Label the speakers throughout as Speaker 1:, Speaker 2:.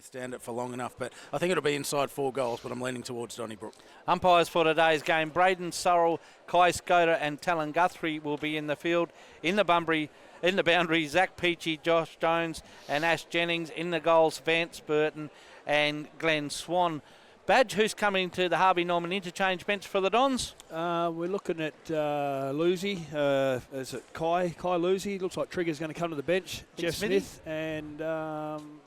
Speaker 1: withstand it for long enough. But I think it'll be inside 4 goals, but I'm leaning towards Donnybrook.
Speaker 2: Umpires for today's game, Braden Sorrell, Kai Skoda and Talon Guthrie will be in the field. In the boundary, Zach Peachy, Josh Jones and Ash Jennings. In the goals, Vance Burton and Glenn Swan. Badge, who's coming to the Harvey Norman interchange bench for the Dons?
Speaker 3: We're looking at Lucy. Is it Kai Lucy? Looks like Trigger's going to come to the bench. Jeff Smith. And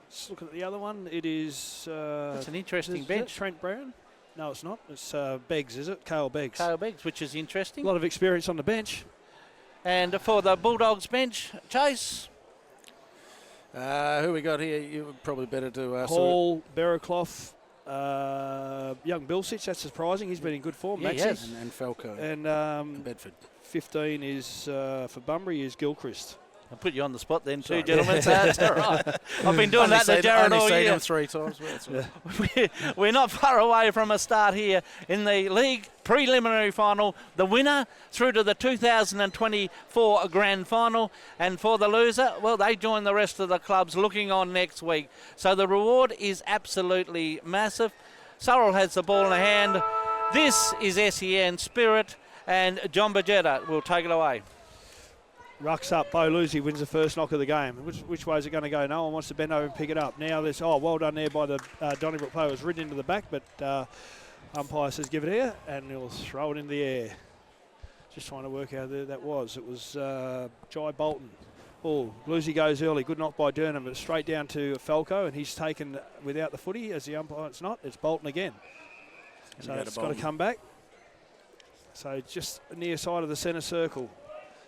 Speaker 3: just looking at the other one, it is...
Speaker 2: It's an interesting bench.
Speaker 3: Trent Brown? No, it's not. It's Beggs, is it? Cale Beggs.
Speaker 2: Cale Beggs, which is interesting.
Speaker 3: A lot of experience on the bench.
Speaker 2: And for the Bulldogs bench, Chase?
Speaker 1: Who we got here? You probably better do...
Speaker 3: Hall, Berraclough, young Bilsich, that's surprising. He's been in good form.
Speaker 2: Yeah, yes.
Speaker 1: And Falco.
Speaker 3: And
Speaker 1: Bedford.
Speaker 3: 15 is for Bunbury is Gilchrist.
Speaker 2: I'll put you on the spot then too, gentlemen. So that's all right. I've been doing that to Jared all year.
Speaker 1: Only seen him 3 times.
Speaker 2: We're not far away from a start here in the league preliminary final. The winner through to the 2024 grand final. And for the loser, well, they join the rest of the clubs looking on next week. So the reward is absolutely massive. Sorrell has the ball in the hand. This is SEN Spirit, and John Bajetta will take it away.
Speaker 3: Rucks up, Bo Lucy wins the first knock of the game. Which way is it going to go? No one wants to bend over and pick it up. Now there's, well done there by the Donnybrook player. It was ridden into the back, but umpire says give it here, and he'll throw it in the air. Just trying to work out who that was. It was Jai Bolton. Oh, Lucy goes early. Good knock by Durham, but straight down to Falco, and he's taken without the footy as the umpire. It's not. It's Bolton again. So it's got to come back. So just near side of the centre circle.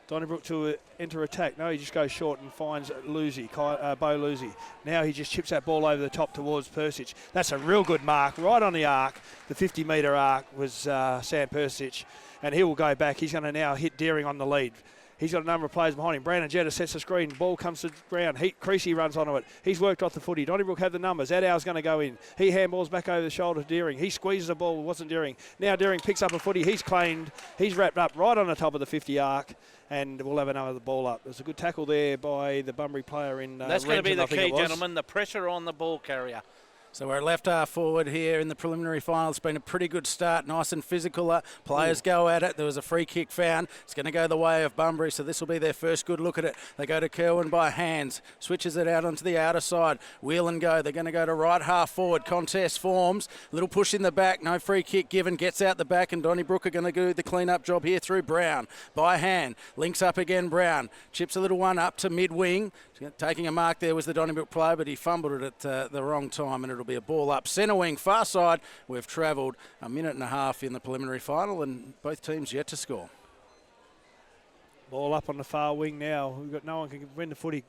Speaker 3: Donnybrook to enter attack. No, he just goes short and finds Lucy, Bo Lucy. Now he just chips that ball over the top towards Persich. That's a real good mark, right on the arc. The 50-metre arc was Sam Persich, and he will go back. He's going to now hit Deering on the lead. He's got a number of players behind him. Brandon Jetta sets the screen. Ball comes to the ground. Creasy runs onto it. He's worked off the footy. Donnybrook have the numbers. Adau's going to go in. He handballs back over the shoulder to Deering. He squeezes the ball. It wasn't Deering. Now Deering picks up a footy. He's claimed. He's wrapped up right on the top of the 50 arc. And we'll have another ball up. There's a good tackle there by the Bunbury player in
Speaker 2: That's going to be the key, gentlemen, the pressure on the ball carrier.
Speaker 1: So we're left half forward here in the preliminary final. It's been a pretty good start, nice and physical. Players go at it. There was a free kick found. It's going to go the way of Bunbury, so this will be their first good look at it. They go to Kerwin by hands, switches it out onto the outer side. Wheel and go. They're going to go to right half forward. Contest forms. Little push in the back. No free kick given. Gets out the back, and Donnybrook are going to do the clean-up job here through Brown. By hand. Links up again, Brown. Chips a little one up to mid-wing. Taking a mark there was the Donnybrook player, but he fumbled it at the wrong time, and it'll be a ball up. Centre wing, far side. We've travelled a minute and a half in the preliminary final, and both teams yet to score.
Speaker 3: Ball up on the far wing now. We've got no one can win the footy.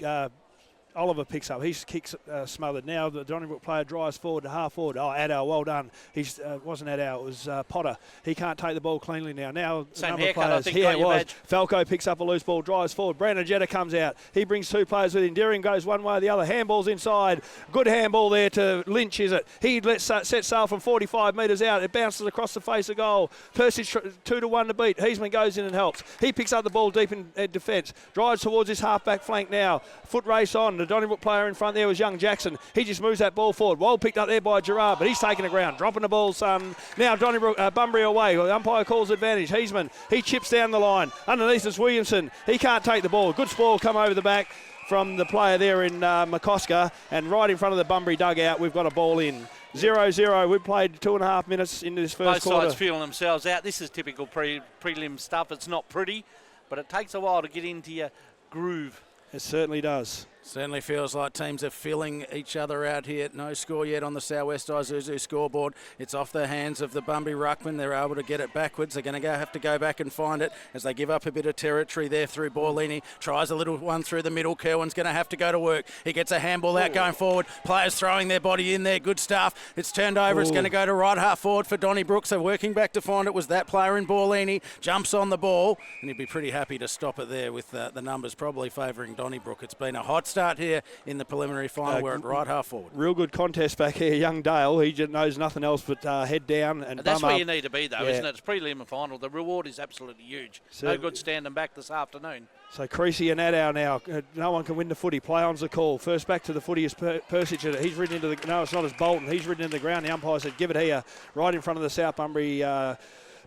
Speaker 3: Oliver picks up. His kick's smothered. Now the Donnybrook player drives forward to half forward. Oh, Adau, well done. He's wasn't Adau, it was Potter. He can't take the ball cleanly now. Now
Speaker 2: same
Speaker 3: number
Speaker 2: haircut,
Speaker 3: of players.
Speaker 2: I think,
Speaker 3: Here it was.
Speaker 2: badge.
Speaker 3: Falco picks up a loose ball, drives forward. Brandon Jetta comes out. He brings 2 players with him. Deering goes one way or the other. Handball's inside. Good handball there to Lynch, is it? He set sail from 45 metres out. It bounces across the face of goal. Percy 2-1 to beat. Heisman goes in and helps. He picks up the ball deep in defence. Drives towards his half-back flank now. Foot race on. The Donnybrook player in front there was young Jackson. He just moves that ball forward. Well picked up there by Gerard, but he's taking the ground. Dropping the ball, son. Now Donnybrook, Bunbury away. The umpire calls advantage. Heisman, he chips down the line. Underneath is Williamson. He can't take the ball. Good spoil come over the back from the player there in McCosker, and right in front of the Bunbury dugout, we've got a ball in. 0-0. We've played 2.5 minutes into this first quarter.
Speaker 2: Both sides feeling themselves out. This is typical prelim stuff. It's not pretty, but it takes a while to get into your groove.
Speaker 3: It certainly does.
Speaker 1: Certainly feels like teams are filling each other out here. No score yet on the Southwest Isuzu scoreboard. It's off the hands of the Bunbury ruckman. They're able to get it backwards. They're going to have to go back and find it as they give up a bit of territory there through Borlini. Tries a little one through the middle. Kerwin's going to have to go to work. He gets a handball out going forward. Players throwing their body in there. Good stuff. It's turned over. It's going to go to right half forward for Donnybrook. So working back to find it was that player in Borlini. Jumps on the ball, and he'd be pretty happy to stop it there with the numbers probably favouring Donnybrook. It's been a hot start here in the preliminary final. We're at right half forward.
Speaker 3: Real good contest back here. Young Dale, he just knows nothing else but head down and
Speaker 2: that's
Speaker 3: bum
Speaker 2: where
Speaker 3: up.
Speaker 2: you need to be, though, isn't it? It's prelim final. The reward is absolutely huge. No good standing back this afternoon.
Speaker 3: So Creasy and Adow now. No one can win the footy. Play on's the call. First back to the footy is Persich. He's ridden into the... No, it's not as Bolton. He's ridden into the ground. The umpire said, give it here. Right in front of the South Bunbury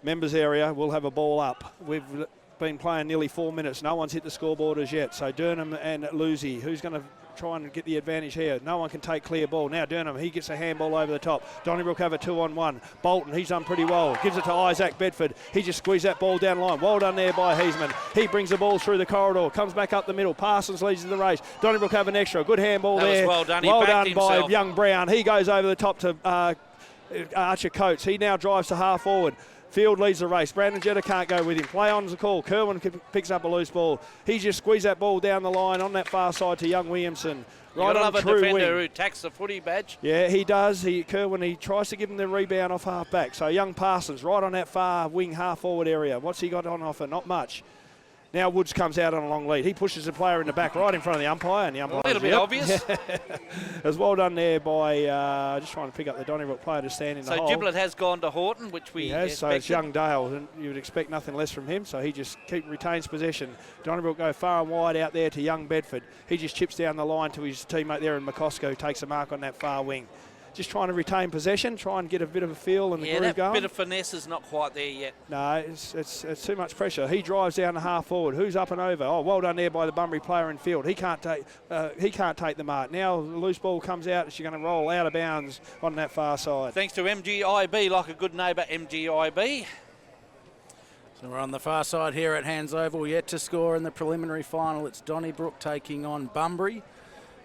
Speaker 3: members area. We'll have a ball up. We've been playing nearly 4 minutes. No one's hit the scoreboard as yet. So Durnham and Lucy, who's going to try and get the advantage here? No one can take clear ball. Now Durnham, he gets a handball over the top. Donnybrook have a 2-on-1. Bolton, he's done pretty well. Gives it to Isaac Bedford. He just squeezed that ball down the line. Well done there by Heisman. He brings the ball through the corridor. Comes back up the middle. Parsons leads the race. Donnybrook have an extra. Good handball there.
Speaker 2: Well done.
Speaker 3: Well done by young Brown. He goes over the top to Archer Coates. He now drives to half forward. Field leads the race. Brandon Jetta can't go with him. Play on's the call. Kerwin picks up a loose ball. He just squeezed that ball down the line on that far side to young Williamson. Right on
Speaker 2: a
Speaker 3: true
Speaker 2: defender
Speaker 3: wing.
Speaker 2: who tacks the footy badge.
Speaker 3: Yeah, he does. Kerwin, he tries to give him the rebound off half back. So young Parsons right on that far wing half forward area. What's he got on offer? Not much. Now Woods comes out on a long lead. He pushes the player in the back right in front of the umpire. And the umpire,
Speaker 2: a little bit obvious.
Speaker 3: It was well done there by, just trying to pick up the Donnybrook player to stand in the hole.
Speaker 2: So Giblet has gone to Horton, which we
Speaker 3: has,
Speaker 2: expected.
Speaker 3: so it's young Dale, and you would expect nothing less from him. So he just retains possession. Donnybrook go far and wide out there to young Bedford. He just chips down the line to his teammate there in McCosco, takes a mark on that far wing. Just trying to retain possession, try and get a bit of a feel and the groove going.
Speaker 2: Yeah, that bit of finesse is not quite there yet.
Speaker 3: No, it's too much pressure. He drives down the half forward. Who's up and over? Oh, well done there by the Bunbury player in field. He can't take the mark. Now the loose ball comes out. She's going to roll out of bounds on that far side.
Speaker 2: Thanks to MGIB, like a good neighbour, MGIB.
Speaker 1: So we're on the far side here at Hands Oval, yet to score in the preliminary final. It's Donnybrook taking on Bunbury.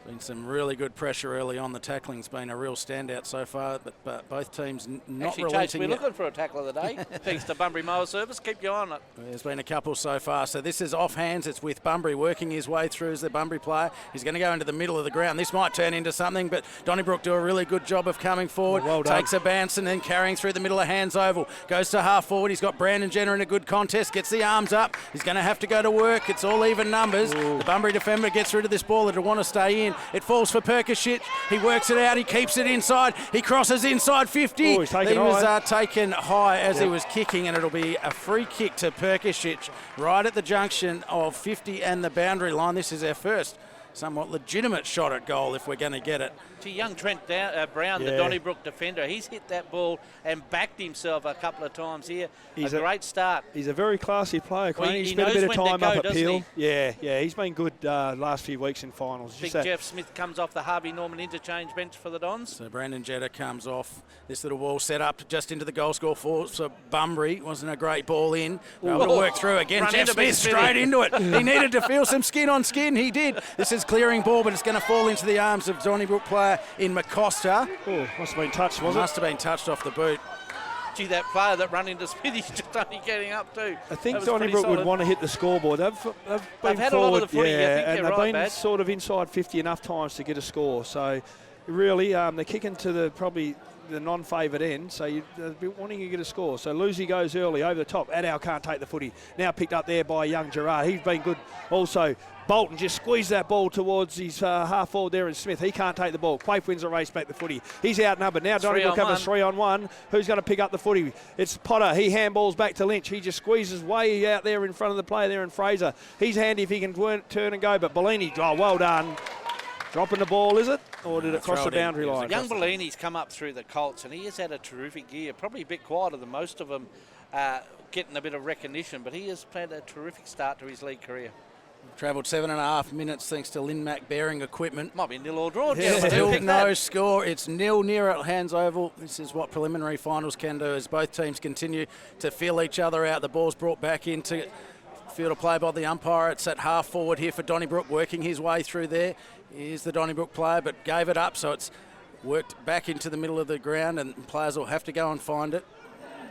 Speaker 1: Been some really good pressure early on. The tackling's been a real standout so far, but both teams not
Speaker 2: Actually,
Speaker 1: relenting
Speaker 2: we're
Speaker 1: yet.
Speaker 2: looking for a tackle of the day. Thanks to Bunbury Mower Service. Keep your eye on it.
Speaker 1: There's been a couple so far. So this is off hands. It's with Bunbury working his way through as the Bunbury player. He's going to go into the middle of the ground. This might turn into something, but Donnybrook do a really good job of coming forward.
Speaker 3: Well done.
Speaker 1: Takes a bounce and then carrying through the middle of Hands Oval. Goes to half forward. He's got Brandon Jenner in a good contest. Gets the arms up. He's going to have to go to work. It's all even numbers.
Speaker 3: Ooh.
Speaker 1: The Bunbury defender gets rid of this ball. It'll want to stay in. It falls for Perkashit. He works it out. He keeps it inside. He crosses inside 50.
Speaker 3: Ooh, he's taken
Speaker 1: he was
Speaker 3: high.
Speaker 1: taken high as he was kicking, and it'll be a free kick to Perkashit right at the junction of 50 and the boundary line. This is our first somewhat legitimate shot at goal if we're going to get it.
Speaker 2: To young Trent Brown, the Donnybrook defender, he's hit that ball and backed himself a couple of times here. He's a great start.
Speaker 3: He's a very classy player, Crane.
Speaker 2: Well,
Speaker 3: He's
Speaker 2: he
Speaker 3: spent a
Speaker 2: knows
Speaker 3: bit of
Speaker 2: when to
Speaker 3: time
Speaker 2: go,
Speaker 3: up at
Speaker 2: doesn't
Speaker 3: Peel.
Speaker 2: he?
Speaker 3: Yeah, he's been good last few weeks in finals.
Speaker 2: Big Jeff Smith comes off the Harvey Norman interchange bench for the Dons.
Speaker 1: So Brandon Jetta comes off this little wall set up just into the goal score for Bunbury. Wasn't a great ball in. Able to work through again. Jeff Smith straight into it. He needed to feel some skin on skin. He did. This is clearing ball, but it's going to fall into the arms of Donnybrook player in McCosta.
Speaker 3: Oh, must have been touched, was it?
Speaker 1: Must have been touched off the boot.
Speaker 2: Gee, that player that ran into Smith, he's just only getting up too.
Speaker 3: I think Donnybrook would want to hit the scoreboard. They've been
Speaker 2: had
Speaker 3: forward,
Speaker 2: a lot of the footy,
Speaker 3: and they've been
Speaker 2: right,
Speaker 3: sort of inside 50 enough times to get a score. So really, they're kicking to probably the non-favoured end, so they're wanting to get a score. So Lucy goes early over the top. Adow can't take the footy. Now picked up there by young Gerard. He's been good also. Bolton just squeezed that ball towards his half forward there in Smith. He can't take the ball. Quaife wins the race back the footy. He's outnumbered. Now Donnybrook have a 3-on-1. Who's going to pick up the footy? It's Potter. He handballs back to Lynch. He just squeezes way out there in front of the player there in Fraser. He's handy if he can turn and go, but Bellini, well done. Dropping the ball, is it? Or did it cross the boundary line?
Speaker 2: Young Bellini's come up through the Colts, and he has had a terrific year. Probably a bit quieter than most of them, getting a bit of recognition, but he has had a terrific start to his league career.
Speaker 1: Travelled 7.5 minutes thanks to Lynn Mac bearing equipment.
Speaker 2: Might be nil or draw.
Speaker 1: Still no score. It's 0-0 at Hands Oval. This is what preliminary finals can do as both teams continue to feel each other out. The ball's brought back into field of play by the umpire. It's at half forward here for Donnybrook, working his way through there. Here's the Donnybrook player, but gave it up, so it's worked back into the middle of the ground, and players will have to go and find it.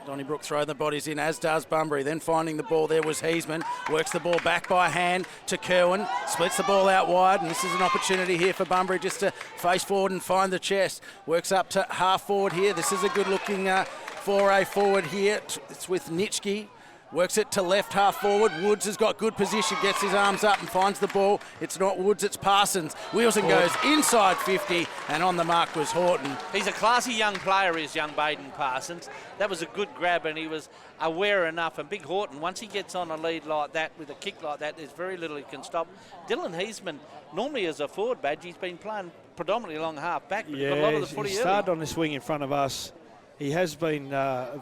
Speaker 1: Donnybrook throw the bodies in, as does Bunbury. Then finding the ball there was Heisman. Works the ball back by hand to Kerwin. Splits the ball out wide, and this is an opportunity here for Bunbury just to face forward and find the chest. Works up to half forward here. This is a good-looking foray forward here. It's with Nitschke. Works it to left half forward. Woods has got good position, gets his arms up and finds the ball. It's not Woods, it's Parsons. Wheels and goes inside 50, and on the mark was Horton.
Speaker 2: He's a classy young player, is young Baden Parsons. That was a good grab, and he was aware enough. And Big Horton, once he gets on a lead like that, with a kick like that, there's very little he can stop. Dylan Heisman, normally as a forward badge, he's been playing predominantly long half back, but got a lot of the footy
Speaker 3: he
Speaker 2: early.
Speaker 3: started on this wing in front of us. He has been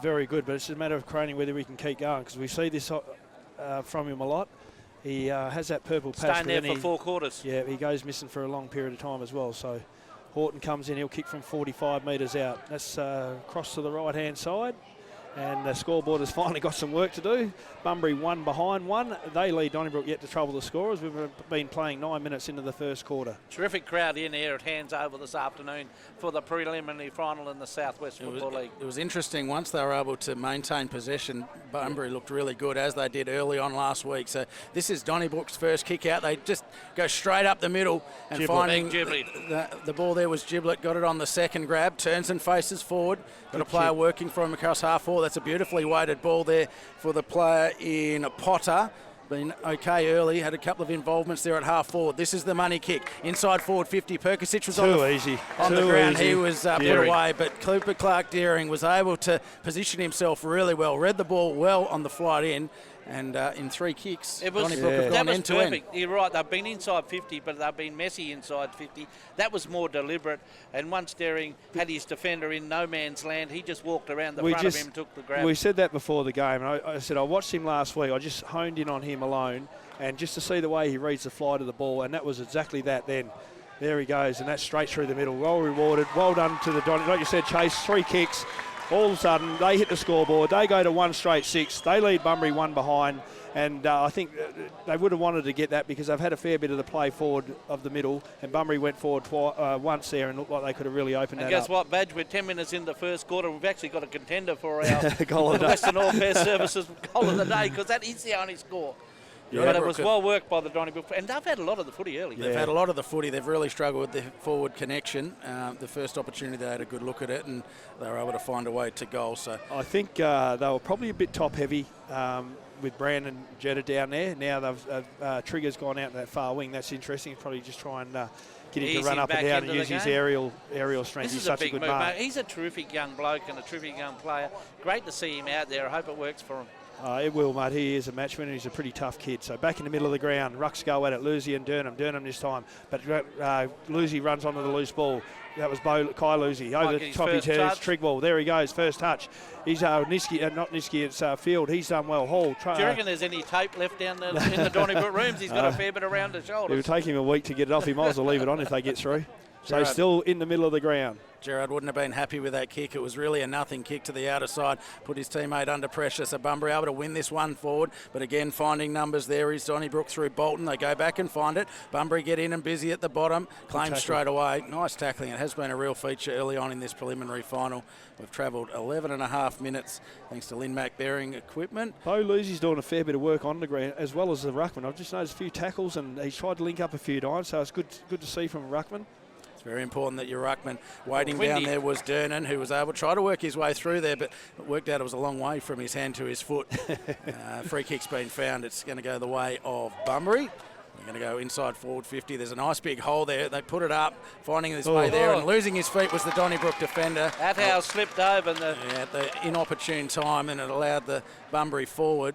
Speaker 3: very good, but it's a matter of craning whether we can keep going, because we see this from him a lot. He has that purple patch.
Speaker 2: Staying there for 4 quarters.
Speaker 3: Yeah, he goes missing for a long period of time as well. So Horton comes in, he'll kick from 45 metres out. That's cross to the right-hand side. And the scoreboard has finally got some work to do. Bunbury 1 behind 1. They lead Donnybrook yet to trouble the scorers. We've been playing 9 minutes into the first quarter.
Speaker 2: Terrific crowd in here at Hands Over this afternoon for the preliminary final in the Southwest Football League.
Speaker 1: It was interesting. Once they were able to maintain possession, Bunbury looked really good, as they did early on last week. So this is Donnybrook's first kick out. They just go straight up the middle and finding the ball there was Giblet. Got it on the second grab, turns and faces forward. Got a player working from across half forward. That's a beautifully weighted ball there for the player in Potter. Been okay early, had a couple of involvements there at half forward. This is the money kick. Inside forward 50. Perkasic was on the ground. He was put away, but Cooper Clark Deering was able to position himself really well, read the ball well on the flight in, and in 3 kicks, Donnybrook have gone end to end.
Speaker 2: You're right, they've been inside 50, but they've been messy inside 50. That was more deliberate, and once Deering had his defender in no man's land, he just walked around the front of him and took the grab.
Speaker 3: We said that before the game, and I said I watched him last week. I just honed in on him alone, and just to see the way he reads the flight of the ball, and that was exactly that then. There he goes, and that's straight through the middle. Well rewarded, well done to the Donnybrook. Like you said, Chase, 3 kicks. All of a sudden, they hit the scoreboard. They go to 1 straight 6. They lead Bunbury 1 behind. And I think they would have wanted to get that, because they've had a fair bit of the play forward of the middle. And Bunbury went forward once there and looked like they could have really opened that up.
Speaker 2: And guess what, Badge? We're 10 minutes in the first quarter. We've actually got a contender for our Western Oilfare Services goal of the day, because that is the only score. Yeah, but it was well worked by the Donnybrook, and they've had a lot of the footy early.
Speaker 1: They've had a lot of the footy. They've really struggled with the forward connection. The first opportunity, they had a good look at it, and they were able to find a way to goal. So
Speaker 3: I think they were probably a bit top heavy with Brandon Jetta down there. Now they've Trigger's gone out in that far wing. That's interesting. He's probably just try and get him to run up and down and use his aerial strength.
Speaker 2: He's such a good move, mate. He's a terrific young bloke and a terrific young player. Great to see him out there. I hope it works for him.
Speaker 3: It will, mate. He is a match winner. He's a pretty tough kid. So back in the middle of the ground, rucks go at it. Lucy and Durham this time. But Lucy runs onto the loose ball. That was Kai Lucy. Over the top, he turns. Trigwell. There he goes. First touch. He's Niski, not Niski, it's Field. He's done well. Hall.
Speaker 2: Do you reckon there's any tape left down in the Donnybrook rooms? He's got a fair bit around his shoulders.
Speaker 3: It will take him a week to get it off. He might as well leave it on if they get through. So still in the middle of the ground.
Speaker 1: Gerard wouldn't have been happy with that kick. It was really a nothing kick to the outer side, put his teammate under pressure. So Bunbury able to win this one forward, but again finding numbers there is Donnybrook through Bolton. They go back and find it. Bunbury get in and busy at the bottom, claim straight away. Nice tackling. It has been a real feature early on in this preliminary final. We've travelled 11 and a half minutes thanks to Lynn Mac bearing equipment.
Speaker 3: Bo Lucy's doing a fair bit of work on the ground as well as the ruckman. I've just noticed a few tackles and he's tried to link up a few times, so it's good to see from a ruckman.
Speaker 1: Very important that your ruckman waiting down there was Dernan, who was able to try to work his way through there, but it worked out it was a long way from his hand to his foot. Free kick's been found. It's going to go the way of Bunbury. They're going to go inside forward 50. There's a nice big hole there. They put it up, finding his way there, and losing his feet was the Donnybrook defender.
Speaker 2: Athow slipped over
Speaker 1: at the inopportune time, and it allowed the Bunbury forward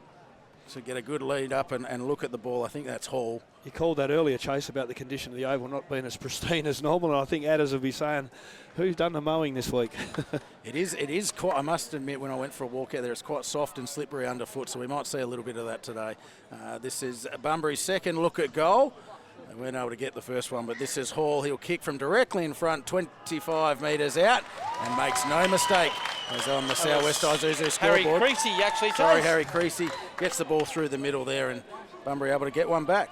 Speaker 1: to get a good lead up and look at the ball. I think that's Hall.
Speaker 3: You called that earlier, Chase, about the condition of the oval not being as pristine as normal, and I think Adders will be saying, who's done the mowing this week?
Speaker 1: It is quite, I must admit, when I went for a walk out there, it's quite soft and slippery underfoot, so we might see a little bit of that today. This is Bunbury's second look at goal. They weren't able to get the first one, but this is Hall. He'll kick from directly in front, 25 metres out, and makes no mistake. As on the Southwest Isuzu scoreboard.
Speaker 2: Harry Creasy actually.
Speaker 1: Harry Creasy gets the ball through the middle there, and Bunbury able to get one back.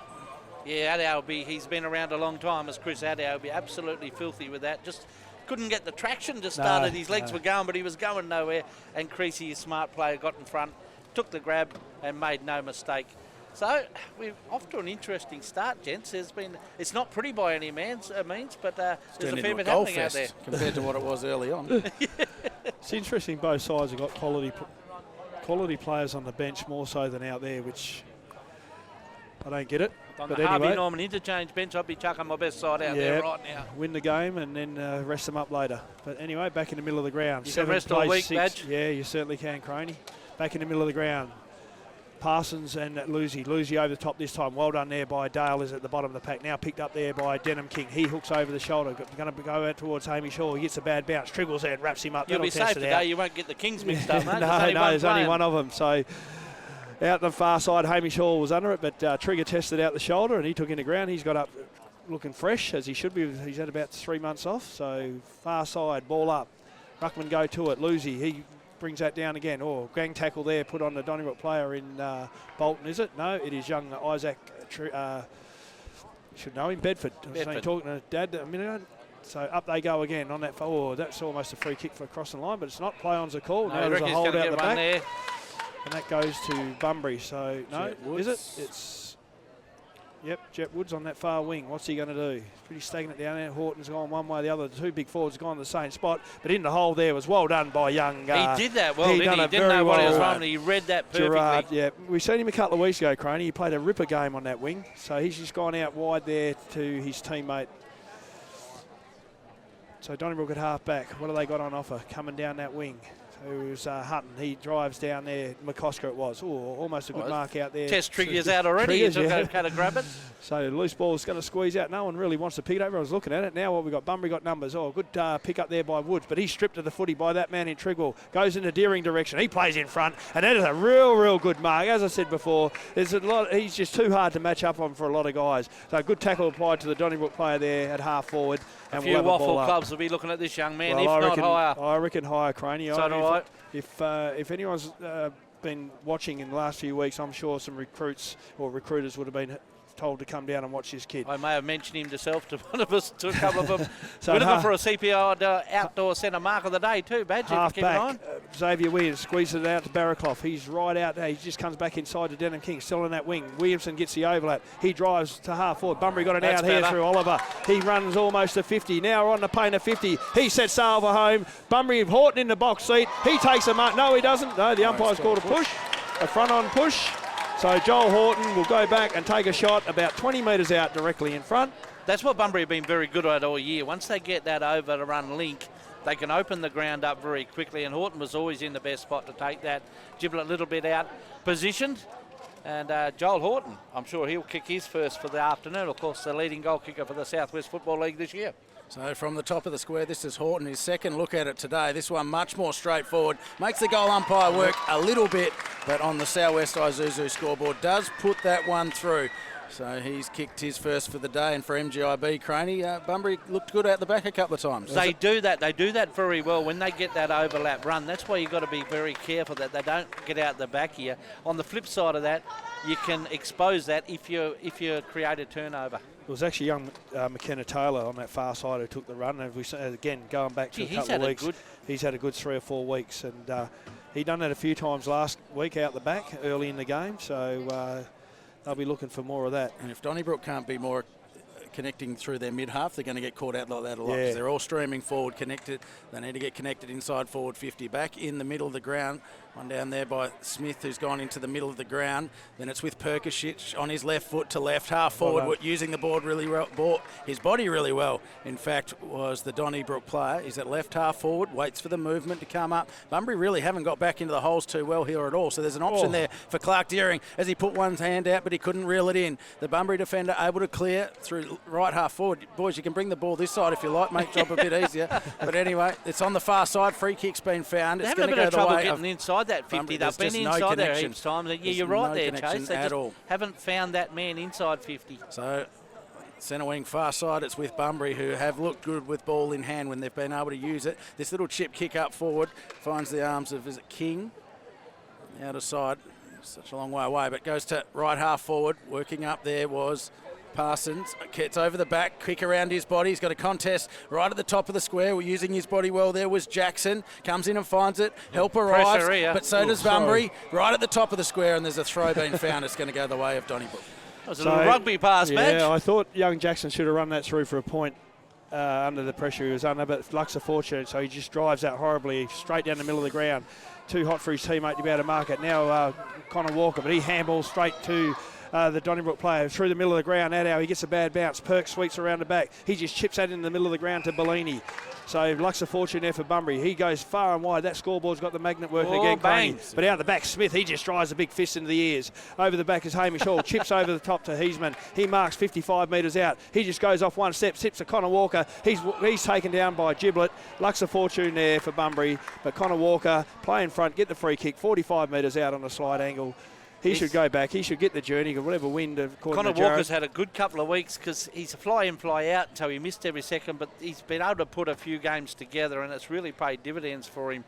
Speaker 2: Yeah, Addow he's been around a long time as Chris Addow. Be absolutely filthy with that. Just couldn't get the traction. Just started. His legs were going, but he was going nowhere. And Creasy, a smart player, got in front, took the grab, and made no mistake. So we're off to an interesting start, gents. It's not pretty by any means, but there's a fair bit happening out there
Speaker 1: compared to what it was early on.
Speaker 3: It's interesting. Both sides have got quality players on the bench more so than out there, which I don't get it.
Speaker 2: On
Speaker 3: But
Speaker 2: the Harvey
Speaker 3: anyway,
Speaker 2: Norman interchange bench, I'd be chucking my best side out there right now.
Speaker 3: win the game and then rest them up later. But anyway, back in the middle of the ground.
Speaker 2: You can
Speaker 3: Seventh
Speaker 2: rest all
Speaker 3: place,
Speaker 2: week,
Speaker 3: six.
Speaker 2: Badge.
Speaker 3: Yeah, you certainly can, Croney. Back in the middle of the ground. Parsons and Lucy. Lucy over the top this time. Well done there by Dale, is at the bottom of the pack. Now picked up there by Denham King. He hooks over the shoulder. Going to go out towards Hamish Hall. He gets a bad bounce. Triggles there and wraps him up.
Speaker 2: You'll be safe today. You won't get the Kings mixed up, mate.
Speaker 3: There's only one of them. So out the far side, Hamish Hall was under it, but Trigger tested out the shoulder and he took in the ground. He's got up looking fresh, as he should be. He's had about 3 months off. So far side, ball up. Ruckman go to it. Lucy, he brings that down again. Oh, gang tackle there put on the Donnybrook player in Bolton, is it? No, it is young Isaac. Should know him, Bedford. I was talking to Dad a minute ago. So up they go again on that. Oh, that's almost a free kick for crossing the line, but it's not. Play on's a call.
Speaker 2: No,
Speaker 3: now there's a hold out the back.
Speaker 2: There.
Speaker 3: And that goes to Bunbury. So, no, is it? It's, Jet Woods on that far wing. What's he going to do? He's pretty stagnant down there. Horton's gone one way or the other. The two big forwards have gone to the same spot. But in the hole there was well done by young.
Speaker 2: He did that well, didn't he? He didn't know what he was from. He read that perfectly.
Speaker 3: Gerard, yeah. We seen him a couple of weeks ago, Croney. He played a ripper game on that wing. So he's just gone out wide there to his teammate. So Donnybrook at half back. What have they got on offer coming down that wing? Who's Hutton? He drives down there. McCosker it was. Oh, almost a good mark out there.
Speaker 2: Test Triggers out already. He took a grab it.
Speaker 3: So loose ball's going to squeeze out. No one really wants to pick it up. I was looking at it. Now what we got? Bunbury got numbers. Oh, good pick up there by Woods. But he's stripped of the footy by that man in Trigwell. Goes in the Deering direction. He plays in front. And that is a real good mark. As I said before, there's a lot. He's just too hard to match up on for a lot of guys. So good tackle applied to the Donnybrook player there at half forward.
Speaker 2: And a few waffle clubs will be looking at this young man,
Speaker 3: well,
Speaker 2: if not higher.
Speaker 3: I reckon higher, Croney.
Speaker 2: So do I.
Speaker 3: If anyone's been watching in the last few weeks, I'm sure some recruits or recruiters would have been told to come down and watch this kid.
Speaker 2: I may have mentioned him myself to one of us, to a couple of them.
Speaker 3: So
Speaker 2: we're looking for a CPI outdoor centre mark of the day too, Badge.
Speaker 3: Half back, Xavier Williams squeezes it out to Barraclough. He's right out there. He just comes back inside to Denham King, still in that wing. Williamson gets the overlap. He drives to half forward. Bunbury got an out here through Oliver. He runs almost to 50. Now on the paint of 50. He sets sail for home. Bunbury, Horton in the box seat. He takes a mark. No, he doesn't. No, the umpire's called a push. A front on push. So Joel Horton will go back and take a shot about 20 metres out directly in front.
Speaker 2: That's what Bunbury have been very good at all year. Once they get that over to run link, they can open the ground up very quickly, and Horton was always in the best spot to take that. Giblet a little bit out positioned. And Joel Horton, I'm sure he'll kick his first for the afternoon. Of course, the leading goal kicker for the South West Football League this year.
Speaker 1: So from the top of the square, this is Horton, his second look at it today. This one much more straightforward. Makes the goal umpire work a little bit, but on the South West Isuzu scoreboard does put that one through. So he's kicked his first for the day, and for MGIB, Croney, Bunbury looked good out the back a couple of times.
Speaker 2: They do that. They do that very well when they get that overlap run. That's why you've got to be very careful that they don't get out the back here. On the flip side of that, you can expose that if you create a turnover.
Speaker 3: It was actually young McKenna Taylor on that far side who took the run. And again, going back to a couple of weeks, he's had a good 3 or 4 weeks. And he done that a few times last week out the back early in the game. So they'll be looking for more of that.
Speaker 1: And if Donnybrook can't be more connecting through their mid-half, they're going to get caught out like that a lot because they're all streaming forward connected. They need to get connected inside forward 50. Back in the middle of the ground, one down there by Smith who's gone into the middle of the ground. Then it's with Perkashich on his left foot to left, half forward, using the board really well, his body really well. In fact, was the Donnybrook player. He's at left half forward, waits for the movement to come up. Bunbury really haven't got back into the holes too well here at all. So there's an option there for Clark Deering as he put one hand out, but he couldn't reel it in. The Bunbury defender able to clear through right half forward. Boys, you can bring the ball this side if you like, make job a bit easier. But anyway, it's on the far side. Free kick's been found. It's going to go the way
Speaker 2: getting inside that 50. They've been inside there heaps times. Yeah, you're right there, Chase. They just haven't found that man inside 50.
Speaker 1: So centre wing far side, it's with Bunbury, who have looked good with ball in hand when they've been able to use it. This little chip kick up forward finds the arms of, is it King? The outer side, such a long way away, but goes to right half forward. Working up there was Parsons. Gets over the back, quick around his body. He's got a contest right at the top of the square. We're using his body well there was Jackson. Comes in and finds it. Help arrives, but so does Bunbury. Right at the top of the square, and there's a throw being found. It's going to go the way of Donnybrook.
Speaker 2: That was a little rugby pass, Badge.
Speaker 3: Yeah, I thought young Jackson should have run that through for a point. under the pressure he was under, but luck's a fortune, so he just drives that horribly straight down the middle of the ground. Too hot for his teammate to be able to mark it. Now Connor Walker, but he handballs straight to the Donnybrook player through the middle of the ground. That's how he gets a bad bounce. Perk sweeps around the back. He just chips that in the middle of the ground to Bellini. So luck's a fortune there for Bunbury. He goes far and wide. That scoreboard's got the magnet working again.
Speaker 2: Bang.
Speaker 3: But out the back, Smith, he just drives a big fist into the ears. Over the back is Hamish Hall. Chips over the top to Heisman. He marks 55 metres out. He just goes off one step, sips to Connor Walker. He's taken down by Giblet. Luck's a fortune there for Bunbury. But Connor Walker, play in front, get the free kick, 45 metres out on a slide angle. He should go back. He should get the journey, whatever wind.
Speaker 2: Connor Walker's had a good couple of weeks because he's a fly in, fly out, so he missed every second, but he's been able to put a few games together, and it's really paid dividends for him.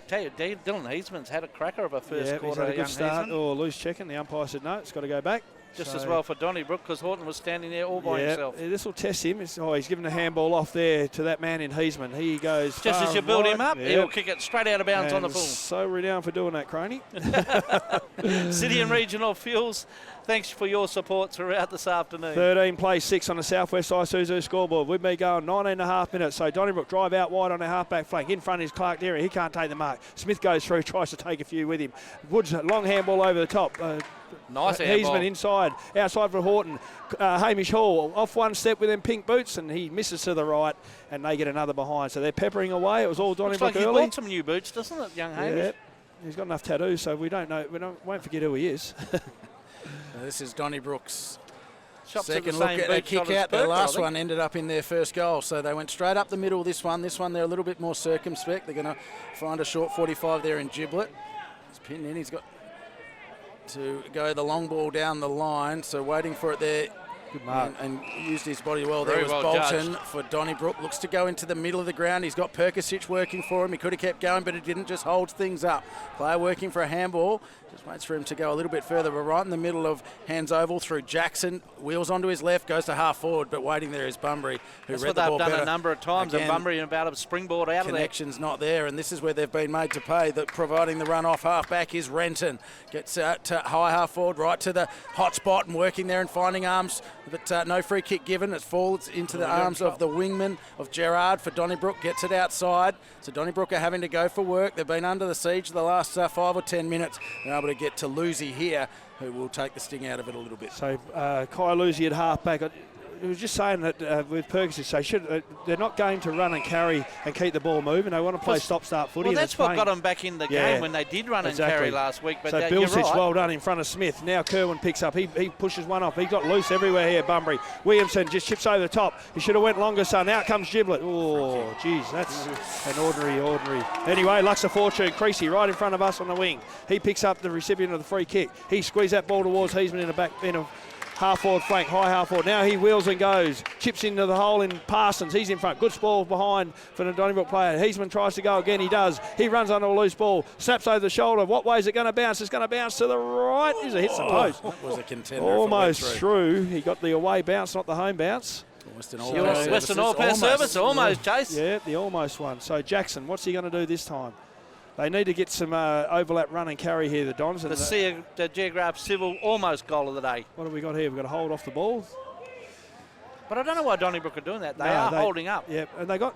Speaker 2: Tell you, Dylan Heisman's had a cracker of a first quarter.
Speaker 3: He's had a good start.
Speaker 2: Heisman.
Speaker 3: Or loose checking. The umpire said no, it's got to go back.
Speaker 2: Just as well for Donnybrook because Horton was standing there all by himself.
Speaker 3: This will test him. He's given a handball off there to that man in Heisman. He goes
Speaker 2: just as you build him up, he'll kick it straight out of bounds on the full.
Speaker 3: So renowned for doing that, Croney.
Speaker 2: City and Regional Fuels, thanks for your support throughout this afternoon.
Speaker 3: 13 plays 6 on the Southwest Isuzu scoreboard. We've been going 19.5 minutes. So Donnybrook drive out wide on their half-back flank. In front is Clark Deary. He can't take the mark. Smith goes through, tries to take a few with him. Woods, long handball over the top.
Speaker 2: Nice handball.
Speaker 3: Heisman inside, outside for Horton. Hamish Hall off one step with them pink boots, and he misses to the right, and they get another behind. So they're peppering away. It was all Donnybrook
Speaker 2: looks like
Speaker 3: early.
Speaker 2: He bought some new boots, doesn't it, young Hamish?
Speaker 3: Yeah, he's got enough tattoos, so we don't know. Won't forget who he is.
Speaker 1: This is Donnybrook's
Speaker 2: Shops
Speaker 1: second look at a kick out. Their last one ended up in their first goal, so they went straight up the middle. This one, they're a little bit more circumspect. They're going to find a short 45 there in Giblet. He's pinned in. He's got to go the long ball down the line, so waiting for it there.
Speaker 3: Good mark.
Speaker 1: And used his body well.
Speaker 2: Very
Speaker 1: There was
Speaker 2: well
Speaker 1: Bolton
Speaker 2: judged.
Speaker 1: for Donnybrook. Looks to go into the middle of the ground. He's got Perkisic working for him. He could have kept going, but it didn't. Just holds things up. Player working for a handball. Just waits for him to go a little bit further. But right in the middle of hands oval through Jackson. Wheels onto his left, goes to half forward, but waiting there is Bunbury, who
Speaker 2: That's
Speaker 1: read
Speaker 2: what
Speaker 1: the ball
Speaker 2: they've done
Speaker 1: better.
Speaker 2: a number of times,
Speaker 1: Again,
Speaker 2: and Bunbury about a springboard out of there.
Speaker 1: Connection's not there, and this is where they've been made to pay. That providing the run off half back is Renton. Gets to high half forward, right to the hot spot and working there and finding arms, but no free kick given. It falls into the arms of the wingman of Gerard for Donnybrook. Gets it outside. So Donnybrook are having to go for work. They've been under the siege the last 5 or 10 minutes. They're able to get to Lucy here, who will take the sting out of it a little bit.
Speaker 3: So Kai Lucy at half back. I was just saying that with Perkins, they're not going to run and carry and keep the ball moving. They want to play stop-start footy.
Speaker 2: Well, that's what got them back in the game when they did run and carry last week. But
Speaker 3: so
Speaker 2: you're
Speaker 3: Bilsich,
Speaker 2: right.
Speaker 3: well done in front of Smith. Now Kerwin picks up. He pushes one off. He got loose everywhere here, Bunbury. Williamson just chips over the top. He should have went longer, son. Out comes Giblet. Oh, geez, that's an ordinary. Anyway, Lux of Fortune, Creasy right in front of us on the wing. He picks up the recipient of the free kick. He squeezed that ball towards Heisman in the back end of half-forward flank, high half-forward. Now he wheels and goes. Chips into the hole in Parsons. He's in front. Good ball behind for the Donnybrook player. Heisman tries to go again. He does. He runs under a loose ball. Snaps over the shoulder. What way is it going to bounce? It's going to bounce to the right. It hits the post.
Speaker 1: That was a contender.
Speaker 3: Almost through. He got the away bounce, not the home bounce.
Speaker 1: Western
Speaker 2: All-Pair Service, almost, Chase.
Speaker 3: Yeah, the almost one. So Jackson, what's he going to do this time? They need to get some overlap run and carry here, the Dons. And
Speaker 2: The Geograph Civil almost goal of the day.
Speaker 3: what have we got here? We've got to hold off the ball.
Speaker 2: But I don't know why Donnybrook are doing that. They are holding up.
Speaker 3: Yeah, and they got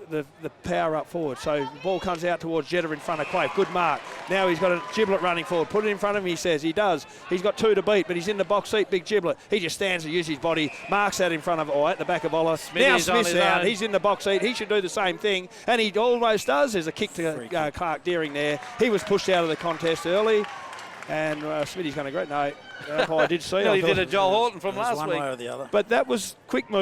Speaker 3: the power up forward. So the ball comes out towards Jetta in front of Quaife. Good mark. Now he's got a Giblet running forward. Put it in front of him, he says. He does. He's got 2 to beat, but he's in the box seat, big Giblet. He just stands to use his body, marks that in front of, at the back of Ola. Now Smith's out. He's in the box seat. He should do the same thing, and he almost does. There's a kick to Clark Deering there. He was pushed out of the contest early, and Smitty's going to great. No, I did see.
Speaker 2: He did a Joel Horton from last
Speaker 1: one
Speaker 2: week.
Speaker 1: way or the other.
Speaker 3: But that was quicker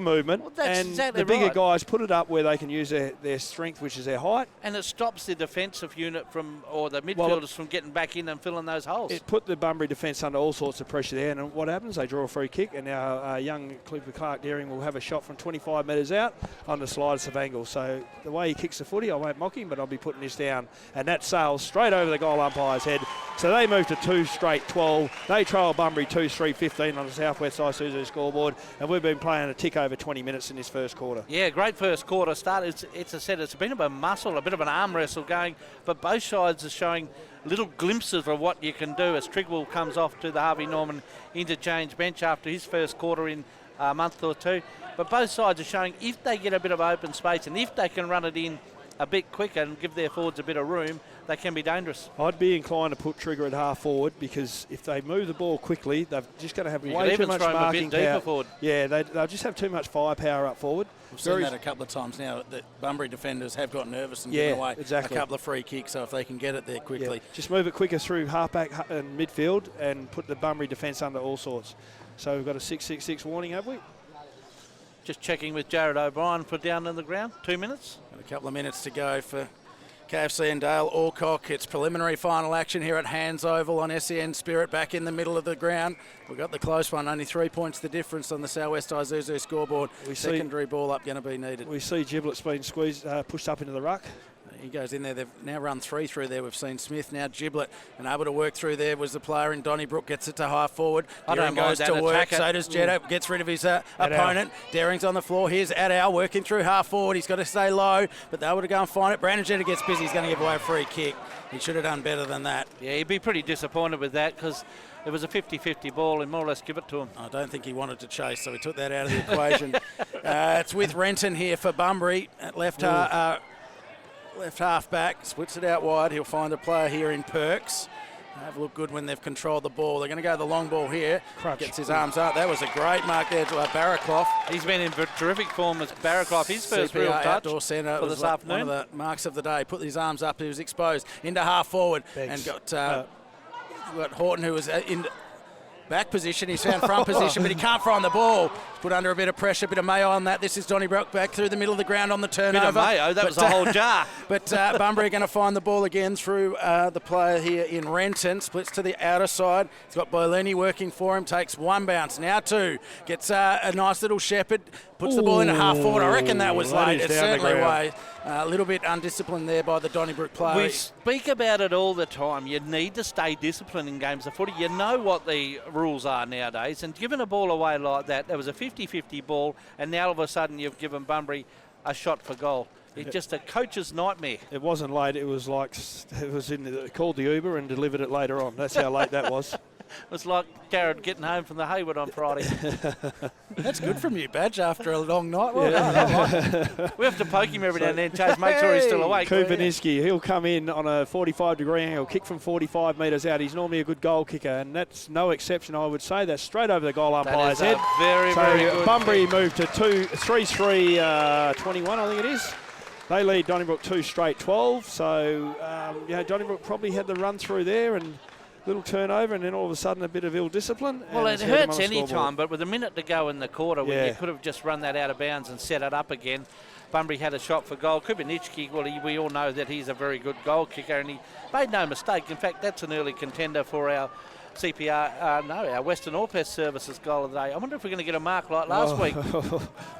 Speaker 3: movement,
Speaker 2: Well, that's
Speaker 3: and
Speaker 2: exactly
Speaker 3: the bigger
Speaker 2: right.
Speaker 3: guys put it up where they can use their strength, which is their height.
Speaker 2: And it stops the defensive unit or the midfielders from getting back in and filling those holes.
Speaker 3: It put the Bunbury defence under all sorts of pressure there, and what happens? They draw a free kick, and our young Clifford Clark Deering will have a shot from 25 metres out on the slightest of angle. So the way he kicks the footy, I won't mock him, but I'll be putting this down, and that sails straight over the goal umpire's head. So they move to 2 straight 12. They trail Bunbury 2-3-15 on the Southwest Isuzu scoreboard, and we've been playing a tick over 20 minutes in this first quarter.
Speaker 2: Yeah, great first quarter start. It's a bit of a muscle, a bit of an arm wrestle going, but both sides are showing little glimpses of what you can do as Trigwell comes off to the Harvey Norman interchange bench after his first quarter in month or two. But both sides are showing if they get a bit of open space and if they can run it in a bit quicker and give their forwards a bit of room, they can be dangerous.
Speaker 3: I'd be inclined to put Trigger at half forward because if they move the ball quickly, they're just going to have way too much marking power.
Speaker 2: Forward.
Speaker 3: Yeah, they'll just have too much firepower up forward.
Speaker 1: We've seen that a couple of times now. The Bunbury defenders have got nervous and given away a couple of free kicks, so if they can get it there quickly.
Speaker 3: Yeah. Just move it quicker through halfback and midfield and put the Bunbury defence under all sorts. So we've got a 6-6-6 warning, have we?
Speaker 2: Just checking with Jared O'Brien for down on the ground. 2 minutes.
Speaker 1: Got a couple of minutes to go for KFC and Dale Alcock. It's preliminary final action here at Hands Oval on SEN Spirit, back in the middle of the ground. We've got the close one, only 3 points the difference on the Southwest Isuzu scoreboard. Secondary ball up going to be needed.
Speaker 3: We see Giblet's been squeezed, pushed up into the ruck.
Speaker 1: He goes in there. They've now run 3 through there. We've seen Smith, now Giblet, and able to work through there was the player in Donnybrook. Gets it to half forward. Daring goes to work. So does Jetto. Gets rid of his opponent. Daring's on the floor. Here's Addow working through half forward. He's got to stay low, but they're able to go and find it. Brandon Jetto gets busy. He's going to give away a free kick. He should have done better than that.
Speaker 2: Yeah, he'd be pretty disappointed with that because it was a 50-50 ball and more or less give it to him.
Speaker 1: I don't think he wanted to chase, so he took that out of the equation. It's with Renton here for Bunbury at left half back, splits it out wide. He'll find a player here in Perks. Have looked good when they've controlled the ball. They're going to go the long ball here.
Speaker 3: Crutch.
Speaker 1: Gets his arms up. That was a great mark there to Barraclough.
Speaker 2: He's been in terrific form as Barraclough. His first real touch
Speaker 1: outdoor centre
Speaker 2: for this afternoon.
Speaker 1: One of the marks of the day. Put his arms up. He was exposed into half forward.
Speaker 3: Thanks.
Speaker 1: And got Horton, who was in back position. He's found front position, but he can't find the ball. He's put under a bit of pressure, a bit of mayo on that. This is Donnybrook back through the middle of the ground on the turnover.
Speaker 2: Bit of mayo, that was a whole jar.
Speaker 1: But Bunbury are going to find the ball again through the player here in Renton. Splits to the outer side. He's got Bolini working for him. Takes one bounce, now two. Gets a nice little shepherd. Puts the ball in at half forward. I reckon that was late. It's certainly way. A little bit undisciplined there by the Donnybrook player.
Speaker 2: We speak about it all the time. You need to stay disciplined in games of footy. You know what the rules are nowadays. And giving a ball away like that, there was a 50-50 ball, and now all of a sudden you've given Bunbury a shot for goal. It's just a coach's nightmare.
Speaker 3: It wasn't late. It was like called the Uber and delivered it later on. That's how late that was.
Speaker 2: It was like Jared getting home from the Hayward on Friday.
Speaker 1: That's good from you, Badge, after a long night.
Speaker 2: Well, we have to poke him every now and then, Chase, make sure he's still awake.
Speaker 3: Kupiniski, he'll come in on a 45-degree angle, kick from 45 metres out. He's normally a good goal kicker, and that's no exception, I would say. That's straight over the goal umpire's head.
Speaker 2: Very good.
Speaker 3: Bunbury moved to 3-3-21, I think it is. They lead Donnybrook 2 straight 12, so Donnybrook probably had the run through there and little turnover, and then all of a sudden a bit of ill discipline.
Speaker 2: Well, it hurts any time, but with a minute to go in the quarter, when you could have just run that out of bounds and set it up again. Bunbury had a shot for goal. Kupiniski, well, we all know that he's a very good goal kicker, and he made no mistake. In fact, that's an early contender for our our Western Orpest Services goal of the day. I wonder if we're going to get a mark like last week.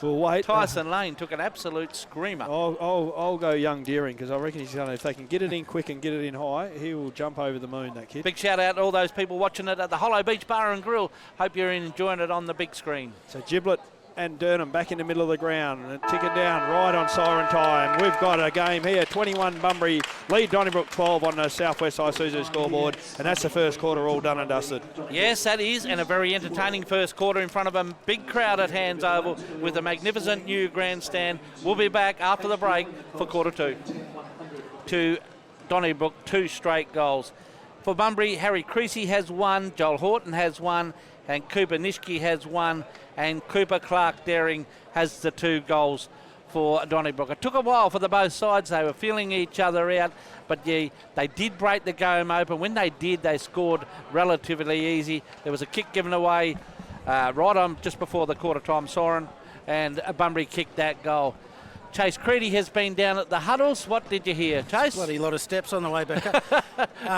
Speaker 3: We'll wait.
Speaker 2: Tyson Lane took an absolute screamer.
Speaker 3: I'll go young Deering because I reckon he's going to, if they can get it in quick and get it in high, he will jump over the moon, that kid.
Speaker 2: Big shout out to all those people watching it at the Hollow Beach Bar and Grill. Hope you're enjoying it on the big screen.
Speaker 3: So Giblet and Durnham back in the middle of the ground and ticking down right on siren time. We've got a game here. 21 Bunbury lead Donnybrook 12 on the Southwest Isuzu scoreboard, and that's the first quarter all done and dusted.
Speaker 2: Yes, that is, and a very entertaining first quarter in front of a big crowd at Hands Oval with a magnificent new grandstand. We'll be back after the break for quarter two. To Donnybrook, 2 straight goals. For Bunbury, Harry Creasy has 1, Joel Horton has 1, and Cooper Nishki has 1, and Cooper Clark Daring has the 2 goals for Donnybrook. It took a while for the both sides. They were feeling each other out, but they did break the game open. When they did, they scored relatively easy. There was a kick given away right on just before the quarter time siren, and Bunbury kicked that goal. Chase Creedy has been down at the huddles. What did you hear, Chase?
Speaker 1: Bloody lot of steps on the way back up.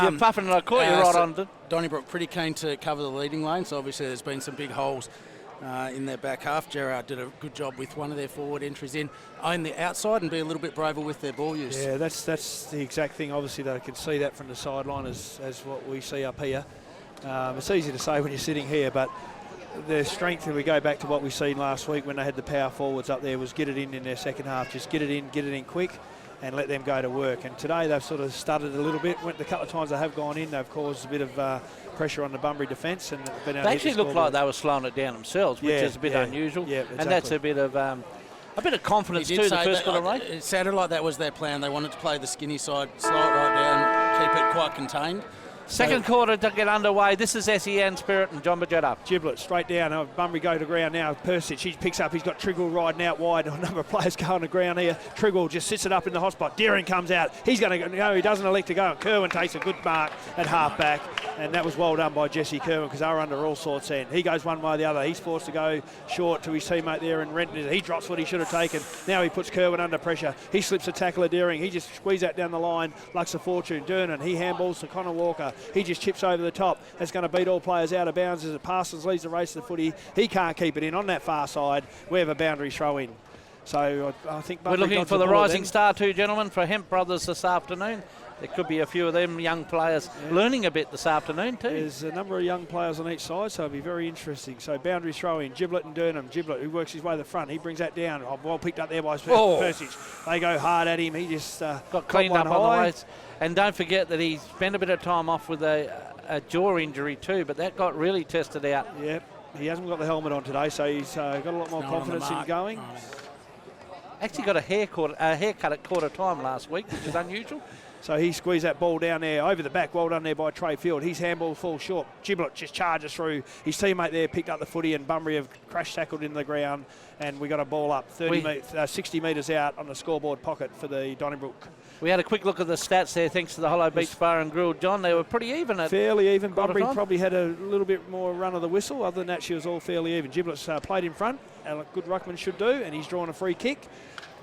Speaker 2: You're puffing and I caught you right on.
Speaker 1: Donnybrook pretty keen to cover the leading lane, so obviously there's been some big holes in their back half. Gerard did a good job with one of their forward entries in, own the outside and be a little bit braver with their ball use.
Speaker 3: Yeah, that's the exact thing. Obviously they can see that from the sideline as what we see up here. It's easy to say when you're sitting here, but their strength, and we go back to what we seen last week when they had the power forwards up there, was get it in their second half. Just get it in quick and let them go to work. And today they've sort of stuttered a little bit. The couple of times they have gone in, they've caused a bit of pressure on the Bunbury defence. And been able
Speaker 2: They
Speaker 3: to hit
Speaker 2: actually
Speaker 3: the
Speaker 2: looked like
Speaker 3: scoreboard.
Speaker 2: they were slowing it down themselves, which is a bit unusual.
Speaker 3: Yeah, exactly.
Speaker 2: And that's a bit of confidence too, the first quarter, right?
Speaker 1: It sounded like that was their plan. They wanted to play the skinny side, slow it right down, keep it quite contained.
Speaker 2: Second quarter to get underway. This is SEN Spirit and John Bajetta.
Speaker 3: Giblet straight down. Bunbury go to ground now. Persic, he picks up. He's got Triggle riding out wide. A number of players going to ground here. Triggle just sits it up in the hot spot. Deering comes out. He's going to go. He doesn't elect to go. And Kerwin takes a good mark at half back. And that was well done by Jesse Kerwin because they were under all sorts in. He goes one way or the other. He's forced to go short to his teammate there and Renton. He drops what he should have taken. Now he puts Kerwin under pressure. He slips a tackle at Deering. He just squeezes that down the line. Lux a fortune. Dernan, he handballs to Connor Walker. He just chips over the top. That's going to beat all players out of bounds as Parsons leads the race to the footy. He can't keep it in on that far side. We have a boundary throw in. So I think
Speaker 2: we're looking for the rising star too, gentlemen, for Hemp Brothers this afternoon. There could be a few of them young players learning a bit this afternoon too.
Speaker 3: There's a number of young players on each side, so it'll be very interesting. So boundary throw in, Giblet and Durnham. Giblet, who works his way to the front, he brings that down. Oh, well picked up there by Persic. They go hard at him. He just
Speaker 2: got cleaned up on the waist. And don't forget that he spent a bit of time off with a jaw injury too, but that got really tested out.
Speaker 3: Yep, he hasn't got the helmet on today, so he's got a lot more confidence in going.
Speaker 2: Actually got a haircut at quarter time last week, which is unusual.
Speaker 3: So he squeezed that ball down there over the back. Well done there by Trey Field. His handball falls short. Giblet just charges through. His teammate there picked up the footy and Bunbury have crash tackled into the ground and we got a ball up 60 metres out on the scoreboard pocket for the Donnybrook.
Speaker 2: We had a quick look at the stats there thanks to the Hollow Beach Bar and Grill. John, they were pretty even.
Speaker 3: Fairly even. Bunbury probably had a little bit more run of the whistle. Other than that, she was all fairly even. Giblet's played in front, and a good ruckman should do, and he's drawn a free kick.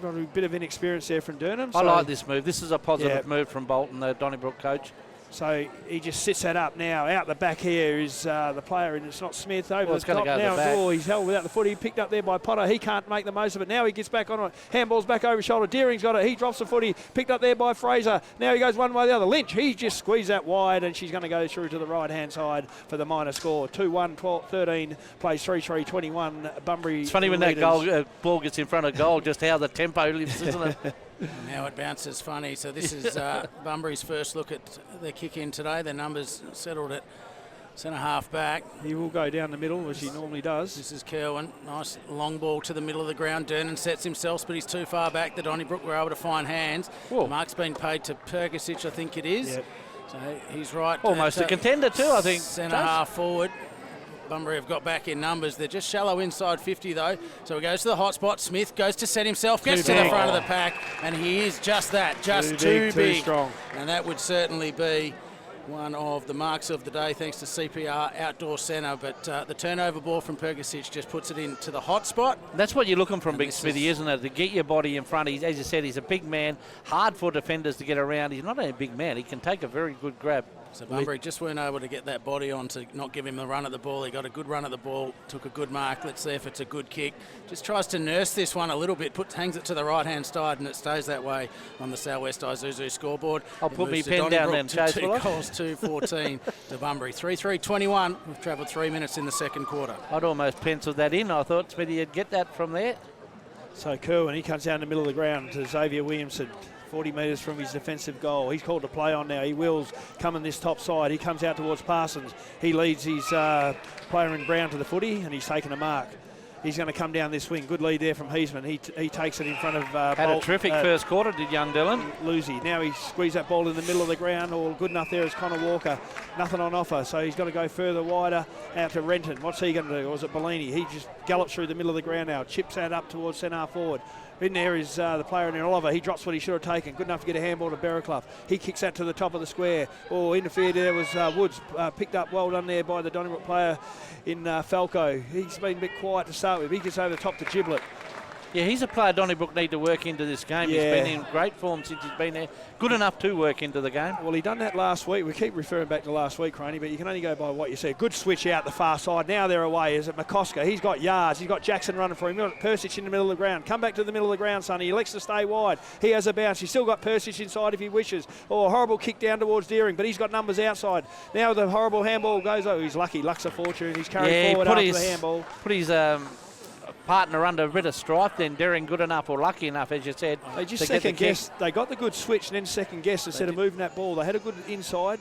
Speaker 3: Got a bit of inexperience there from Durnham.
Speaker 2: I like this move. This is a positive move from Bolton, the Donnybrook coach.
Speaker 3: So he just sits that up now. Out the back here is the player, and it's not Smith over
Speaker 2: the
Speaker 3: top.
Speaker 2: Go
Speaker 3: now
Speaker 2: the back.
Speaker 3: He's held without the footy. Picked up there by Potter. He can't make the most of it. Now he gets back on it. Handball's back over his shoulder. Deering's got it. He drops the footy. Picked up there by Fraser. Now he goes one way or the other. Lynch, he just squeezed that wide, and she's going to go through to the right-hand side for the minor score. 2-1, 12-13, plays 3-3, 21. Bunbury.
Speaker 2: It's funny when that ball gets in front of goal, just how the tempo lifts, isn't it?
Speaker 1: Now it bounces funny. So this is Bunbury's first look at their kick in today. Their numbers settled at centre half back.
Speaker 3: He will go down the middle as he normally does.
Speaker 1: This is Kerwin. Nice long ball to the middle of the ground. Dernan sets himself, but he's too far back. The Donnybrook were able to find hands. The mark's been paid to Perkisic, I think it is.
Speaker 3: Yep.
Speaker 1: So he's right.
Speaker 2: Almost a contender too, I think.
Speaker 1: Centre half forward. Bunbury have got back in numbers. They're just shallow inside 50 though. So he goes to the hot spot. Smith goes to set himself, gets to the front of the pack, and he is just that, just too big.
Speaker 3: Too strong.
Speaker 1: And that would certainly be one of the marks of the day thanks to CPR Outdoor Centre. But the turnover ball from Perkisic just puts it into the hot spot.
Speaker 2: That's what you're looking from Big Smithy, isn't it? To get your body in front. As you said, he's a big man. Hard for defenders to get around. He's not only a big man, he can take a very good grab.
Speaker 1: So Bunbury just weren't able to get that body on to not give him the run at the ball. He got a good run at the ball, took a good mark. Let's see if it's a good kick. Just tries to nurse this one a little bit, hangs it to the right-hand side, and it stays that way on the Southwest Isuzu scoreboard.
Speaker 2: I'll put me pen down then, Chase.
Speaker 1: 2 goals, 2-14 to Bunbury. 3-3-21. We've travelled 3 minutes in the second quarter.
Speaker 2: I'd almost penciled that in. I thought Smithy would get that from there.
Speaker 3: So Kerwin, he comes down the middle of the ground to Xavier Williamson. 40 metres from his defensive goal. He's called to play on now. He wills coming this top side. He comes out towards Parsons. He leads his player in Brown to the footy and he's taken a mark. He's going to come down this wing. Good lead there from Heisman. He takes it in front of
Speaker 2: Had a terrific first quarter, did young Dylan.
Speaker 3: Lucy. Now he squeezed that ball in the middle of the ground. All good enough there is Connor Walker. Nothing on offer. So he's got to go further wider out to Renton. What's he going to do? Or is it Bellini? He just gallops through the middle of the ground now. Chips that up towards centre forward. In there is the player in Oliver. He drops what he should have taken. Good enough to get a handball to Berraclough. He kicks that to the top of the square. Interfered there was Woods. Picked up well done there by the Donnybrook player in Falco. He's been a bit quiet to start with. He gets over the top to Giblet.
Speaker 2: Yeah, he's a player Donnybrook need to work into this game.
Speaker 3: Yeah.
Speaker 2: He's been in great form since he's been there. Good enough to work into the game.
Speaker 3: Well, he done that last week. We keep referring back to last week, Croney, but you can only go by what you see. Good switch out the far side. Now they're away. Is it McCosker? He's got yards. He's got Jackson running for him. He's got Persic in the middle of the ground. Come back to the middle of the ground, Sonny. He elects to stay wide. He has a bounce. He's still got Persic inside if he wishes. A horrible kick down towards Deering, but he's got numbers outside. Now the horrible handball goes over. He's lucky. Lux a fortune. He's carried forward after the handball.
Speaker 2: Put his partner under a bit of strife, then Deering good enough or lucky enough, as you said.
Speaker 3: They just
Speaker 2: to get the
Speaker 3: second
Speaker 2: kick.
Speaker 3: guessed. They got the good switch and then second guessed instead of moving that ball. They had a good inside.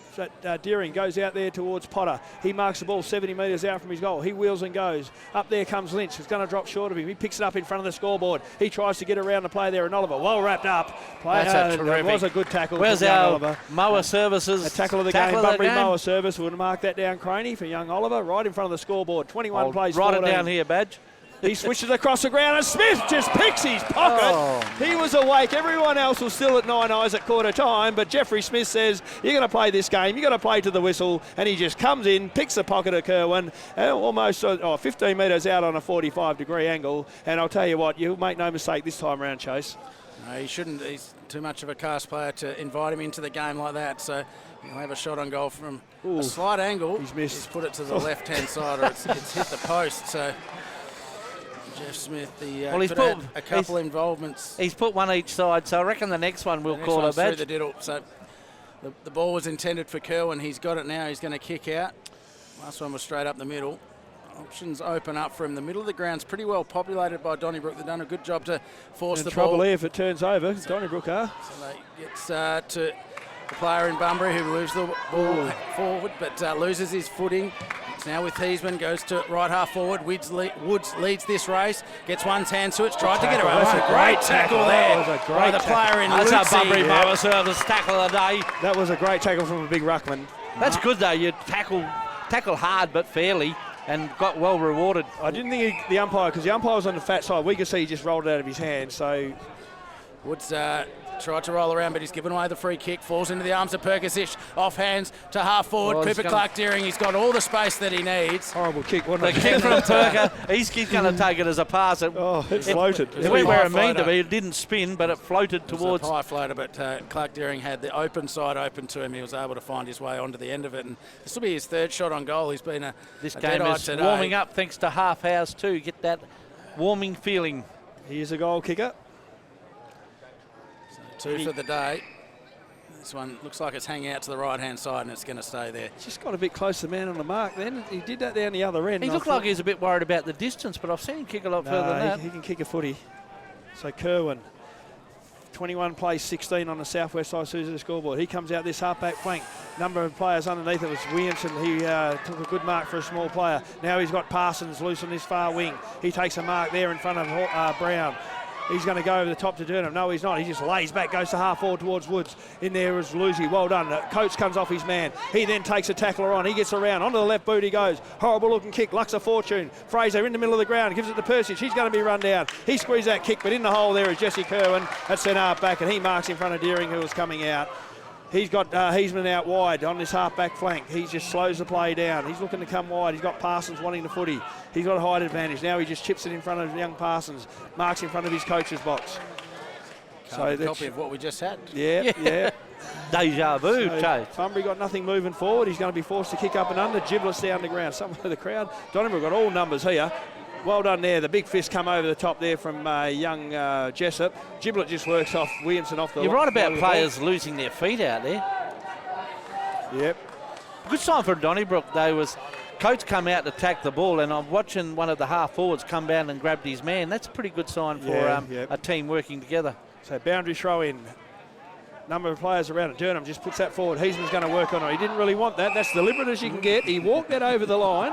Speaker 3: Deering goes out there towards Potter. He marks the ball 70 metres out from his goal. He wheels and goes. Up there comes Lynch. It's going to drop short of him. He picks it up in front of the scoreboard. He tries to get around the play there, and Oliver well wrapped up.
Speaker 2: That's a terrific.
Speaker 3: It was a good tackle.
Speaker 2: Where's
Speaker 3: from young
Speaker 2: our
Speaker 3: Oliver.
Speaker 2: mower services?
Speaker 3: A tackle of the game. Bunbury mower service. We'll mark that down, Craney, for young Oliver, right in front of the scoreboard. 21 plays.
Speaker 2: Write
Speaker 3: 14.
Speaker 2: it down here, Badge.
Speaker 3: He switches across the ground and Smith just picks his pocket.
Speaker 2: Oh.
Speaker 3: He was awake. Everyone else was still at 9 eyes at quarter time, but Jeffrey Smith says, you're going to play this game, you're going to play to the whistle, and he just comes in, picks the pocket of Kerwin, almost 15 metres out on a 45-degree angle, and I'll tell you what, you'll make no mistake this time around, Chase.
Speaker 1: No, he shouldn't. He's too much of a cast player to invite him into the game like that, so he'll have a shot on goal from a slight angle.
Speaker 3: He's missed.
Speaker 1: He's put it to the left-hand side, or it's hit the post, so... Jeff Smith,
Speaker 2: he's
Speaker 1: could
Speaker 2: put
Speaker 1: have a couple involvements.
Speaker 2: He's put one each side, so I reckon the next one we'll call a Badge.
Speaker 1: Through the diddle. So the ball was intended for Kerwin. He's got it now. He's going to kick out. Last one was straight up the middle. Options open up for him. The middle of the ground's pretty well populated by Donnybrook. They've done a good job to force the
Speaker 3: trouble
Speaker 1: ball.
Speaker 3: here if it turns over. Donnybrook are.
Speaker 1: So they gets to the player in Bunbury who moves the ball forward, but loses his footing. It's now with Heisman, goes to right half forward. Woods leads this race, gets one's hand to it, tried to get around.
Speaker 3: That's a great tackle
Speaker 1: there
Speaker 3: That was a great
Speaker 1: by the
Speaker 3: tackle.
Speaker 1: player in
Speaker 2: That's
Speaker 1: Lucy.
Speaker 2: a Bunbury mower service tackle of the day.
Speaker 3: That was a great tackle from a big ruckman.
Speaker 2: That's good though. You tackle hard but fairly, and got well rewarded.
Speaker 3: I didn't think the umpire, because the umpire was on the fat side, we could see he just rolled it out of his hand. So
Speaker 1: Woods tried to roll around, but he's given away the free kick. Falls into the arms of Perkisic. Off hands to half forward. Cooper Clark-Deering. He's got all the space that he needs.
Speaker 3: horrible kick, wasn't
Speaker 2: The
Speaker 3: it?
Speaker 2: kick from Perker, he's going to take it as a pass.
Speaker 3: It floated.
Speaker 2: It went where it meant to be. It didn't spin, but it floated towards.
Speaker 1: It was a high floater, but Clark-Deering had the open side open to him. He was able to find his way onto the end of it, and this will be his third shot on goal. He's been
Speaker 2: This
Speaker 1: a
Speaker 2: game
Speaker 1: dead-eye
Speaker 2: is
Speaker 1: today.
Speaker 2: warming up thanks to half hours too. Get that warming feeling.
Speaker 3: He is a goal kicker.
Speaker 1: So 2 for the day. This one looks like it's hanging out to the right-hand side, and it's going to stay there.
Speaker 3: Just got a bit close to the man on the mark then. He did that down the other end.
Speaker 2: He looked like he was a bit worried about the distance, but I've seen him kick a lot further than that.
Speaker 3: He can kick a footy. So Kerwin, 21 plays 16 on the southwest side of the scoreboard. He comes out this half-back flank. Number of players underneath it was Williamson. He took a good mark for a small player. Now he's got Parsons loose on his far wing. He takes a mark there in front of Brown. He's going to go over the top to Durham. No, he's not. He just lays back, goes to half forward towards Woods. In there is Lucy. Well done. Coates comes off his man. He then takes a tackler on. He gets around. Onto the left boot he goes. Horrible looking kick. Lux of fortune. Fraser in the middle of the ground. Gives it to Persic. He's going to be run down. He squeezed that kick, but in the hole there is Jesse Kerwin at centre half back, and he marks in front of Deering, who was coming out. He's got Heisman out wide on this half-back flank. He just slows the play down. He's looking to come wide. He's got Parsons wanting the footy. He's got a height advantage. Now he just chips it in front of young Parsons. Marks in front of his coach's box.
Speaker 1: A copy of what we just had.
Speaker 3: Yeah.
Speaker 2: Deja vu, Chase.
Speaker 3: Bunbury got nothing moving forward. He's going to be forced to kick up and under. Giblets down the ground. Some of the crowd. Donnybrook got all numbers here. Well done there. The big fist come over the top there from young Jessup. Giblet just works off Williamson off the...
Speaker 2: You're right about players losing their feet out there.
Speaker 3: Yep.
Speaker 2: Good sign for Donnybrook, though, was Coates come out to attack the ball, and I'm watching one of the half forwards come down and grabbed his man. That's a pretty good sign for a team working together.
Speaker 3: So boundary throw in. Number of players around it. Durham just puts that forward. Heisman's going to work on it. He didn't really want that. That's deliberate as you can get. He walked that over the line.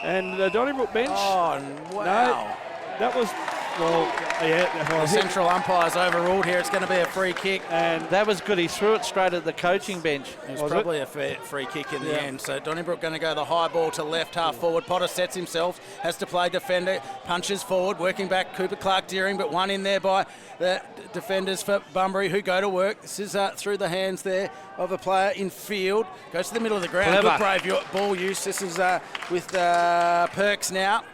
Speaker 3: And the Donnybrook bench.
Speaker 1: Oh, wow.
Speaker 3: No, that was,
Speaker 1: The central umpire's overruled here. It's going to be a free kick.
Speaker 2: And that was good. He threw it straight at the coaching bench.
Speaker 1: It was probably a free kick in the end. So Donnybrook going to go the high ball to left half forward. Potter sets himself, has to play defender, punches forward, working back Cooper Clark-Deering, but one in there by the defenders for Bunbury who go to work. This is through the hands there of a player in field. Goes to the middle of the ground.
Speaker 2: Clever.
Speaker 1: Good brave ball use. This is with Perks now.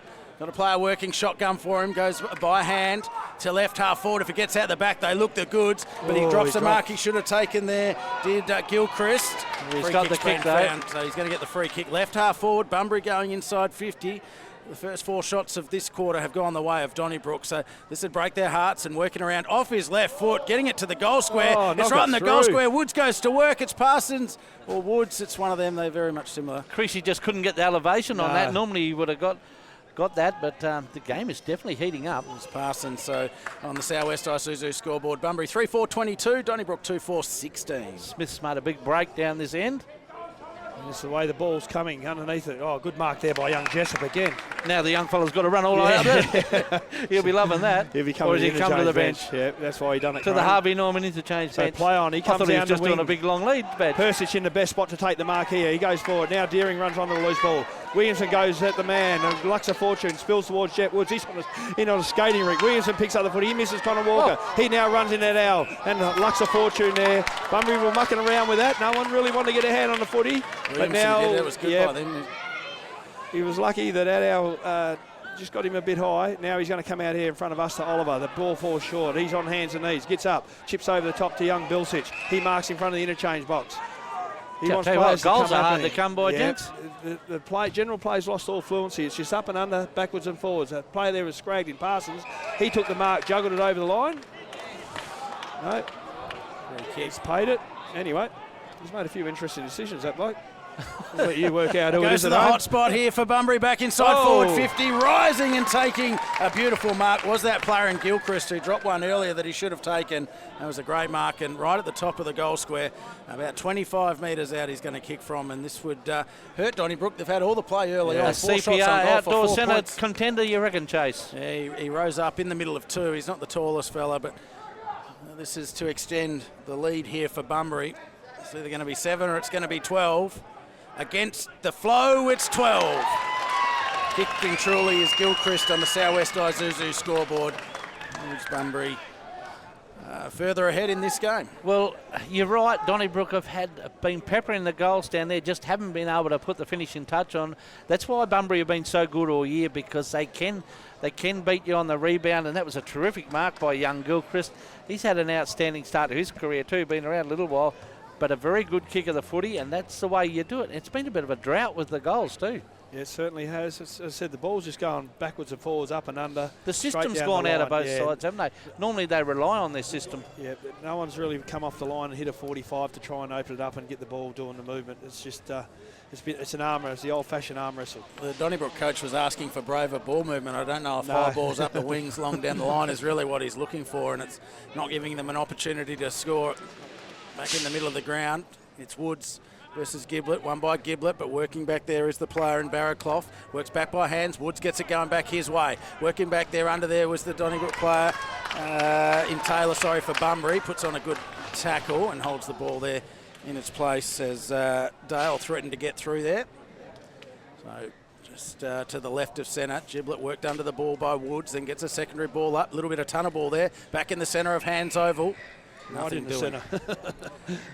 Speaker 1: Got a player working shotgun for him, goes by hand to left half forward. If it gets out the back, they look the goods, but he drops a mark he should have taken there, did Gilchrist.
Speaker 2: He's got the kick though.
Speaker 1: So he's going to get the free kick. Left half forward, Bunbury going inside 50. The first 4 shots of this quarter have gone the way of Donnybrook, so this would break their hearts. And working around off his left foot, getting it to the goal square. It's right in the goal square. Woods goes to work. It's Parsons or Woods. It's one of them. They're very much similar.
Speaker 2: Creasy just couldn't get the elevation on that. Normally he would have got got that, but the game is definitely heating up.
Speaker 1: It's passing, so on the Southwest Isuzu scoreboard, Bunbury 3-4-22, Donnybrook 2-4-16.
Speaker 2: Smith's made a big break down this end.
Speaker 3: And it's the way the ball's coming underneath it. Oh, good mark there by young Jessup again.
Speaker 2: Now the young fella's got to run all the way up there. He'll be loving that.
Speaker 3: He'll be
Speaker 2: or
Speaker 3: coming
Speaker 2: does he come to the bench?
Speaker 3: Yeah, that's why he done it.
Speaker 2: To the Harvey Norman interchange
Speaker 3: So
Speaker 2: bench.
Speaker 3: play on. He
Speaker 2: I
Speaker 3: comes
Speaker 2: thought he
Speaker 3: down
Speaker 2: was just
Speaker 3: the
Speaker 2: doing
Speaker 3: wing.
Speaker 2: a big long lead bench.
Speaker 3: Persic in the best spot to take the mark here. He goes forward. Now Deering runs onto the loose ball. Williamson goes at the man. Luxor Fortune spills towards Jet Woods. He's on a skating rink. Williamson picks up the foot. He misses Connor Walker.
Speaker 2: Oh.
Speaker 3: He now runs in that owl. And Luxor Fortune there. Bunbury were mucking around with that. No one really wanted to get a hand on the footy. But now,
Speaker 1: that was good by them.
Speaker 3: he was lucky that owl just got him a bit high. Now he's going to come out here in front of us to Oliver. The ball falls short. He's on hands and knees. Gets up. Chips over the top to young Bilsich. He marks in front of the interchange box. He wants players to
Speaker 2: goals
Speaker 3: come
Speaker 2: are
Speaker 3: up
Speaker 2: hard
Speaker 3: and
Speaker 2: to come by, gents.
Speaker 3: The general play's lost all fluency. It's just up and under, backwards and forwards. The player there was scragged in Parsons. He took the mark, juggled it over the line. No, he's paid it. Anyway, he's made a few interesting decisions, that bloke. I'll let you work out who it
Speaker 1: Goes
Speaker 3: is
Speaker 1: to
Speaker 3: at
Speaker 1: the
Speaker 3: home.
Speaker 1: hot spot here for Bunbury, back inside forward 50, rising and taking a beautiful mark. Was that player in Gilchrist who dropped one earlier that he should have taken? That was a great mark, and right at the top of the goal square, about 25 metres out he's going to kick from, and this would hurt Donnybrook. They've had all the play early on. 4 shots on
Speaker 2: CPR
Speaker 1: goal for
Speaker 2: outdoor
Speaker 1: 4
Speaker 2: centre
Speaker 1: points.
Speaker 2: contender, you reckon, Chase?
Speaker 1: Yeah, he rose up in the middle of 2. He's not the tallest fella, but this is to extend the lead here for Bunbury. It's either going to be 7 or it's going to be 12. Against the flow, it's 12. Kicking truly is Gilchrist on the Southwest Isuzu scoreboard. Moves Bunbury further ahead in this game.
Speaker 2: Well, you're right. Donnybrook have been peppering the goals down there, just haven't been able to put the finishing touch on. That's why Bunbury have been so good all year, because they can beat you on the rebound, and that was a terrific mark by young Gilchrist. He's had an outstanding start to his career too, been around a little while, but a very good kick of the footy, and that's the way you do it. It's been a bit of a drought with the goals too.
Speaker 3: Yeah, it certainly has. As I said, the ball's just going backwards and forwards, up and under.
Speaker 2: The system's gone out of both sides, haven't they? Normally they rely on their system.
Speaker 3: Yeah, but no one's really come off the line and hit a 45 to try and open it up and get the ball doing the movement. It's just, it's an arm wrestle, the old-fashioned arm wrestle.
Speaker 1: The Donnybrook coach was asking for braver ball movement. I don't know if high balls up the wings long down the line is really what he's looking for, and it's not giving them an opportunity to score back in the middle of the ground. It's Woods versus Giblett, won by Giblett, but working back there is the player in Barraclough. Works back by hands. Woods gets it going back his way. Working back there, under there was the Donnybrook player in Taylor, for Bunbury. Puts on a good tackle and holds the ball there in its place as Dale threatened to get through there. So just to the left of centre, Giblett worked under the ball by Woods, then gets a secondary ball up. A little bit of tunnel ball there. Back in the centre of Hands Oval.
Speaker 3: Right in the centre.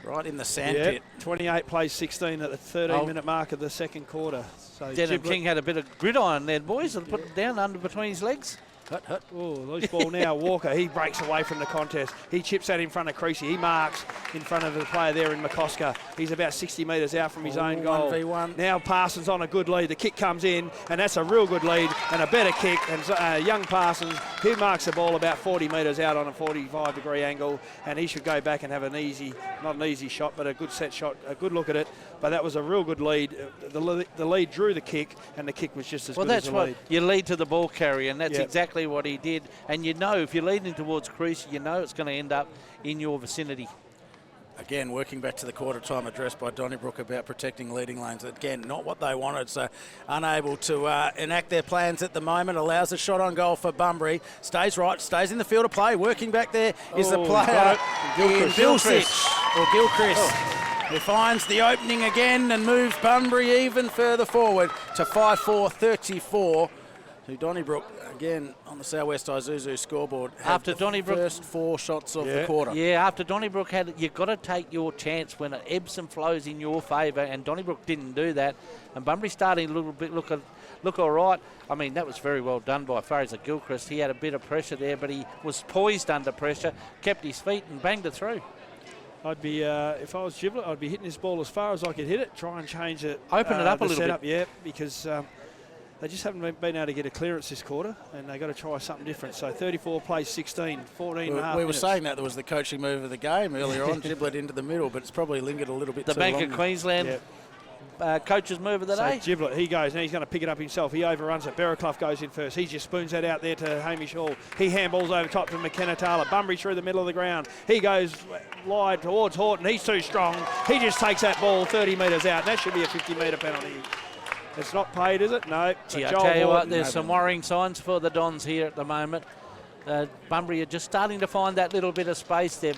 Speaker 1: Right in the sand pit.
Speaker 3: 28 plays 16 at the 13-minute mark of the second quarter. So
Speaker 2: Denham King had a bit of gridiron there, boys, and put it down under between his legs.
Speaker 1: Hut.
Speaker 3: Oh, loose ball now. Walker, he breaks away from the contest. He chips that in front of Creasy. He marks in front of the player there in McCosker. He's about 60 metres out from his own goal.
Speaker 1: 1v1.
Speaker 3: Now Parsons on a good lead. The kick comes in, and that's a real good lead and a better kick. And young Parsons, he marks the ball about 40 metres out on a 45-degree angle, and he should go back and have not an easy shot, but a good set shot, a good look at it. But that was a real good lead. The lead drew the kick, and the kick was just as good as the lead.
Speaker 2: Well, that's what you lead to the ball carrier, and that's
Speaker 3: Yep.
Speaker 2: exactly what he did. And you know, if you're leading towards crease, you know it's going to end up in your vicinity.
Speaker 1: Again, working back to the quarter-time address by Donnybrook about protecting leading lanes. Again, not what they wanted, so unable to enact their plans at the moment. Allows a shot on goal for Bunbury. Stays right, stays in the field of play. Working back there is the player in Gilchrist. Who finds the opening again and moves Bunbury even further forward to 5-4-34 to Donnybrook. Again, on the Southwest Isuzu scoreboard.
Speaker 2: After Donnybrook,
Speaker 1: first 4 shots of the quarter.
Speaker 2: Yeah, after Donnybrook you've got to take your chance when it ebbs and flows in your favour, and Donnybrook didn't do that. And Bunbury starting a little bit look all right. I mean, that was very well done by Fraser Gilchrist. He had a bit of pressure there, but he was poised under pressure, kept his feet and banged it through.
Speaker 3: I'd be, if I was Giblett, I'd be hitting this ball as far as I could hit it, try and change it.
Speaker 2: Open it up a little
Speaker 3: setup,
Speaker 2: bit.
Speaker 3: Yeah, because they just haven't been able to get a clearance this quarter, and they've got to try something different. So 34 plays 16, 14 and a half
Speaker 1: We were
Speaker 3: minutes.
Speaker 1: saying that was the coaching move of the game earlier on, Giblett into the middle, but it's probably lingered a little bit
Speaker 2: The
Speaker 1: too
Speaker 2: Bank
Speaker 1: long.
Speaker 2: of Queensland.
Speaker 3: Yeah.
Speaker 2: coach's move of the day.
Speaker 3: So Giblet, he goes, and he's going to pick it up himself. He overruns it. Berraclough goes in first. He just spoons that out there to Hamish Hall. He handballs over top to McKenna Taylor. Bunbury through the middle of the ground. He goes wide towards Horton. He's too strong. He just takes that ball 30 metres out. That should be a 50-metre penalty. It's not paid, is it? No.
Speaker 2: Gee, I tell you what, there's some worrying signs for the Dons here at the moment. Bunbury are just starting to find that little bit of space. Their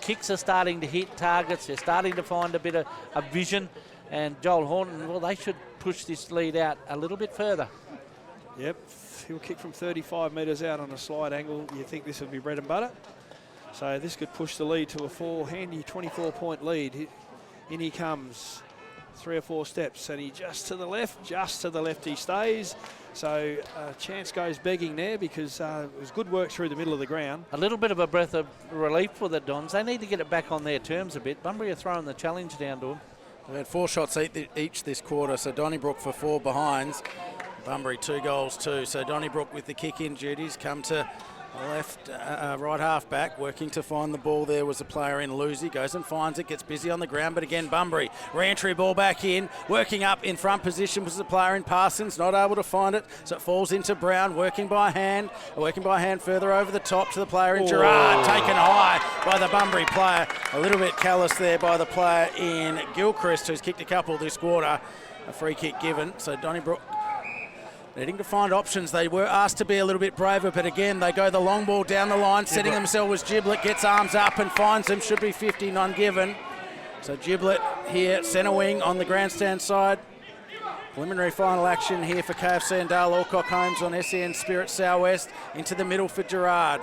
Speaker 2: kicks are starting to hit targets. They're starting to find a bit of vision. And Joel Horton, well, they should push this lead out a little bit further.
Speaker 3: Yep, he'll kick from 35 metres out on a slide angle. You think this would be bread and butter? So this could push the lead to a handy 24-point lead. In he comes, 3 or 4 steps, and he just to the left he stays. So chance goes begging there because it was good work through the middle of the ground.
Speaker 2: A little bit of a breath of relief for the Dons. They need to get it back on their terms a bit. Bunbury are throwing the challenge down to them.
Speaker 1: They've had 4 shots each this quarter, so Donnybrook for 4 behinds. Bunbury 2 goals too. So Donnybrook with the kick-in duties come to left, right half back, working to find the ball. There was a player in Lucy, goes and finds it, gets busy on the ground, but again Bunbury, re-entry ball back in, working up in front position was the player in Parsons, not able to find it, so it falls into Brown, working by hand further over the top to the player in Gerard, taken high by the Bunbury player, a little bit callous there by the player in Gilchrist, who's kicked a couple this quarter, a free kick given, so Donnybrook needing to find options. They were asked to be a little bit braver, but again, they go the long ball down the line, setting themselves as Giblet, gets arms up and finds them, should be 50, none given. So Giblet here, centre wing on the grandstand side. Preliminary final action here for KFC and Dale Alcock Homes on SEN Spirit Southwest, into the middle for Gerard.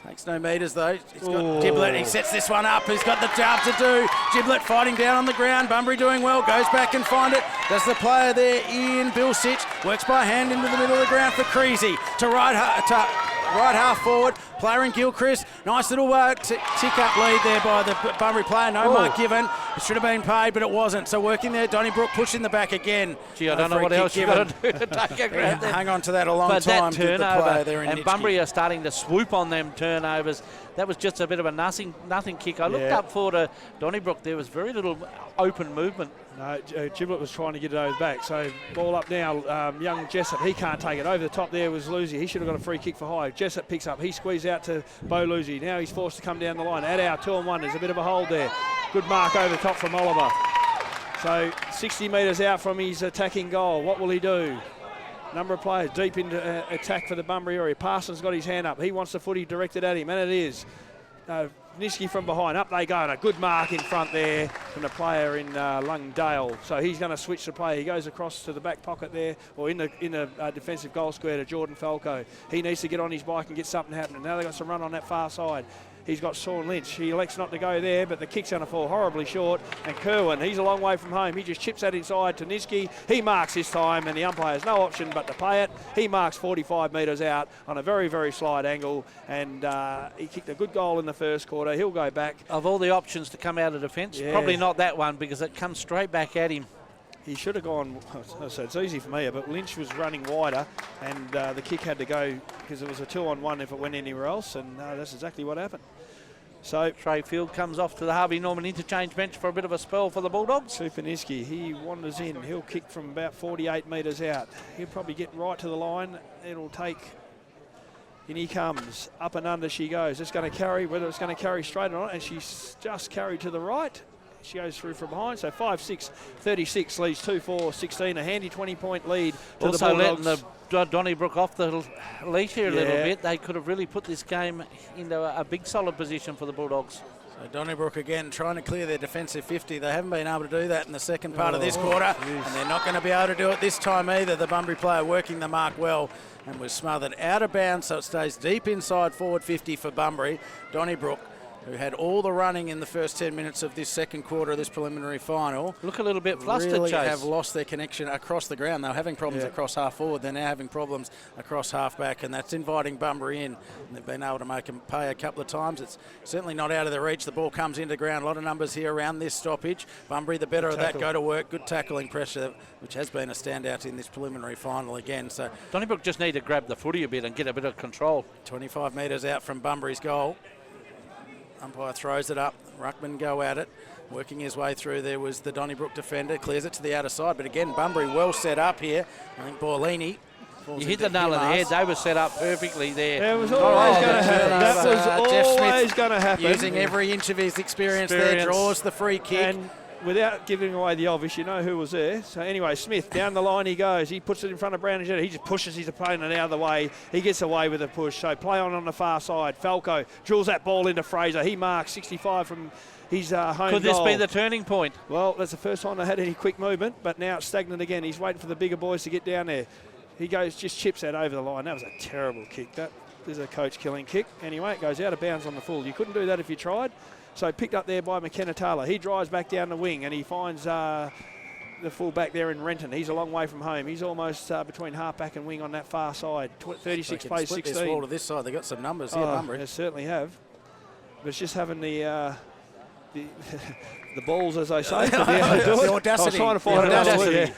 Speaker 1: Takes no metres though. He's got Giblet. He sets this one up. He's got the job to do. Giblet fighting down on the ground. Bunbury doing well. Goes back and find it. Does the player there in Bill Sitch. Works by hand into the middle of the ground for Creasy. To right half forward. Player in Gilchrist. Nice little tick-up lead there by the Bunbury player. No mark given. It should have been paid, but it wasn't. So working there, Donnybrook pushing the back again.
Speaker 2: Gee, I don't know what else you've got to do to take a grab there.
Speaker 1: Hang on to that a long time.
Speaker 2: That turnover, and Bunbury are starting to swoop on them turnovers. That was just a bit of a nothing kick. I looked up for to Donnybrook. There was very little open movement.
Speaker 3: No, Giblet was trying to get it over the back. So ball up now. Young Jessup, he can't take it. Over the top there was Lucy. He should have got a free kick for high. Jessup picks up. He squeezed out to Bo Lucy. Now he's forced to come down the line. At our 2-on-1, there's a bit of a hold there. Good mark over the top from Oliver. So 60 metres out from his attacking goal. What will he do? Number of players deep into attack for the Bunbury area. Parsons got his hand up. He wants the footy directed at him, and it is. Niski from behind. Up they go, and a good mark in front there from the player in Lungdale. So he's going to switch the play. He goes across to the back pocket there, or in the defensive goal square to Jordan Falco. He needs to get on his bike and get something happening. Now they've got some run on that far side. He's got Sean Lynch. He elects not to go there, but the kick's going to fall horribly short. And Kerwin, he's a long way from home. He just chips that inside to Niski. He marks this time, and the umpire has no option but to pay it. He marks 45 metres out on a very, very slight angle, and he kicked a good goal in the first quarter. He'll go back.
Speaker 2: Of all the options to come out of defence, probably not that one, because it comes straight back at him.
Speaker 3: He should have gone, so it's easy for me, but Lynch was running wider, and the kick had to go because it was a 2-on-1 if it went anywhere else, and that's exactly what happened. So
Speaker 2: Trey Field comes off to the Harvey Norman interchange bench for a bit of a spell for the Bulldogs.
Speaker 3: Supaniski, he wanders in. He'll kick from about 48 metres out. He'll probably get right to the line. It'll take, in he comes. Up and under she goes. It's going to carry, whether it's going to carry straight or not, and she's just carried to the right. She goes through from behind, so 5-6, 36 leads 2-4, 16, a handy 20-point lead to
Speaker 2: also
Speaker 3: the Bulldogs.
Speaker 2: Letting the Donnybrook off the leash here a little bit. They could have really put this game into a big solid position for the Bulldogs.
Speaker 1: So Donnybrook again trying to clear their defensive 50. They haven't been able to do that in the second part of this quarter, and they're not going to be able to do it this time either. The Bunbury player working the mark well and was smothered out of bounds, so it stays deep inside forward 50 for Bunbury. Donnybrook, who had all the running in the first 10 minutes of this second quarter of this preliminary final.
Speaker 2: Look a little bit flustered,
Speaker 1: really
Speaker 2: Chase.
Speaker 1: Have lost their connection across the ground. They were having problems across half forward. They're now having problems across half back, and that's inviting Bunbury in. And they've been able to make them pay a couple of times. It's certainly not out of their reach. The ball comes into ground. A lot of numbers here around this stoppage. Bunbury, the better of that, go to work. Good tackling pressure, which has been a standout in this preliminary final again. So
Speaker 2: Donnybrook just need to grab the footy a bit and get a bit of control.
Speaker 1: 25 metres out from Bunbury's goal. Umpire throws it up. Ruckman go at it. Working his way through, there was the Donnybrook defender, clears it to the outer side. But again, Bunbury well set up here. I think Borlini.
Speaker 2: You hit the nail on the head. They were set up perfectly there.
Speaker 3: It was always going to happen. That was
Speaker 1: Jeff
Speaker 3: always
Speaker 1: Smith
Speaker 3: going to happen.
Speaker 1: Using every inch of his experience there, draws the free kick.
Speaker 3: And without giving away the obvious, you know who was there. So anyway, Smith, down the line he goes. He puts it in front of Brown and Jetta. He just pushes his opponent out of the way. He gets away with a push. So play on the far side. Falco drills that ball into Fraser. He marks 65 from his home goal.
Speaker 2: Could this be the turning point?
Speaker 3: Well, that's the first time they had any quick movement, but now it's stagnant again. He's waiting for the bigger boys to get down there. He goes, just chips that over the line. That was a terrible kick. That is a coach-killing kick. Anyway, it goes out of bounds on the full. You couldn't do that if you tried. So picked up there by McKenna Taylor. He drives back down the wing and he finds the full back there in Renton. He's a long way from home. He's almost between half-back and wing on that far side. 36 plays 16.
Speaker 1: This ball to this side. They've got some numbers here, Bunbury.
Speaker 3: They certainly have. But it's just having the balls, as they say.
Speaker 1: The audacity.
Speaker 3: I was trying to find another word.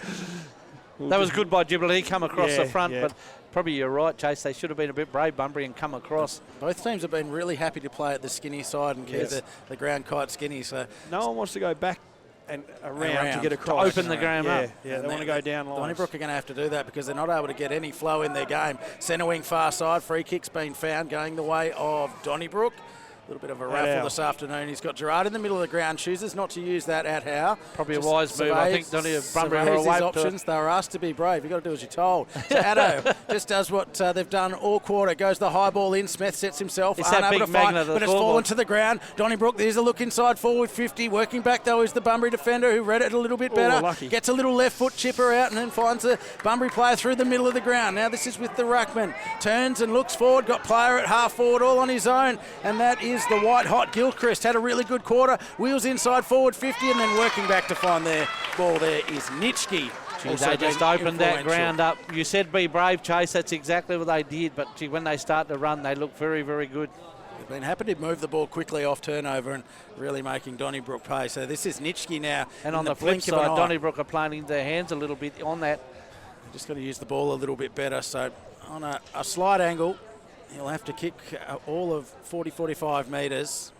Speaker 2: That was good by Gibble. He come across the front, but probably you're right, Chase. They should have been a bit brave, Bunbury, and come across.
Speaker 1: Both teams have been really happy to play at the skinny side and keep the ground quite skinny. So
Speaker 3: no one wants to go back and around to get across.
Speaker 2: To open the ground up.
Speaker 3: Yeah, they want to go down lines.
Speaker 1: Donnybrook are going to have to do that because they're not able to get any flow in their game. Centre wing far side, free kick's been found going the way of Donnybrook. A little bit of a raffle this afternoon. He's got Gerard in the middle of the ground. Chooses not to use that at Howe.
Speaker 2: Probably a wise move. I think Bunbury were
Speaker 1: his
Speaker 2: away
Speaker 1: options. They were asked to be brave. You've got to do as you're told. So Addo just does what they've done all quarter. Goes the high ball in. Smith sets himself.
Speaker 2: It's that big magnet,
Speaker 1: but it's fallen to the ground. Donnybrook, there's a look inside forward 50. Working back though is the Bunbury defender who read it a little bit better.
Speaker 3: Lucky.
Speaker 1: Gets a little left foot chipper out and then finds the Bunbury player through the middle of the ground. Now this is with the ruckman. Turns and looks forward. Got player at half forward all on his own. And that is the white hot Gilchrist. Had a really good quarter. Wheels inside forward 50 and then working back to find their ball there is Nitschke.
Speaker 2: They just opened that ground up. You said be brave, Chase. That's exactly what they did. But when they start to run, they look very, very good.
Speaker 1: They've been happy to move the ball quickly off turnover and really making Donnybrook pay. So this is Nitschke now.
Speaker 2: And on the flip side, Donnybrook are playing into their hands a little bit on that.
Speaker 1: Just got to use the ball a little bit better. So on a slight angle, he'll have to kick all of 40-45 metres.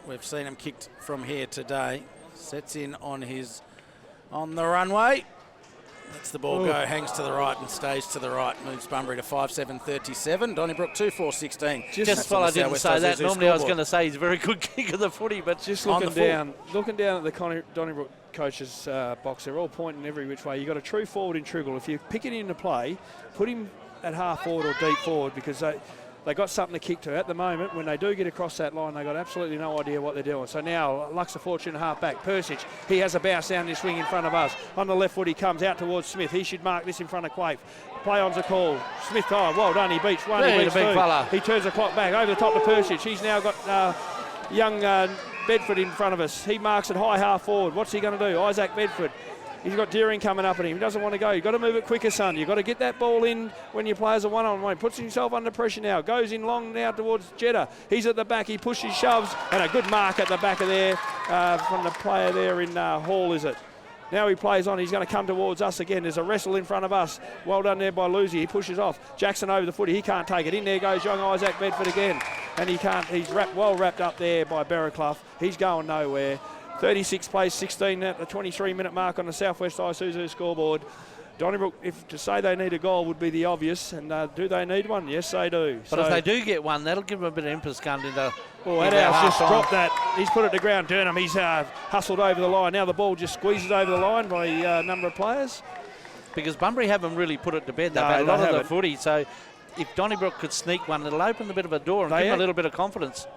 Speaker 1: We've seen him kicked from here today. Sets in on the runway. Lets the ball go, hangs to the right and stays to the right. Moves Bunbury to 5-7-37. Donnybrook 2-4-16.
Speaker 2: Just while I didn't say that, normally I was going to say he's a very good kick of the footy, but
Speaker 3: just looking down at the Donnybrook coach's box, they're all pointing every which way. You've got a true forward in Triggle. If you pick it into play, put him at half forward or deep forward because they got something to kick to. At the moment, when they do get across that line, they got absolutely no idea what they're doing. So now, Luxor Fortune half back. Persic, he has a bounce down this wing in front of us. On the left foot, he comes out towards Smith. He should mark this in front of Quaife. Play-on's a call. Smith, well done. He beats one. He beats two. He turns the clock back over the top to Persic. He's now got young Bedford in front of us. He marks it high half forward. What's he going to do? Isaac Bedford. He's got Deering coming up at him. He doesn't want to go. You've got to move it quicker, son. You've got to get that ball in when your players are one-on-one. Puts himself under pressure now. Goes in long now towards Jetta. He's at the back. He pushes, shoves, and a good mark at the back of there from the player there in Hall, is it? Now he plays on. He's going to come towards us again. There's a wrestle in front of us. Well done there by Lucy. He pushes off. Jackson over the footy. He can't take it. In there goes young Isaac Bedford again. And he can't. He's well wrapped up there by Barraclough. He's going nowhere. 36 plays 16 at the 23-minute mark on the Southwest Isuzu scoreboard. Donnybrook, if to say they need a goal would be the obvious, and do they need one? Yes, they do.
Speaker 2: But if they do get one, that'll give them a bit of impetus going into.
Speaker 3: Adhouse just dropped that. He's put it to ground. Durham, he's hustled over the line. Now the ball just squeezes over the line by a number of players.
Speaker 2: Because Bunbury haven't really put it to bed. They've had a lot of the footy, so if Donnybrook could sneak one, it'll open a bit of a door and give them a little bit of confidence.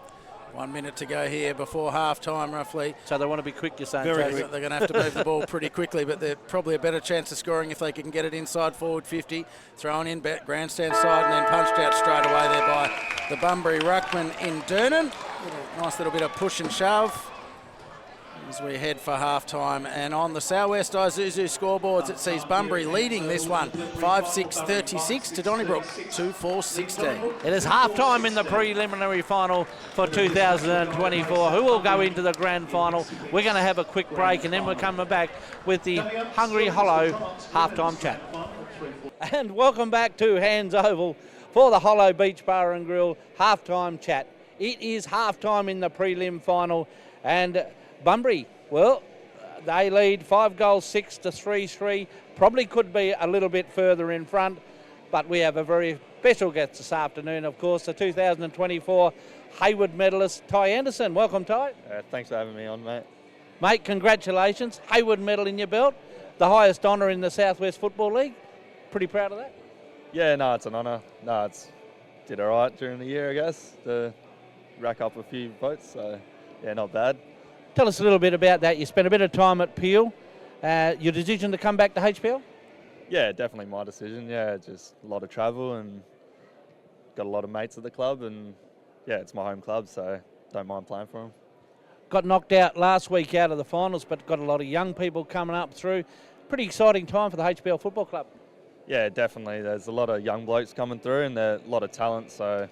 Speaker 1: 1 minute to go here before half-time, roughly.
Speaker 2: So they want to be quick, you're saying?
Speaker 1: Very quick. They're going to have to move the ball pretty quickly, but they're probably a better chance of scoring if they can get it inside forward 50. Thrown in grandstand side and then punched out straight away there by the Bunbury ruckman in Durnan. Nice little bit of push and shove as we head for half-time. And on the Southwest Isuzu scoreboards, it sees Bunbury leading this one, 5-6-36 to Donnybrook, 2-4-16.
Speaker 2: It is half-time in the preliminary final for 2024. Who will go into the grand final? We're going to have a quick break and then we're coming back with the Hungry Hollow half-time chat. And welcome back to Hands Oval for the Hollow Beach Bar and Grill half-time chat. It is half-time in the prelim final. And Bunbury, well, they lead 5 goals, 6 to 3-3. Probably could be a little bit further in front, but we have a very special guest this afternoon, of course, the 2024 Hayward medalist, Ty Anderson. Welcome, Ty.
Speaker 4: Thanks for having me on, mate.
Speaker 2: Mate, congratulations. Hayward medal in your belt, the highest honour in the Southwest Football League. Pretty proud of that?
Speaker 4: Yeah, no, it's an honour. No, did all right during the year, I guess, to rack up a few votes. So, yeah, not bad.
Speaker 2: Tell us a little bit about that. You spent a bit of time at Peel. Your decision to come back to HPL?
Speaker 4: Yeah, definitely my decision. Yeah, just a lot of travel and got a lot of mates at the club. And, yeah, it's my home club, so don't mind playing for them.
Speaker 2: Got knocked out last week out of the finals, but got a lot of young people coming up through. Pretty exciting time for the HPL Football Club.
Speaker 4: Yeah, definitely. There's a lot of young blokes coming through and there's a lot of talent. So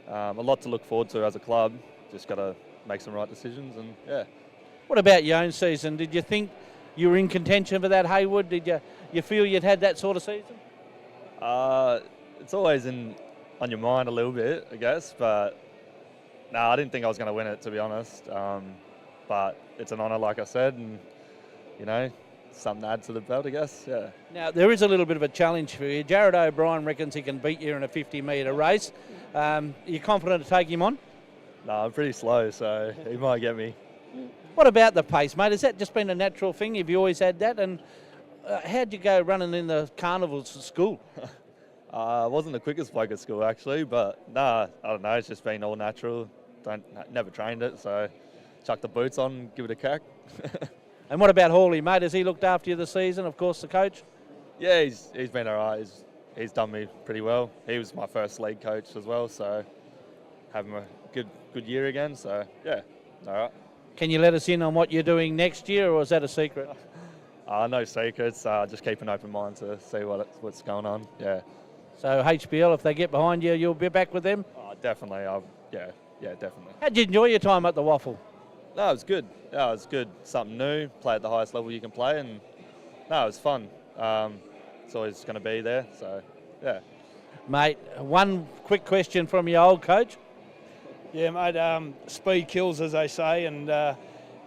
Speaker 4: a lot to look forward to as a club. Just got to make some right decisions and, yeah.
Speaker 2: What about your own season? Did you think you were in contention for that, Hayward? Did you feel you'd had that sort of season?
Speaker 4: It's always on your mind a little bit, I guess. But, no, I didn't think I was going to win it, to be honest. But it's an honour, like I said, and, you know, something to add to the belt, I guess, yeah.
Speaker 2: Now, there is a little bit of a challenge for you. Jared O'Brien reckons he can beat you in a 50-metre race. Are you confident to take him on?
Speaker 4: No, I'm pretty slow, so he might get me.
Speaker 2: What about the pace, mate? Has that just been a natural thing? Have you always had that? And how'd you go running in the carnivals at school?
Speaker 4: I wasn't the quickest bloke at school, actually, but, nah, I don't know, it's just been all natural. Never trained it, so chuck the boots on, give it a crack.
Speaker 2: And what about Hawley, mate? Has he looked after you this season, of course, the coach?
Speaker 4: Yeah, he's been all right. He's done me pretty well. He was my first league coach as well, so having a good year again. So, yeah, all right.
Speaker 2: Can you let us in on what you're doing next year, or is that a secret?
Speaker 4: No secrets. Just keep an open mind to see what's going on, yeah.
Speaker 2: So HPL, if they get behind you, you'll be back with them?
Speaker 4: Definitely. Yeah, definitely.
Speaker 2: How did you enjoy your time at the Waffle?
Speaker 4: No, it was good. Yeah, it was good. Something new. Play at the highest level you can play, and no, it was fun. It's always going to be there. So, yeah.
Speaker 2: Mate, one quick question from your old coach.
Speaker 3: Yeah, mate, speed kills, as they say, and I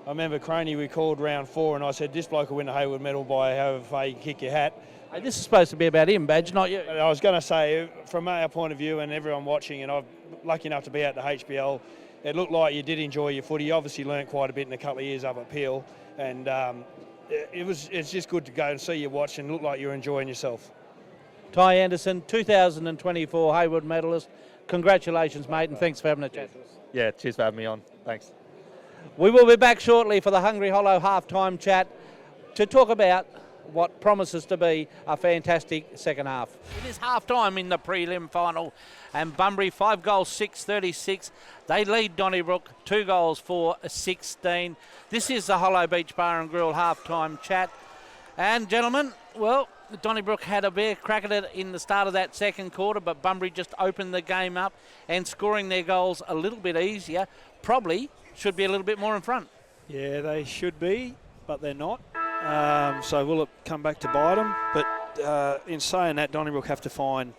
Speaker 3: remember Croney, we called round 4, and I said, this bloke will win the Hayward medal by however far you can kick your hat.
Speaker 2: Hey, this is supposed to be about him, Badge, not you.
Speaker 3: I was going to say, from our point of view and everyone watching, and I'm lucky enough to be at the HBL, it looked like you did enjoy your footy. You obviously learnt quite a bit in a couple of years up at Peel, and it's just good to go and see you watch and look like you're enjoying yourself.
Speaker 2: Ty Anderson, 2024 Hayward medalist. Congratulations, mate, and thanks for having a chat to us.
Speaker 4: Yeah, cheers for having me on. Thanks.
Speaker 2: We will be back shortly for the Hungry Hollow half-time chat to talk about what promises to be a fantastic second half. It is half-time in the prelim final, and Bunbury 5 goals, 6-36. They lead Donnybrook 2 goals, 4-16. This is the Hollow Beach Bar and Grill half-time chat. And gentlemen, well, Donnybrook had a bare crack at it in the start of that second quarter, but Bunbury just opened the game up and scoring their goals a little bit easier. Probably should be a little bit more in front.
Speaker 3: Yeah, they should be, but they're not. So will it come back to bite them? But in saying that, Donnybrook have to find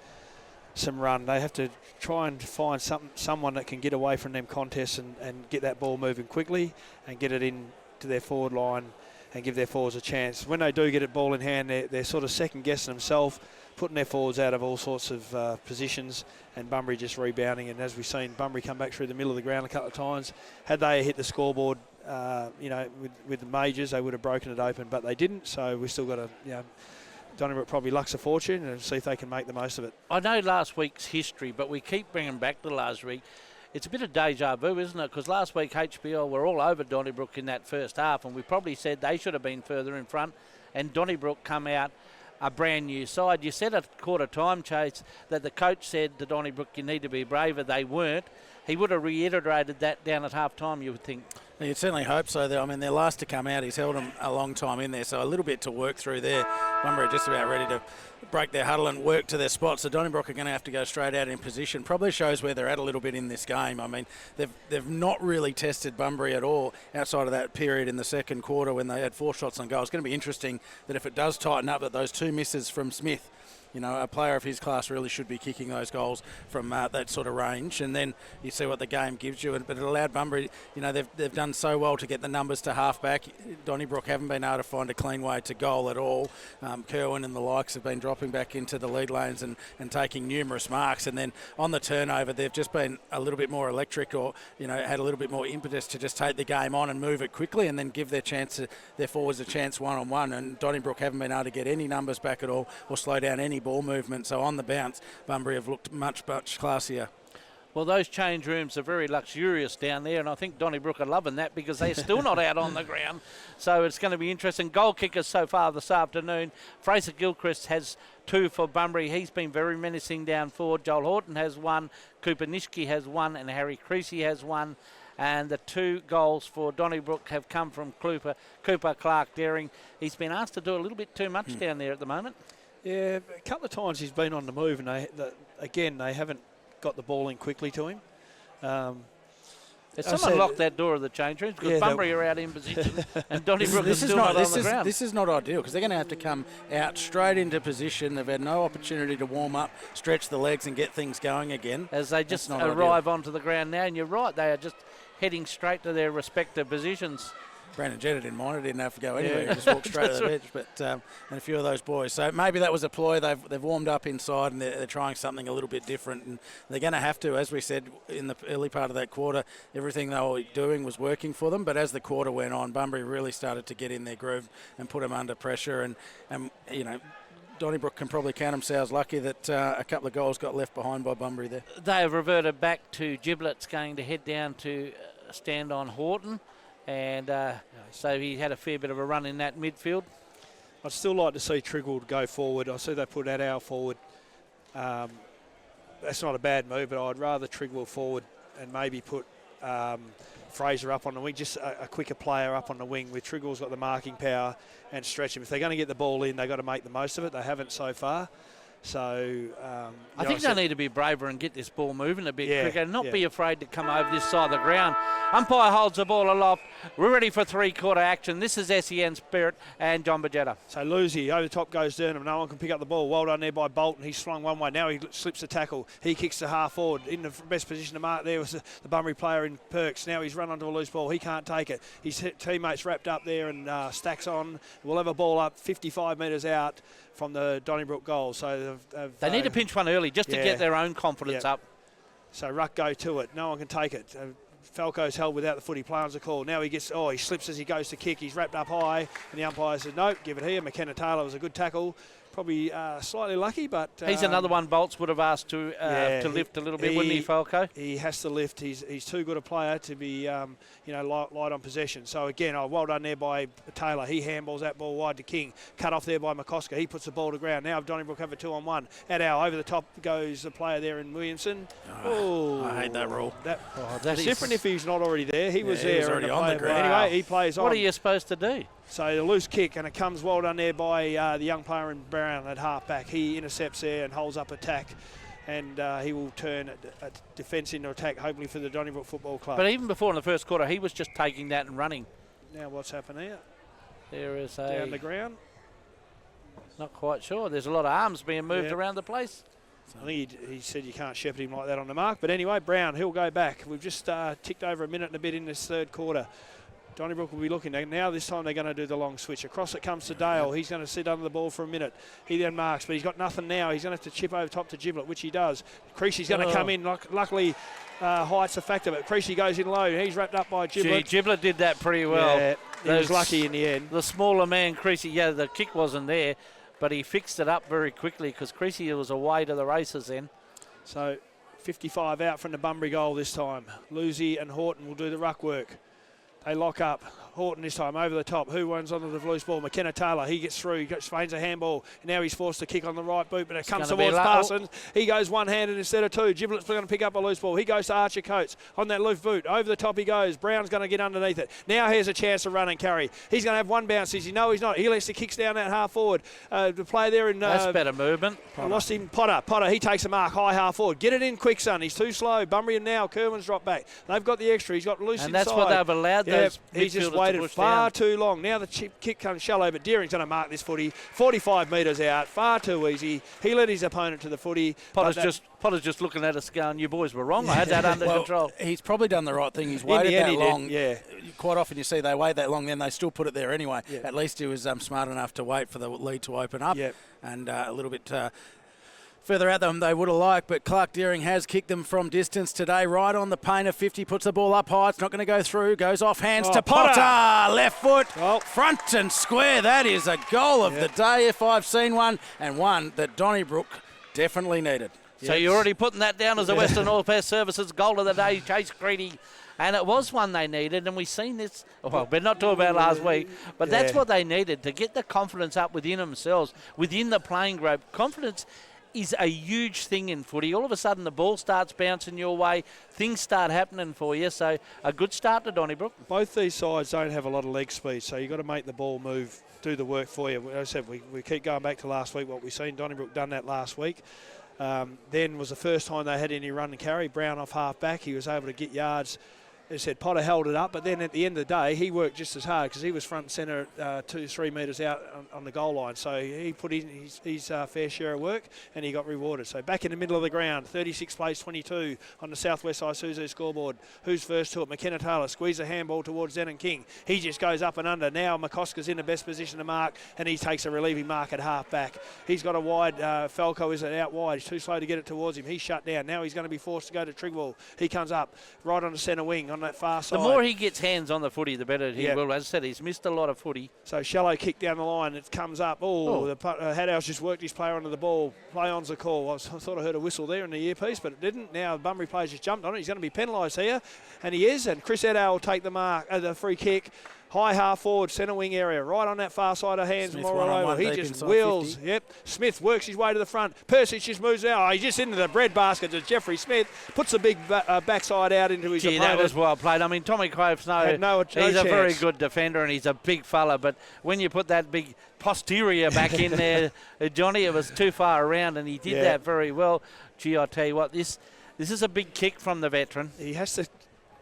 Speaker 3: some run. They have to try and find someone that can get away from them contests and get that ball moving quickly and get it into their forward line and give their forwards a chance. When they do get a ball in hand, they're sort of second-guessing themselves, putting their forwards out of all sorts of positions, and Bunbury just rebounding. And as we've seen, Bunbury come back through the middle of the ground a couple of times. Had they hit the scoreboard, with the majors, they would have broken it open, but they didn't. So we've still got to, Donnybrook probably lucks a fortune and see if they can make the most of it.
Speaker 2: I know last week's history, but we keep bringing back to last week. It's a bit of deja vu, isn't it? Because last week HBL were all over Donnybrook in that first half, and we probably said they should have been further in front, and Donnybrook come out a brand new side. You said at quarter time, Chase, that the coach said to Donnybrook, you need to be braver. They weren't. He would have reiterated that down at half time, you would think.
Speaker 1: You'd certainly hope so. I mean, they're last to come out. He's held them a long time in there, so a little bit to work through there. Bunbury just about ready to break their huddle and work to their spot. So Donnybrook are going to have to go straight out in position. Probably shows where they're at a little bit in this game. I mean, they've not really tested Bunbury at all outside of that period in the second quarter when they had 4 shots on goal. It's going to be interesting that if it does tighten up, that those 2 misses from Smith a player of his class really should be kicking those goals from that sort of range, and then you see what the game gives you. But it allowed Bunbury, they've done so well to get the numbers to half-back. Donnybrook haven't been able to find a clean way to goal at all. Kerwin and the likes have been dropping back into the lead lanes and taking numerous marks, and then on the turnover they've just been a little bit more electric, or had a little bit more impetus to just take the game on and move it quickly and then give their forwards a chance one-on-one. And Donnybrook haven't been able to get any numbers back at all or slow down any ball movement. So on the bounce, Bunbury have looked much, much classier.
Speaker 2: Well, those change rooms are very luxurious down there, and I think Donnybrook are loving that because they're still not out on the ground. So it's going to be interesting. Goal kickers so far this afternoon. Fraser Gilchrist has 2 for Bunbury. He's been very menacing down forward. Joel Horton has 1, Cooper Nishke has 1, and Harry Creasy has 1. And the 2 goals for Donnybrook have come from Cooper Clark Daring. He's been asked to do a little bit too much down there at the moment. Yeah,
Speaker 3: a couple of times he's been on the move, and they haven't got the ball in quickly to him.
Speaker 2: Has someone locked that door of the change rooms? Because Bunbury are out in position and Donnybrook is still not on the ground.
Speaker 1: This is not ideal because they're going to have to come out straight into position. They've had no opportunity to warm up, stretch the legs and get things going again.
Speaker 2: As they just arrive onto the ground now, and you're right, they are just heading straight to their respective positions.
Speaker 1: Brandon Jetta didn't mind it, didn't have to go anywhere. He just walked straight to the bench. But and a few of those boys. So maybe that was a ploy. They've warmed up inside and they're trying something a little bit different. And they're going to have to, as we said in the early part of that quarter, everything they were doing was working for them. But as the quarter went on, Bunbury really started to get in their groove and put them under pressure. And Donnybrook can probably count themselves lucky that a couple of goals got left behind by Bunbury there.
Speaker 2: They have reverted back to Giblets going to head down to stand on Horton. And so he had a fair bit of a run in that midfield.
Speaker 3: I'd still like to see Triggle go forward. I see they put Adao forward. That's not a bad move, but I'd rather Triggle forward and maybe put Fraser up on the wing, just a quicker player up on the wing with Triggle's got the marking power and stretch him. If they're going to get the ball in, they've got to make the most of it. They haven't so far. So
Speaker 2: I think they need to be braver and get this ball moving a bit quicker and not be afraid to come over this side of the ground. Umpire holds the ball aloft. We're ready for 3-quarter action. This is SEN Spirit and John Bajetta.
Speaker 3: So Lucy, over the top goes Durnham. No one can pick up the ball. Well done there by Bolton. He's swung one way. Now he slips the tackle. He kicks the half forward. In the best position to mark there was the Bunbury player in Perks. Now he's run onto a loose ball. He can't take it. His teammates wrapped up there and stacks on. We'll have a ball up 55 metres out from the Donnybrook goal. So
Speaker 2: they need to pinch one early just to get their own confidence up.
Speaker 3: So Ruck go to it. No one can take it. Falco's held without the footy. Plans a call. Now he slips as he goes to kick. He's wrapped up high, and the umpire said, no, give it here. McKenna Taylor was a good tackle. Probably slightly lucky, but...
Speaker 2: he's another one Bolts would have asked to lift a little bit, wouldn't he, Falco?
Speaker 3: He has to lift. He's too good a player to be, light on possession. So, again, well done there by Taylor. He handballs that ball wide to King. Cut off there by McCosker. He puts the ball to ground. Now Donnybrook have a 2-on-1. Adao over the top goes the player there in Williamson.
Speaker 1: I hate that rule.
Speaker 3: That's different if he's not already there. He was there.
Speaker 1: He was already on the ground.
Speaker 3: Anyway, he plays on.
Speaker 2: What are you supposed to do?
Speaker 3: So the loose kick, and it comes well done there by the young player in Brown at half-back. He intercepts there and holds up attack, and he will turn a defence into attack, hopefully for the Donnybrook Football Club.
Speaker 2: But even before in the first quarter, he was just taking that and running.
Speaker 3: Now what's happened here?
Speaker 2: There is
Speaker 3: down the ground.
Speaker 2: Not quite sure. There's a lot of arms being moved around the place.
Speaker 3: I think he said you can't shepherd him like that on the mark. But anyway, Brown, he'll go back. We've just ticked over a minute and a bit in this third quarter. Donnybrook will be looking. Now this time they're going to do the long switch. Across it comes to Dale. He's going to sit under the ball for a minute. He then marks, but he's got nothing now. He's going to have to chip over top to Giblet, which he does. Creasy's going to come in. Luckily, height's a factor, but Creasy goes in low. He's wrapped up by Giblet.
Speaker 2: Giblet did that pretty well.
Speaker 3: Yeah, he was lucky in the end.
Speaker 2: The smaller man, Creasy, the kick wasn't there, but he fixed it up very quickly because Creasy was away to the races then.
Speaker 3: So 55 out from the Bunbury goal this time. Lucy and Horton will do the ruck work. They lock up. Horton this time over the top. Who runs onto the loose ball? McKenna Taylor. He gets through. He feigns a handball. Now he's forced to kick on the right boot, but it comes towards Parsons. He goes one-handed instead of two. Giblet's going to pick up a loose ball. He goes to Archer Coates on that loose boot. Over the top he goes. Brown's going to get underneath it. Now here's a chance to run and carry. He's going to have one bounce. He's he's not. He lets the kicks down that half forward. The play there in...
Speaker 2: That's better movement.
Speaker 3: I lost him. Potter, he takes a mark high half forward. Get it in quick, son. He's too slow. Bunbury and now Kerwin's dropped back. They've got the extra. He's got loose inside.
Speaker 2: And that's what they've allowed those
Speaker 3: He's just waited
Speaker 2: push
Speaker 3: far
Speaker 2: down.
Speaker 3: too long. Now the kick comes shallow, but Deering's going to mark this footy. 45 metres out, far too easy. He led his opponent to the footy.
Speaker 2: Potter's just looking at us going, you boys were wrong. I had that under control.
Speaker 1: He's probably done the right thing. He's waited that long.
Speaker 3: Yeah.
Speaker 1: Quite often you see they wait that long, then they still put it there anyway. Yeah. At least he was smart enough to wait for the lead to open up.
Speaker 3: Yep.
Speaker 1: And a little bit further out than they would have liked, but Clark Deering has kicked them from distance today. Right on the paint of 50, puts the ball up high. It's not going to go through. Goes off hands to Potter. Left foot, front and square. That is a goal of the day if I've seen one, and one that Donnybrook definitely needed.
Speaker 2: So you're already putting that down as the Western Oil Pass Services goal of the day, Chase Greedy. And it was one they needed, and we've seen this, well, we're not talking about last week, but that's what they needed to get the confidence up within themselves, within the playing group. Confidence is a huge thing in footy. All of a sudden the ball starts bouncing your way, things start happening for you, so a good start to Donnybrook.
Speaker 3: Both these sides don't have a lot of leg speed, so you've got to make the ball move, do the work for you. As I said, we keep going back to last week, what we've seen. Donnybrook done that last week. Then was the first time they had any run and carry. Brown off half back, he was able to get yards. As I said, Potter held it up, but then at the end of the day, he worked just as hard because he was front and centre 2-3 metres out on the goal line. So he put in his fair share of work and he got rewarded. So back in the middle of the ground, 36 plays 22 on the Southwest Isuzu scoreboard. Who's first to it? McKenna Taylor squeeze a handball towards Zenon King. He just goes up and under. Now McCoska's in the best position to mark and he takes a relieving mark at half back. He's got a wide, Falco is out wide. He's too slow to get it towards him. He's shut down. Now he's going to be forced to go to Trigwell. He comes up right on the centre wing on that far side.
Speaker 2: The more he gets hands on the footy, the better he will. As I said, he's missed a lot of footy.
Speaker 3: So shallow kick down the line. It comes up. The Hadhouse just worked his player onto the ball. Play on's a call. I thought I heard a whistle there in the earpiece, but it didn't. Now the Bunbury players just jumped on it. He's going to be penalised here, and he is. And Chris Edo will take the free kick. High half forward, centre wing area, right on that far side of hands. He just wheels. 50. Yep. Smith works his way to the front. Persic just moves out. Oh, he's just into the bread basket to Jeffrey Smith. Puts the big backside out into his opponent.
Speaker 2: That was well played. I mean, Tommy Coates, he's a very good defender and he's a big fella. But when you put that big posterior back in there, Johnny, it was too far around and he did that very well. Gee, I tell you what, this is a big kick from the veteran.
Speaker 3: He has to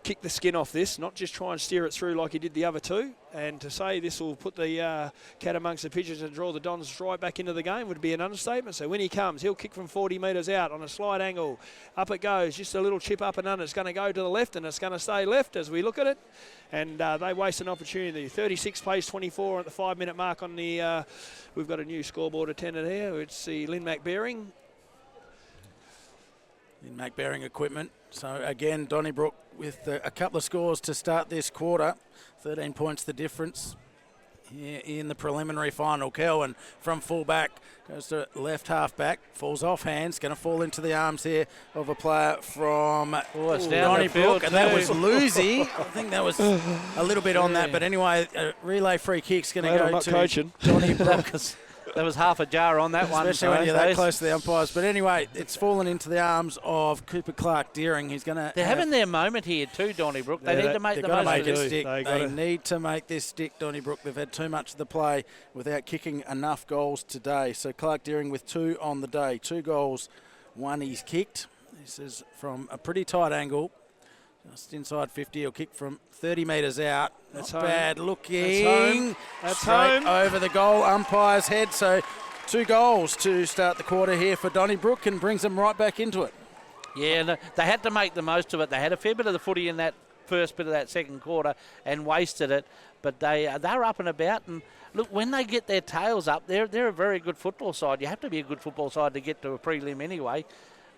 Speaker 3: kick the skin off this, not just try and steer it through like he did the other two. And to say this will put the cat amongst the pigeons and draw the Dons right back into the game would be an understatement. So when he comes, he'll kick from 40 metres out on a slight angle. Up it goes, just a little chip up and under. It's going to go to the left and it's going to stay left as we look at it. And they waste an opportunity. 36 plays 24 at the 5-minute mark on the... we've got a new scoreboard attendant here. It's the Lynn McBearing.
Speaker 1: In McBearing equipment. So again, Donnybrook with a couple of scores to start this quarter. 13 points the difference here in the preliminary final. Kelvin from full back goes to left half back, falls off hands, going to fall into the arms here of a player from Donnybrook, and that was Lucy. I think that was a little bit on that, but anyway, relay free kick's going to go to Donnybrook.
Speaker 2: There was half a jar on that one.
Speaker 1: Especially when you're that close to the umpires. But anyway, it's fallen into the arms of Cooper Clark Deering. He's going to...
Speaker 2: They're having their moment here too, Donnybrook. They need to make the most of it.
Speaker 1: They need to make this stick, Donnybrook. They've had too much of the play without kicking enough goals today. So Clark Deering with 2 on the day. 2 goals, 1 he's kicked. This is from a pretty tight angle. Just inside 50, he'll kick from 30 metres out. That's not bad looking.
Speaker 3: That's
Speaker 1: straight over the goal umpire's head. So 2 goals to start the quarter here for Donnybrook and brings them right back into it.
Speaker 2: Yeah, and they had to make the most of it. They had a fair bit of the footy in that first bit of that second quarter and wasted it. But they're up and about. And look, when they get their tails up, they're a very good football side. You have to be a good football side to get to a prelim anyway.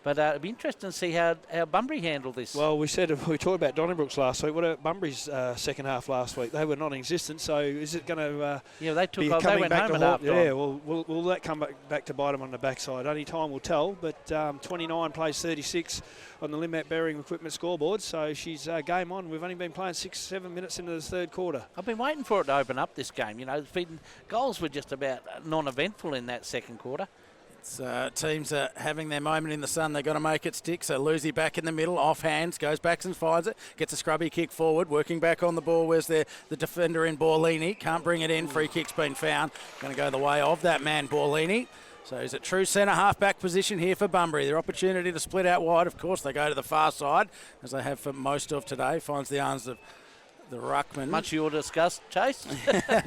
Speaker 2: But it'd be interesting to see how Bunbury handled this.
Speaker 3: Well, we talked about Donnybrooks last week. What about Bunbury's second half last week? They were non-existent. So is it going to
Speaker 2: they took off. They went home at half time.
Speaker 3: Yeah, well, will that come back to bite them on the backside? Only time will tell. But 29 plays 36 on the Lynn McBearing equipment scoreboard. So she's game on. We've only been playing 6-7 minutes into the third quarter.
Speaker 2: I've been waiting for it to open up this game. You know, goals were just about non-eventful in that second quarter.
Speaker 1: Teams are having their moment in the sun. They've got to make it stick. So Lucy back in the middle, off hands, goes back and finds it, gets a scrubby kick forward, working back on the ball. Where's the defender in Borlini? Can't bring it in. Free kick's been found. Going to go the way of that man, Borlini. So he's at true centre half-back position here for Bunbury. Their opportunity to split out wide. Of course, they go to the far side, as they have for most of today. Finds the arms of the ruckman.
Speaker 2: Much you'll discuss, Chase.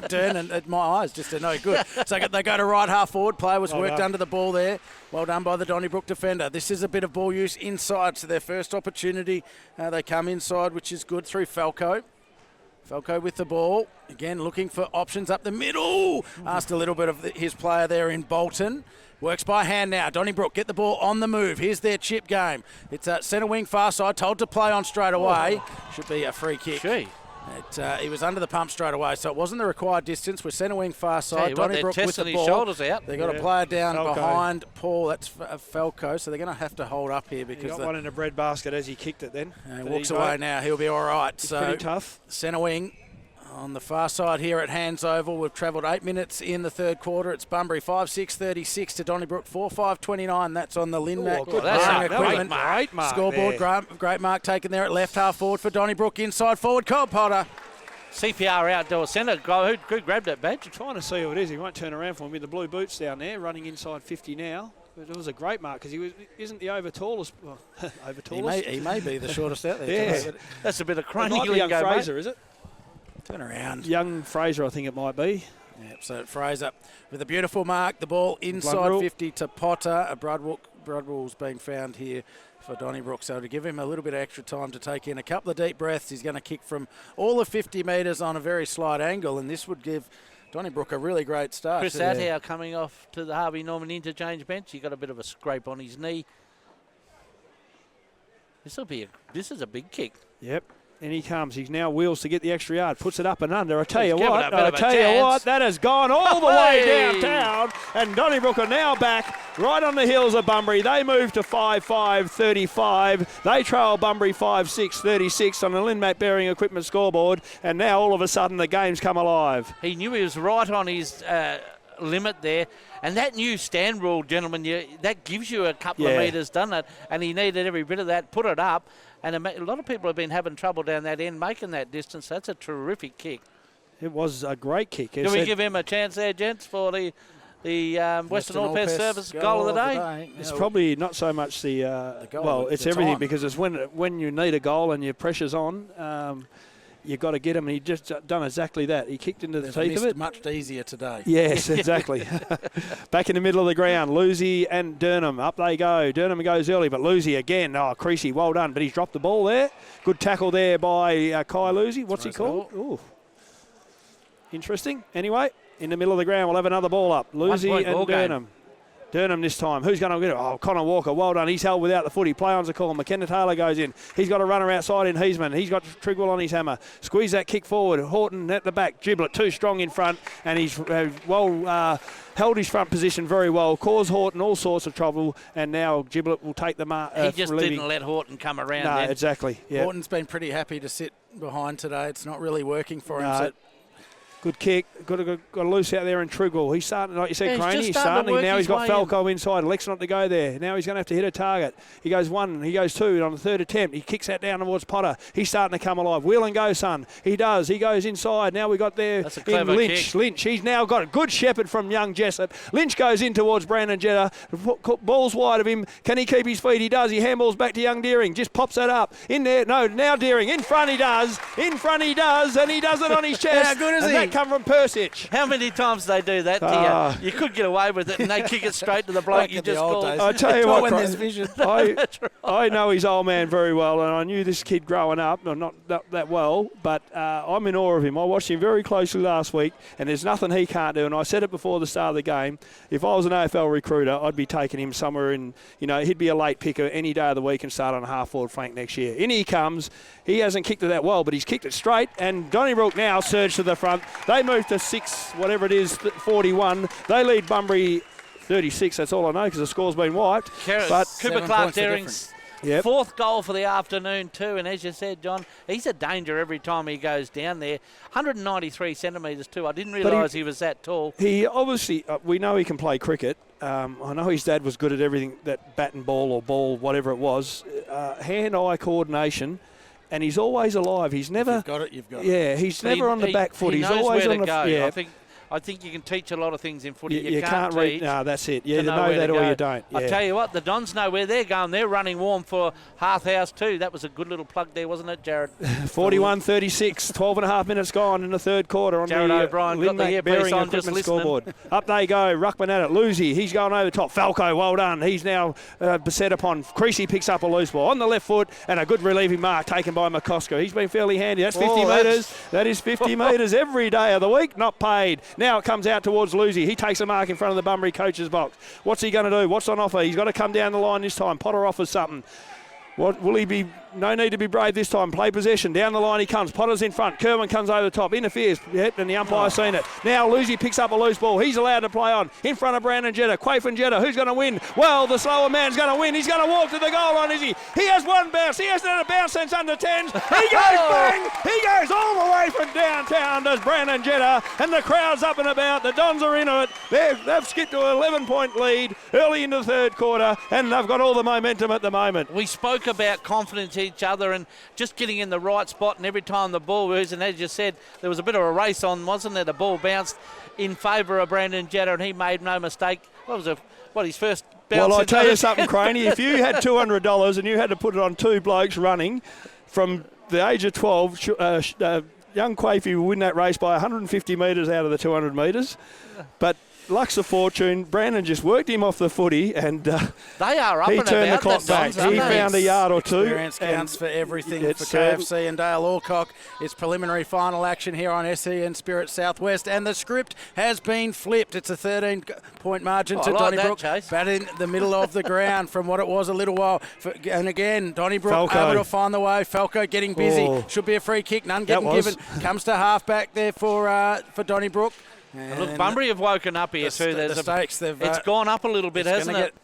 Speaker 1: Dern, and my eyes just are no good. So they go to right half forward. Player was worked under the ball there. Well done by the Donnybrook defender. This is a bit of ball use inside, so their first opportunity. They come inside, which is good through Falco. Falco with the ball. Again, looking for options up the middle. Asked a little bit of his player there in Bolton. Works by hand now. Donnybrook get the ball on the move. Here's their chip game. It's a centre wing far side. Told to play on straight away. Should be a free kick.
Speaker 2: Gee.
Speaker 1: He was under the pump straight away, so it wasn't the required distance. We're centre wing far side.
Speaker 2: Donnybrook with the ball. Shoulders out.
Speaker 1: They've got a player down behind Paul. That's Falco, so they're going to have to hold up here because
Speaker 3: he got one in the bread basket as he kicked it then.
Speaker 1: He walks away now. He'll be all right.
Speaker 3: It's pretty tough.
Speaker 1: Centre wing on the far side here at Hands Oval. We've travelled 8 minutes in the third quarter. It's Bunbury 5-6-36 to Donnybrook 4-5-29. That's on the Linmac.
Speaker 2: That's a
Speaker 1: equipment.
Speaker 3: Great mark
Speaker 1: Scoreboard. Great mark taken there at left half forward for Donnybrook. Inside forward, Cole Potter.
Speaker 2: CPR outdoor centre. Who grabbed that badge?
Speaker 3: Trying to see who it is. He won't turn around for him with the blue boots down there, running inside 50 now. But it was a great mark because isn't the over tallest. Well, over tallest.
Speaker 1: He may be the shortest out there.
Speaker 3: Yeah.
Speaker 2: That's a bit of crony
Speaker 3: lingo, young Fraser, is it?
Speaker 1: Turn around.
Speaker 3: Young Fraser, I think it might be.
Speaker 1: Yep, so Fraser with a beautiful mark. The ball inside 50 to Potter. A Broadwell's being found here for Donnybrook. So to give him a little bit of extra time to take in a couple of deep breaths, he's going to kick from all of 50 metres on a very slight angle, and this would give Donnybrook a really great start.
Speaker 2: Chris Athow coming off to the Harvey Norman interchange bench. He got a bit of a scrape on his knee. This is a big kick.
Speaker 3: Yep. And he comes. He's now wheels to get the extra yard. Puts it up and under. I tell you
Speaker 2: He's
Speaker 3: what, that has gone all the way downtown. And Donnybrook are now back right on the heels of Bunbury. They move to 5-5-35. They trail Bunbury 5-6-36 on the Linmac Bearing Equipment scoreboard. And now all of a sudden the game's come alive.
Speaker 2: He knew he was right on his limit there. And that new stand rule, gentlemen, that gives you a couple of metres, doesn't it? And he needed every bit of that, put it up. And a lot of people have been having trouble down that end making that distance. That's a terrific kick.
Speaker 3: It was a great kick.
Speaker 2: Do we give him a chance there, gents, for the Western All-Pest Service goal of the day?
Speaker 3: It's probably not so much the goal. Well, it's everything because it's when you need a goal and your pressure's on. You've got to get him, and he just done exactly that. He kicked into the teeth of it.
Speaker 1: Much easier today.
Speaker 3: Yes, exactly. Back in the middle of the ground, Lucy and Durnham. Up they go. Durnham goes early, but Lucy again. Oh, Creasy, well done. But he's dropped the ball there. Good tackle there by Kai Lucy. What's he called? Ooh. Interesting. Anyway, in the middle of the ground, we'll have another ball up. Lucy and Durnham. Durnham this time. Who's going to get it? Oh, Connor Walker. Well done. He's held without the footy. Play on's a call. McKenna Taylor goes in. He's got a runner outside in Heisman. He's got Trigwell on his hammer. Squeeze that kick forward. Horton at the back. Giblet too strong in front. And he's held his front position very well. Caused Horton all sorts of trouble. And now Giblet will take the mark.
Speaker 2: He just didn't let Horton come around.
Speaker 3: No, exactly. Yeah.
Speaker 1: Horton's been pretty happy to sit behind today. It's not really working for him. So
Speaker 3: good kick. Got a loose out there in Trigwell. He's starting, like you said, Craney. He's starting. Now he's got Falco inside. Lex not to go there. Now he's going to have to hit a target. He goes one. He goes two on the third attempt. He kicks that down towards Potter. He's starting to come alive. Wheel and go, son. He does. He goes inside. Now we got there in Lynch.
Speaker 2: Kick.
Speaker 3: Lynch. He's now got a good shepherd from young Jessup. Lynch goes in towards Brandon Jetta. Ball's wide of him. Can he keep his feet? He does. He handballs back to young Deering. Just pops that up. In there. No, now Deering. In front he does. In front he does. And he does it on his chest.
Speaker 1: How good is
Speaker 3: and
Speaker 1: he?
Speaker 3: That come from Persic.
Speaker 2: How many times they do that to you? You could get away with it, and they kick it straight to the bloke you just called.
Speaker 3: I tell you what,
Speaker 1: when there's vision.
Speaker 3: I know his old man very well, and I knew this kid growing up, not that well, but I'm in awe of him. I watched him very closely last week, and there's nothing he can't do. And I said it before the start of the game, if I was an AFL recruiter, I'd be taking him somewhere in, he'd be a late picker any day of the week and start on a half-forward flank next year. In he comes. He hasn't kicked it that well, but he's kicked it straight, and Donnybrook now surge to the front. They move to 41. They lead Bunbury 36. That's all I know because the score's been wiped.
Speaker 2: But Cooper Clark Deering's fourth goal for the afternoon too, and as you said, John, he's a danger every time he goes down there. 193 centimetres too. I didn't realise he was that tall.
Speaker 3: He obviously, we know he can play cricket. I know his dad was good at everything, that bat and ball or ball, whatever it was. Hand-eye coordination. And he's always alive. He's never.
Speaker 1: If you've got it, you've got it.
Speaker 3: Yeah, he's never on the back foot. He's always on the.
Speaker 2: Yeah, I think you can teach a lot of things in footy.
Speaker 3: You can't read. No, that's it. You either know that or you don't. Yeah.
Speaker 2: I tell you what, the Dons know where they're going. They're running warm for Hearth House too. That was a good little plug there, wasn't it, Jared?
Speaker 3: 41-36, 12 and a half minutes gone in the third quarter on
Speaker 2: Jared
Speaker 3: the
Speaker 2: O'Brien got the earpiece
Speaker 3: Bearing
Speaker 2: on, just
Speaker 3: Equipment
Speaker 2: listening.
Speaker 3: scoreboard. Up they go. Ruckman at it. Lucy, he's going over the top. Falco, well done. He's now beset upon. Creasy picks up a loose ball on the left foot and a good relieving mark taken by McCosker. He's been fairly handy. That's 50 metres. That is 50 metres every day of the week. Not paid. Now it comes out towards Lucy. He takes a mark in front of the Bunbury coach's box. What's he going to do? What's on offer? He's got to come down the line this time. Potter offers something. What will he be? No need to be brave this time. Play possession. Down the line he comes. Potter's in front. Kerwin comes over the top. Interferes. Yep, and the umpire's seen it. Now Lucy picks up a loose ball. He's allowed to play on. In front of Brandon Jetta. Quaif and Jetta. Who's going to win? Well, the slower man's going to win. He's going to walk to the goal line, is he? He has one bounce. He hasn't had a bounce since under 10s. He goes bang. He goes all the way from downtown, does Brandon Jetta. And the crowd's up and about. The Dons are into it. They've skipped to an 11-point lead early into the third quarter. And they've got all the momentum at the moment.
Speaker 2: We spoke about confidence in each other and just getting in the right spot, and every time the ball was, and as you said, there was a bit of a race on, wasn't there? The ball bounced in favour of Brandon Jetta, and he made no mistake. His first bounce?
Speaker 3: Well, I tell you something, Craney. If you had $200 and you had to put it on two blokes running from the age of 12, young Quafey will win that race by 150 metres out of the 200 metres. But Luck's of fortune. Brandon just worked him off the footy, and
Speaker 2: they are up
Speaker 3: he
Speaker 2: and
Speaker 3: turned
Speaker 2: about
Speaker 3: the clock back. He found a yard or two.
Speaker 1: Experience counts for everything for KFC and Dale Alcock. It's preliminary final action here on SEN Spirit Southwest, and the script has been flipped. It's a 13-point margin to Donnybrook, bat in the middle of the ground from what it was a little while. And again, Donnybrook able to find the way. Falco getting busy. Should be a free kick. None getting given. Comes to half back there for Donnybrook.
Speaker 2: And look, Bunbury have woken up here too.
Speaker 1: The stakes,
Speaker 2: it's gone up a little bit, hasn't it?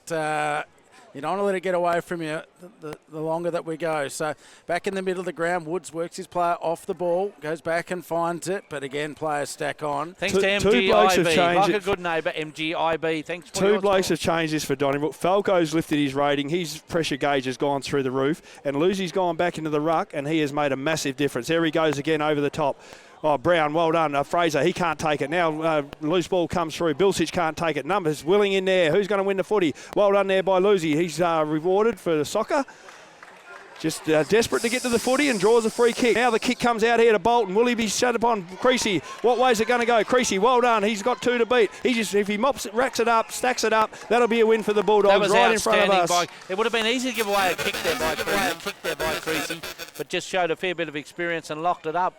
Speaker 1: You don't want to let it get away from you the longer that we go. So back in the middle of the ground, Woods works his player off the ball, goes back and finds it, but again, players stack on.
Speaker 2: Thanks to MGIB, like a good neighbour, MGIB. Thanks.
Speaker 3: Two blokes have changed this for Donnybrook. Falco's lifted his rating. His pressure gauge has gone through the roof, and Lucy's gone back into the ruck, and he has made a massive difference. There he goes again over the top. Oh, Brown, well done. Fraser, he can't take it. Now, loose ball comes through. Bilsich can't take it. Numbers, Willing in there. Who's going to win the footy? Well done there by Lucy. He's rewarded for the soccer. Just desperate to get to the footy and draws a free kick. Now the kick comes out here to Bolton. Will he be shut upon Creasy? What way is it going to go? Creasy, well done. He's got two to beat. If he mops it, racks it up, stacks it up, that'll be a win for the Bulldogs.
Speaker 2: That was
Speaker 3: right in front of us.
Speaker 2: It would have been easy to give away a kick there by Creasy, but just showed a fair bit of experience and locked it up.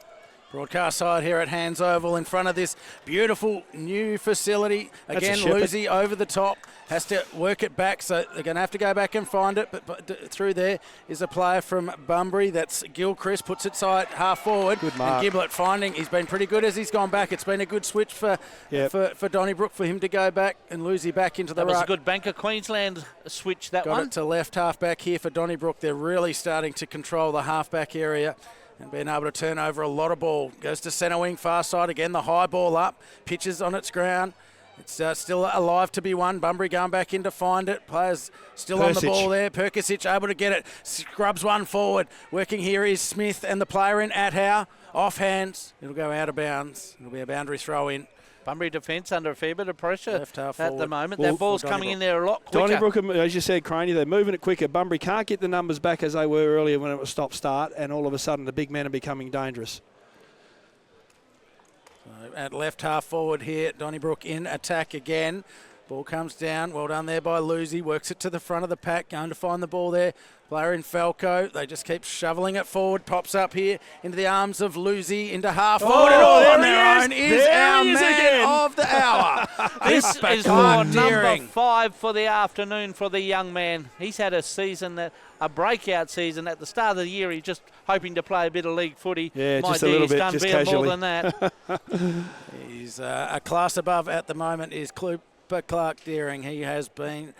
Speaker 1: Broadcast side here at Hands Oval in front of this beautiful new facility. Again, Lucy over the top. Has to work it back, so they're going to have to go back and find it. But through there is a player from Bunbury. That's Gilchrist, puts it side half forward.
Speaker 3: Good mark.
Speaker 1: And Giblett finding. He's been pretty good as he's gone back. It's been a good switch for Donnybrook for him to go back and Lucy back into the ruck.
Speaker 2: That was a good Bank of Queensland switch, that one.
Speaker 1: Got it to left half back here for Donnybrook. They're really starting to control the half back area and being able to turn over a lot of ball. Goes to centre wing, far side again, the high ball up, pitches on its ground. It's still alive to be won. Bunbury going back in to find it. Players still on the ball there. Perkisic able to get it. Scrubs one forward. Working here is Smith and the player in Athow. Off hands. It'll go out of bounds. It'll be a boundary throw in.
Speaker 2: Bunbury defence under a fair bit of pressure at the moment.
Speaker 3: Well,
Speaker 2: that ball's coming in there a lot quicker.
Speaker 3: Donnybrook, as you said, Craney, they're moving it quicker. Bunbury can't get the numbers back as they were earlier when it was stop-start, and all of a sudden the big men are becoming dangerous.
Speaker 1: So at left half forward here, Donnybrook in attack again. Ball comes down. Well done there by Lucy. Works it to the front of the pack. Going to find the ball there. Player in Falco. They just keep shoveling it forward. Pops up here into the arms of Lucy. Into half forward. And all on their own is our man of the hour.
Speaker 2: This is number 5 for the afternoon for the young man. He's had a season, a breakout season. At the start of the year, he's just hoping to play a bit of league footy.
Speaker 3: Yeah, just a little bit, just casually.
Speaker 2: More than that.
Speaker 1: He's a class above at the moment is Clark Deering. He has been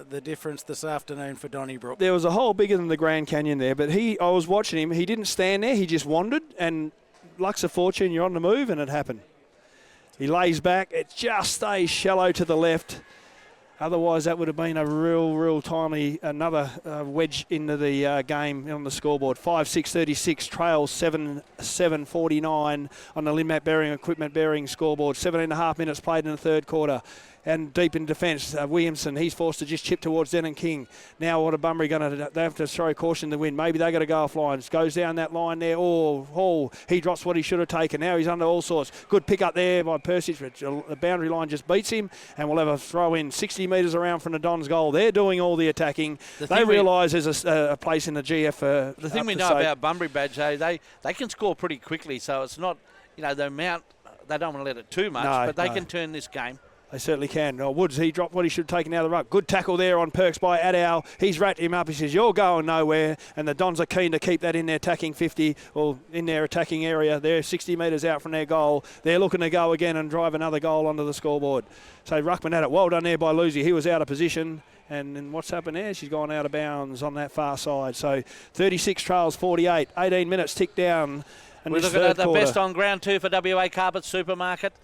Speaker 1: the difference this afternoon for Donnybrook.
Speaker 3: There was a hole bigger than the Grand Canyon there, but I was watching him. He didn't stand there. He just wandered, and luck's of fortune, you're on the move, and it happened. He lays back. It just stays shallow to the left. Otherwise, that would have been a real timely, another wedge into the game on the scoreboard. 5-6-36, trails 7-7-49 on the Linmat Bearing Equipment Bearing scoreboard. 17.5 minutes played in the third quarter. And deep in defence, Williamson, he's forced to just chip towards Denon King. Now what are Bunbury going to do? They have to throw caution to win. Maybe they got to go offline. Goes down that line there. Oh, he drops what he should have taken. Now he's under all sorts. Good pick up there by Persic. The boundary line just beats him. And we'll have a throw in 60 metres around from the Dons goal. They're doing all the attacking. They realise there's a place in the GF.
Speaker 2: The thing we know about Bunbury, Badge, they can score pretty quickly. So it's not, the amount, they don't want to let it too much. But they can turn this game.
Speaker 3: They certainly can. Woods, he dropped what he should have taken out of the ruck. Good tackle there on Perks by Adow. He's wrapped him up. He says, you're going nowhere. And the Dons are keen to keep that in their attacking 50 or in their attacking area. They're 60 metres out from their goal. They're looking to go again and drive another goal onto the scoreboard. So Ruckman had it. Well done there by Lucy. He was out of position. And then what's happened there? She's gone out of bounds on that far side. So 36 trails, 48. 18 minutes tick down.
Speaker 2: We're looking at the best on ground too for WA Carpet Supermarket.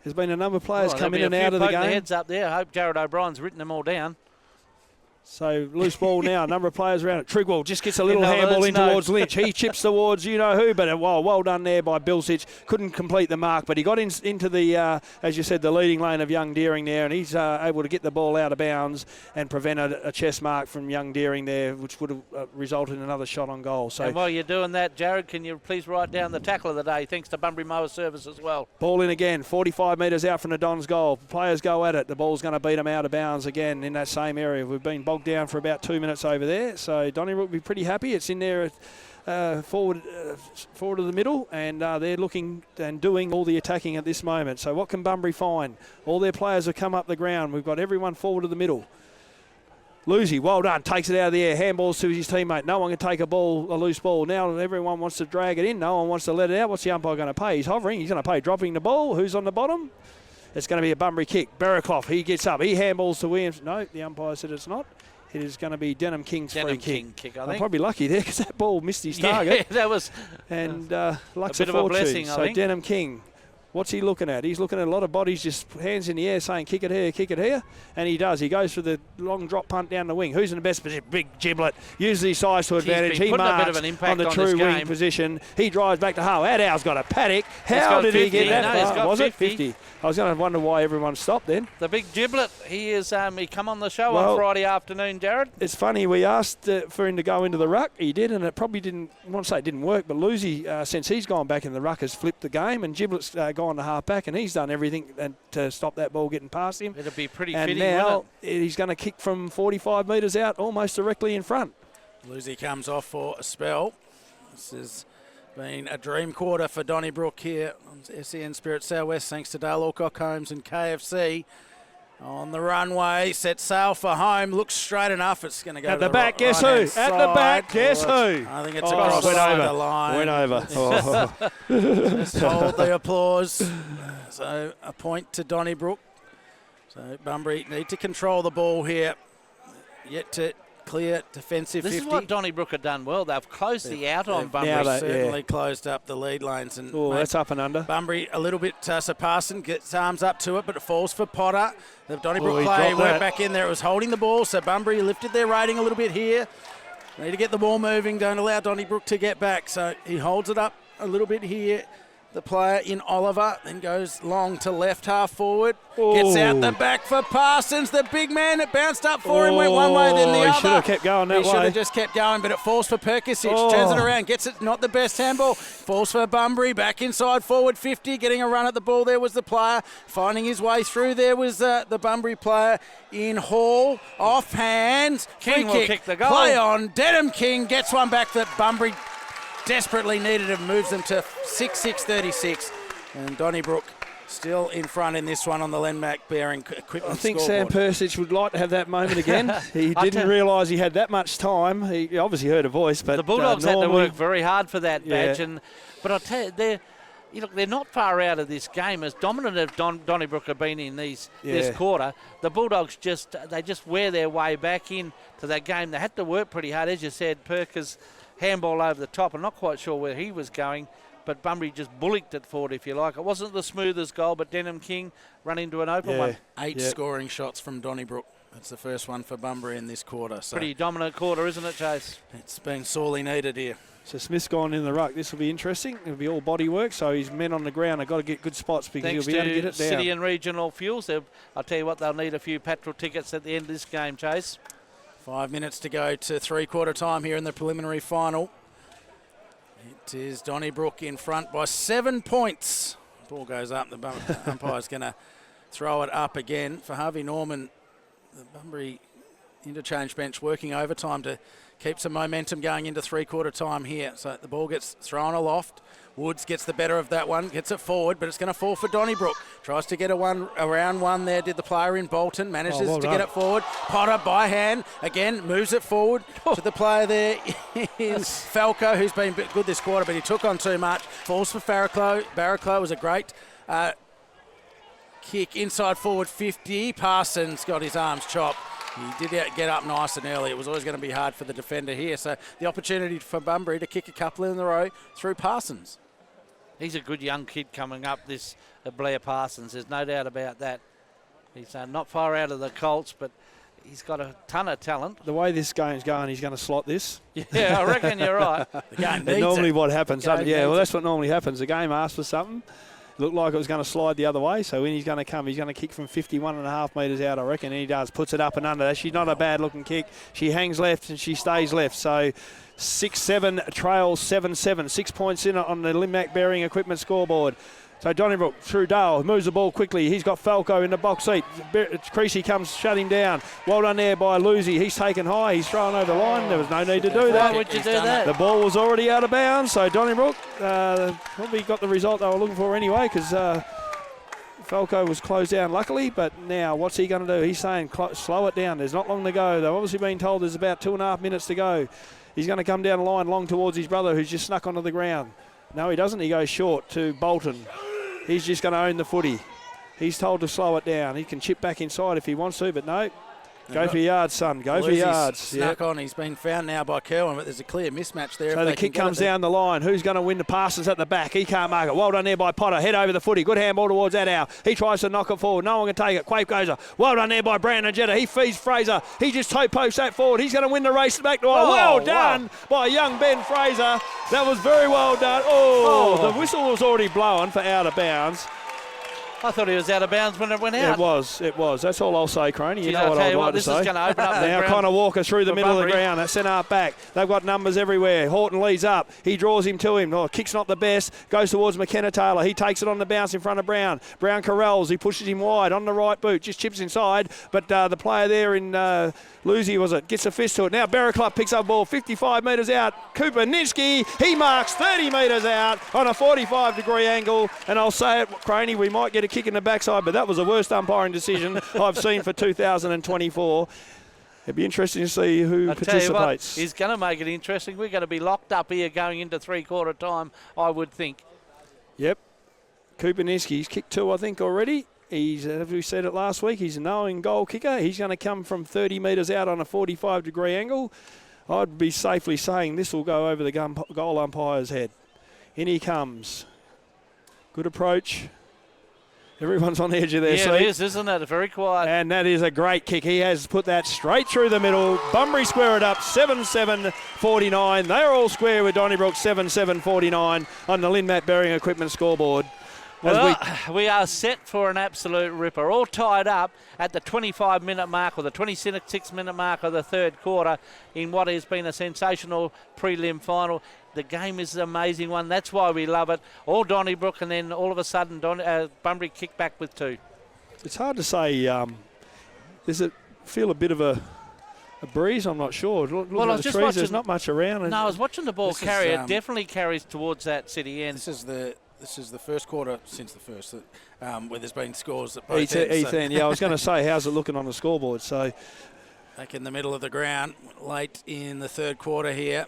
Speaker 3: There's been a number of players come in and out of the game.
Speaker 2: Heads up there. I hope Jared O'Brien's written them all down.
Speaker 3: So loose ball now. A number of players around it. Trigwell just gets a little handball in towards Lynch. He chips towards you-know-who, but well done there by Bilsich. Couldn't complete the mark, but he got into the, as you said, the leading lane of Young Deering there, and he's able to get the ball out of bounds and prevent a chest mark from Young Deering there, which would have resulted in another shot on goal. So,
Speaker 2: and while you're doing that, Jared, can you please write down the tackle of the day, thanks to Bunbury Mower Service as well.
Speaker 3: Ball in again, 45 metres out from the Dons goal. Players go at it. The ball's going to beat them out of bounds again in that same area. We've been bogged down for about 2 minutes over there, so Donnybrook will be pretty happy. It's in there forward of the middle, and they're looking and doing all the attacking at this moment. So what can Bunbury find? All their players have come up the ground. We've got everyone forward of the middle. Lucy, well done, takes it out of the air, handballs to his teammate. No one can take a loose ball. Now everyone wants to drag it in. No one wants to let it out. What's the umpire going to pay? He's hovering. He's going to pay dropping the ball. Who's on the bottom? It's going to be a Bunbury kick. Bearclough, he gets up. He handballs to Williams. No, the umpire said it's not. It is going to be Denham King's free kick.
Speaker 2: I'm
Speaker 3: probably lucky there because that ball missed his target.
Speaker 2: Yeah, that was
Speaker 3: and luck's
Speaker 2: a bit of a blessing,
Speaker 3: so
Speaker 2: I think.
Speaker 3: Denham King, what's he looking at? He's looking at a lot of bodies, just hands in the air saying kick it here. And he does. He goes for the long drop punt down the wing. Who's in the best position? Big Giblet. Uses his size to advantage. He marks on the true wing position. He drives back to Hull. Adow's got a paddock. How did he get that far? Was it 50? I was going to wonder why everyone stopped then.
Speaker 2: The big Giblet, he come on the show on Friday afternoon, Jared.
Speaker 3: It's funny, we asked for him to go into the ruck. He did, and it probably didn't, I want to say it didn't work, but Lucy, since he's gone back in the ruck, has flipped the game, and Giblet's gone to half back, and he's done everything to stop that ball getting past him.
Speaker 2: It'll be pretty
Speaker 3: and
Speaker 2: fitting,
Speaker 3: now
Speaker 2: wouldn't it?
Speaker 3: He's going to kick from 45 metres out, almost directly in front.
Speaker 1: Lucy comes off for a spell. This has been a dream quarter for Donnybrook here on SEN Spirit Southwest, thanks to Dale Alcock Homes and KFC. On the runway, set sail for home, looks straight enough. It's going to go
Speaker 3: at
Speaker 1: to
Speaker 3: the back, guess who? At the back, guess who?
Speaker 1: I think it's across the line.
Speaker 3: Went over.
Speaker 1: Just hold the applause. So a point to Donnybrook. So Bunbury need to control the ball here. Yet to clear defensive 50.
Speaker 2: This is what Donnybrook have done well. They've closed the out on Bunbury.
Speaker 1: They've certainly closed up the lead lanes. And
Speaker 3: that's up and under.
Speaker 1: Bunbury a little bit surpassing, gets arms up to it, but it falls for Potter. The Donnybrook play went back in there. It was holding the ball, so Bunbury lifted their rating a little bit here. They need to get the ball moving. Don't allow Donnybrook to get back. So he holds it up a little bit here. The player in Oliver then goes long to left half forward. Gets out the back for Parsons. The big man, it bounced up for him, went one way, then the other.
Speaker 3: He should have kept going that way.
Speaker 1: He should have just kept going, but it falls for Perkisic. Turns it around, gets it, not the best handball. Falls for Bunbury, back inside forward 50. Getting a run at the ball there was the player. Finding his way through there was the Bunbury player in Hall. Off hands.
Speaker 2: King will kick the goal.
Speaker 1: Play on. Dedham King gets one back that Bunbury desperately needed. It moves them to 6-6-36, and Donnybrook still in front in this one on the Lenmac Bearing Equipment.
Speaker 3: I think
Speaker 1: scoreboard.
Speaker 3: Sam Persic would like to have that moment again. He didn't realise he had that much time. He obviously heard a voice, but
Speaker 2: the Bulldogs had to work very hard for that badge. But I'll tell you, they're not far out of this game. As dominant as Donnybrook have been in this quarter, the Bulldogs just wear their way back into that game. They had to work pretty hard, as you said. Perkins handball over the top. I'm not quite sure where he was going, but Bunbury just bullocked it forward, if you like. It wasn't the smoothest goal, but Denham King run into an open one.
Speaker 1: 8 scoring shots from Donnybrook. That's the first one for Bunbury in this quarter. So
Speaker 2: Pretty dominant quarter, isn't it, Chase?
Speaker 1: it's been sorely needed here.
Speaker 3: So Smith's gone in the ruck. This will be interesting. It'll be all body work, so his men on the ground have got to get good spots because
Speaker 2: Thanks
Speaker 3: he'll be able to get it down.
Speaker 2: City and Regional Fuels. I'll tell you what, they'll need a few petrol tickets at the end of this game, Chase.
Speaker 1: 5 minutes to go to three-quarter time here in the preliminary final. It is Donnybrook in front by 7 points. Ball goes up. The umpire's going to throw it up again for Harvey Norman. The Bunbury interchange bench working overtime to keep some momentum going into three-quarter time here. So the ball gets thrown aloft. Woods gets the better of that one, gets it forward, but it's going to fall for Donnybrook. Tries to get around one there, did the player in Bolton, manages to get it forward. Potter by hand, again, moves it forward to the player there is Falco, who's been good this quarter, but he took on too much. Falls for Barraclough. Barraclough was a great kick inside forward 50. Parsons got his arms chopped. He did get up nice and early. It was always going to be hard for the defender here. So the opportunity for Bunbury to kick a couple in the row through Parsons.
Speaker 2: He's a good young kid coming up, this Blair Parsons. There's no doubt about that. He's not far out of the Colts, but he's got a ton of talent.
Speaker 3: The way this game's going, he's going to slot this.
Speaker 2: Yeah, I reckon you're right.
Speaker 1: The game
Speaker 3: That's normally what happens. Yeah, well,
Speaker 1: needs
Speaker 3: that's what normally happens. The game asks for something. Looked like it was going to slide the other way, so when he's going to come, he's going to kick from 51.5 metres out, I reckon, and he does. Puts it up and under. She's not a bad-looking kick. She hangs left and she stays left, so 6-7 trails 7-7. 6 points in on the Limmac Bearing Equipment scoreboard. So Donnybrook through Dale, moves the ball quickly. He's got Falco in the box seat. Creasy comes, shut him down. Well done there by Lucy. He's taken high. He's thrown over the line. There was no need to do that.
Speaker 2: Why would you do that?
Speaker 3: The ball was already out of bounds, so Donnybrook probably got the result they were looking for anyway because Falco was closed down luckily, but now what's he going to do? He's saying slow it down. There's not long to go. They've obviously been told there's about 2.5 minutes to go. He's going to come down the line long towards his brother who's just snuck onto the ground. No, he doesn't. He goes short to Bolton. He's just going to own the footy. He's told to slow it down. He can chip back inside if he wants to, but no. Go for yards, son. Go for yards.
Speaker 1: Snuck on. He's been found now by Kerwin, but there's a clear mismatch there.
Speaker 3: So the kick comes down the line. Who's going to win the passes at the back? He can't mark it. Well done there by Potter. Head over the footy. Good handball towards Adow. He tries to knock it forward. No one can take it. Quape goes up. Well done there by Brandon Jetta. He feeds Fraser. He just toe posts that forward. He's going to win the race back to well done by young Ben Fraser. That was very well done. The whistle was already blown for out of bounds.
Speaker 2: I thought he was out of bounds when it went out.
Speaker 3: It was. That's all I'll say, Croney. You know what I'd like to say.
Speaker 2: This is going to open up the
Speaker 3: now
Speaker 2: ground.
Speaker 3: Connor Walker through the middle
Speaker 2: Bunbury.
Speaker 3: of the ground. That centre half back. They've got numbers everywhere. Horton leads up. He draws him to him. Oh, kick's not the best. Goes towards McKenna Taylor. He takes it on the bounce in front of Brown. Brown corrals. He pushes him wide on the right boot. Just chips inside. But the player there in Lucy, was it? Gets a fist to it. Now Barraclough picks up ball 55 metres out. Cooper Ninsky. He marks 30 metres out on a 45-degree angle. And I'll say it, Croney, we might get a kick in the backside, but that was the worst umpiring decision I've seen for 2024. It'd be interesting to see who participates.
Speaker 2: He's going to make it interesting. We're going to be locked up here going into three-quarter time, I would think.
Speaker 3: Yep. Cooper Ninsky's kicked 2, I think, already. He's, as we said it last week, he's a knowing goal kicker. He's going to come from 30 metres out on a 45-degree angle. I'd be safely saying this will go over the goal umpire's head. In he comes. Good approach. Everyone's on the edge of their seat.
Speaker 2: Yeah, it is, isn't it? Very quiet.
Speaker 3: And that is a great kick. He has put that straight through the middle. Bunbury square it up, 7-7-49. They're all square with Donnybrook, 7-7-49 on the Linmat Bearing Equipment scoreboard.
Speaker 2: Well, we are set for an absolute ripper. All tied up at the 25-minute mark or the 26-minute mark of the third quarter in what has been a sensational prelim final. The game is an amazing one. That's why we love it. All Donnybrook, and then all of a sudden Bunbury kick back with 2.
Speaker 3: It's hard to say. Does it feel a bit of a breeze? I'm not sure. Look
Speaker 2: I
Speaker 3: at
Speaker 2: was
Speaker 3: the
Speaker 2: just
Speaker 3: trees.
Speaker 2: watching.
Speaker 3: There's not much around.
Speaker 2: No, I was watching the ball carry.
Speaker 1: Is,
Speaker 2: it definitely carries towards that city end.
Speaker 1: This is the first quarter since the first where there's been scores at both ends.
Speaker 3: Ethan, yeah, I was going to say, how's it looking on the scoreboard? So
Speaker 1: back in the middle of the ground, late in the third quarter here.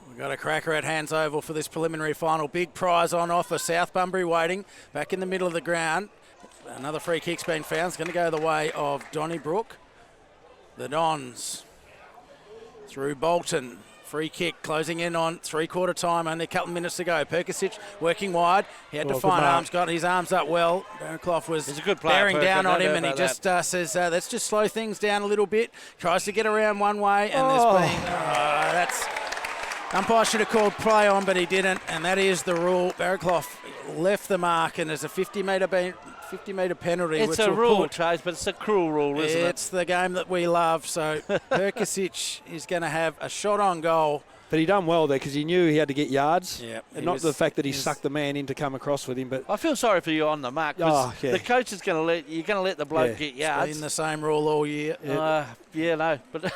Speaker 1: We've got a cracker at Hands Oval for this preliminary final. Big prize on offer. South Bunbury waiting. Back in the middle of the ground. Another free kick's been found. It's going to go the way of Donnybrook. The Dons through Bolton. Free kick closing in on three-quarter time, only a couple of minutes to go. Perkisic working wide. He had to find arms, got his arms up well. Baronclough was
Speaker 2: He's a good player,
Speaker 1: bearing down on him, and he
Speaker 2: that.
Speaker 1: just says, let's just slow things down a little bit. Tries to get around one way, and there's been... that's... Umpire should have called play on, but he didn't, and that is the rule. Baronclough left the mark, and there's a 50-metre penalty.
Speaker 2: It's a rule, Chase, but it's a cruel rule, isn't it?
Speaker 1: It's the game that we love. So Perkisic is going to have a shot on goal.
Speaker 3: But he done well there because he knew he had to get yards.
Speaker 1: Yeah,
Speaker 3: and not the fact that he sucked the man in to come across with him. But
Speaker 2: I feel sorry for you on the mark. The coach is going to let the bloke get yards.
Speaker 1: It's been the same rule all year.
Speaker 2: No, but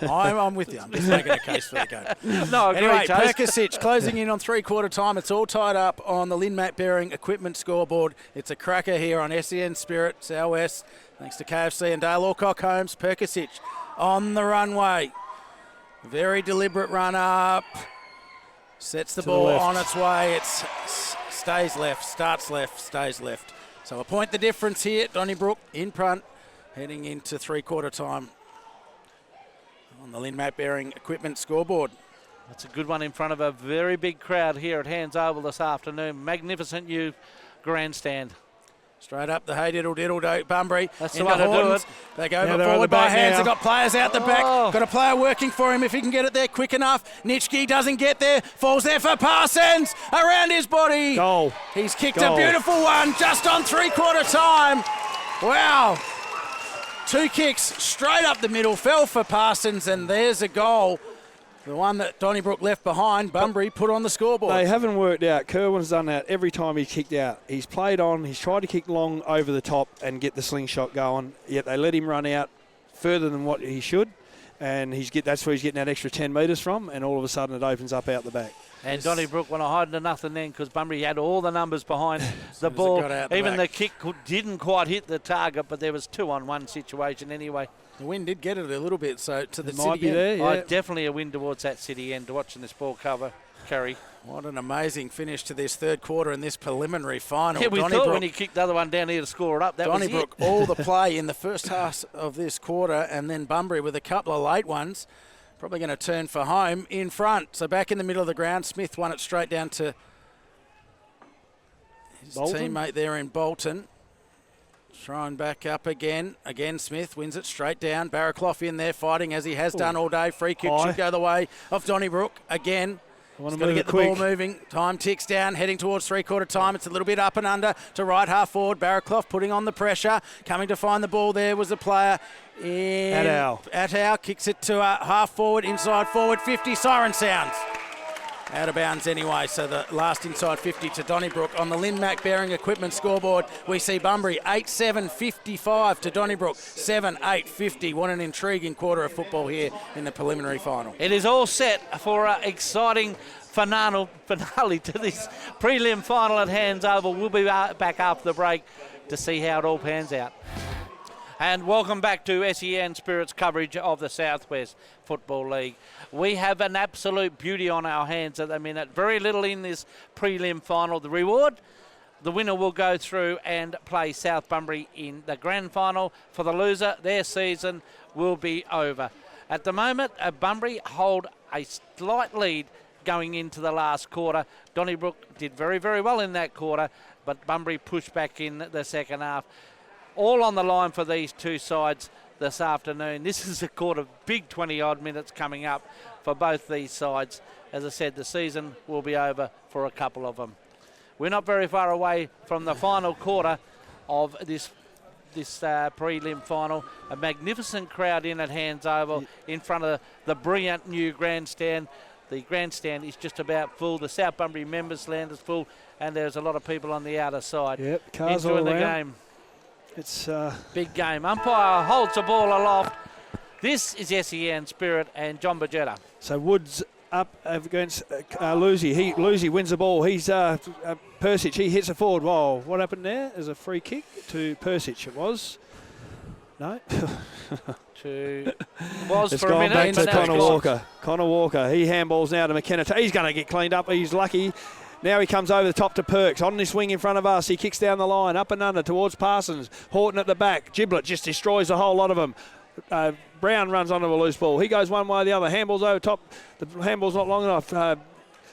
Speaker 1: I'm with you. I'm just making a case for the game.
Speaker 2: No,
Speaker 1: anyway, Perkisic closing in on three-quarter time. It's all tied up on the Linmat Bearing equipment scoreboard. It's a cracker here on SEN Spirit, Southwest. Thanks to KFC and Dale Alcock Homes. Perkisic on the runway. Very deliberate run up. Sets the ball on its way. It stays left, starts left, stays left. So a point the difference here. Donnybrook in front, heading into three-quarter time on the Linmat Bearing equipment scoreboard.
Speaker 2: That's a good one in front of a very big crowd here at Hands Oval this afternoon. Magnificent new grandstand.
Speaker 1: Straight up the hey diddle diddle do Bunbury.
Speaker 2: That's the way to do it.
Speaker 1: They go forward by hands. They've got players out the back. Got a player working for him if he can get it there quick enough. Nitschke doesn't get there. Falls there for Parsons. Around his body.
Speaker 3: Goal.
Speaker 1: He's kicked a beautiful one just on three-quarter time. Wow. Two kicks straight up the middle. Fell for Parsons, and there's a goal. The one that Donnybrook left behind, Bunbury put on the scoreboard.
Speaker 3: They haven't worked out. Kerwin's done that every time he's kicked out. He's played on, he's tried to kick long over the top and get the slingshot going, yet they let him run out further than what he should, and that's where he's getting that extra 10 metres from, and all of a sudden it opens up out the back.
Speaker 2: And Donnybrook went hiding to nothing then because Bunbury had all the numbers behind the ball. Even the kick didn't quite hit the target, but there was 2-on-1 situation anyway.
Speaker 1: The wind did get it a little bit, so to the city
Speaker 3: might be there, yeah.
Speaker 2: Definitely a win towards that city end to watching this ball carry.
Speaker 1: What an amazing finish to this third quarter in this preliminary final.
Speaker 2: Yeah, we thought when he kicked the other one down here to score it up, that was it.
Speaker 1: Donnybrook all the play in the first half of this quarter, and then Bunbury with a couple of late ones. Probably going to turn for home in front. So back in the middle of the ground, Smith won it straight down to his teammate there in Bolton. Thrown back up again. Again, Smith wins it straight down. Baronclough in there fighting as he has done all day. Free kick should go the way of Donnybrook again. He's got to get the ball moving. Time ticks down, heading towards three-quarter time. It's a little bit up and under to right half forward. Baronclough putting on the pressure. Coming to find the ball there was a player in... Attow kicks it to half forward, inside forward, 50. Siren sounds. Out of bounds anyway, so the last inside 50 to Donnybrook. On the Linmat Bearing equipment scoreboard, we see Bunbury 8-7-55 to Donnybrook 7-8-50. What an intriguing quarter of football here in the preliminary final.
Speaker 2: It is all set for an exciting finale to this prelim final at Hands Oval. We'll be back after the break to see how it all pans out. And welcome back to SEN Spirit's coverage of the Southwest Football League. We have an absolute beauty on our hands at the minute. Very little in this prelim final. The reward, the winner will go through and play South Bunbury in the grand final. For the loser, their season will be over. At the moment, Bunbury hold a slight lead going into the last quarter. Donnybrook did very, very well in that quarter, but Bunbury pushed back in the second half. All on the line for these two sides this afternoon. This is a quarter, big 20-odd minutes coming up for both these sides. As I said, the season will be over for a couple of them. We're not very far away from the final quarter of this prelim final. A magnificent crowd in at Hands Oval in front of the brilliant new grandstand. The grandstand is just about full. The South Bunbury members' land is full, and there's a lot of people on the outer side
Speaker 3: cars
Speaker 2: enjoying
Speaker 3: all
Speaker 2: the
Speaker 3: around.
Speaker 2: game.
Speaker 3: It's
Speaker 2: big game. Umpire holds the ball aloft. This is SEN Spirit and John Bajetta.
Speaker 3: So Woods up against Lucy. Lucy wins the ball. He's Persic. He hits it forward. Whoa, what happened there? There's a free kick to Persic. It was. No.
Speaker 2: Was for a minute.
Speaker 3: Back to Connor Walker. Connor Walker. He handballs now to McKenna. He's going to get cleaned up. He's lucky. Now he comes over the top to Perks. On this wing in front of us. He kicks down the line. Up and under towards Parsons. Horton at the back. Giblet just destroys a whole lot of them. Brown runs onto a loose ball. He goes one way or the other. Handball's over top. The handball's not long enough.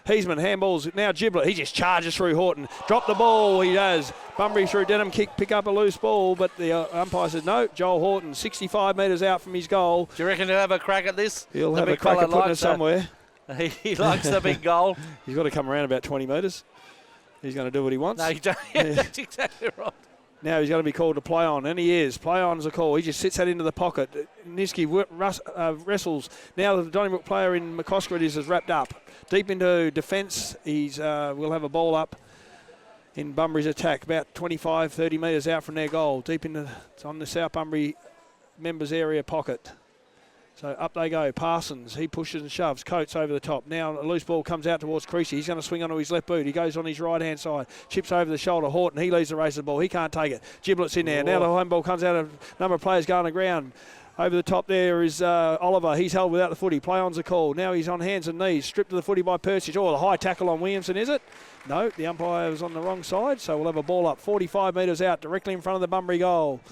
Speaker 3: Heisman handballs now Giblet. He just charges through Horton. Drop the ball. He does. Bunbury through Denham. Pick up a loose ball, but the umpire says no. Joel Horton, 65 metres out from his goal.
Speaker 2: Do you reckon he'll have a crack at this?
Speaker 3: He'll have a crack at putting it somewhere.
Speaker 2: He likes the big goal.
Speaker 3: He's got to come around about 20 metres. He's going to do what he wants.
Speaker 2: No, you don't. Yeah, that's exactly right.
Speaker 3: Now he's going to be called to play on, and he is. Play on's a call. He just sits that into the pocket. Niski wrestles. Now the Donnybrook player in McCosker is wrapped up. Deep into defence. He's will have a ball up in Bunbury's attack, about 25, 30 metres out from their goal. Deep into, it's on the South Bunbury members area pocket. So up they go. Parsons, he pushes and shoves. Coates over the top. Now a loose ball comes out towards Creasy. He's going to swing onto his left boot. He goes on his right-hand side. Chips over the shoulder. Horton, he leads the race of the ball. He can't take it. Giblet's in there. Now the home ball comes out of a number of players going to ground. Over the top there is Oliver. He's held without the footy. Play on's a call. Now he's on hands and knees. Stripped to the footy by Persic. Oh, the high tackle on Williamson, is it? No, the umpire was on the wrong side. So we'll have a ball up 45 metres out directly in front of the Bunbury goal.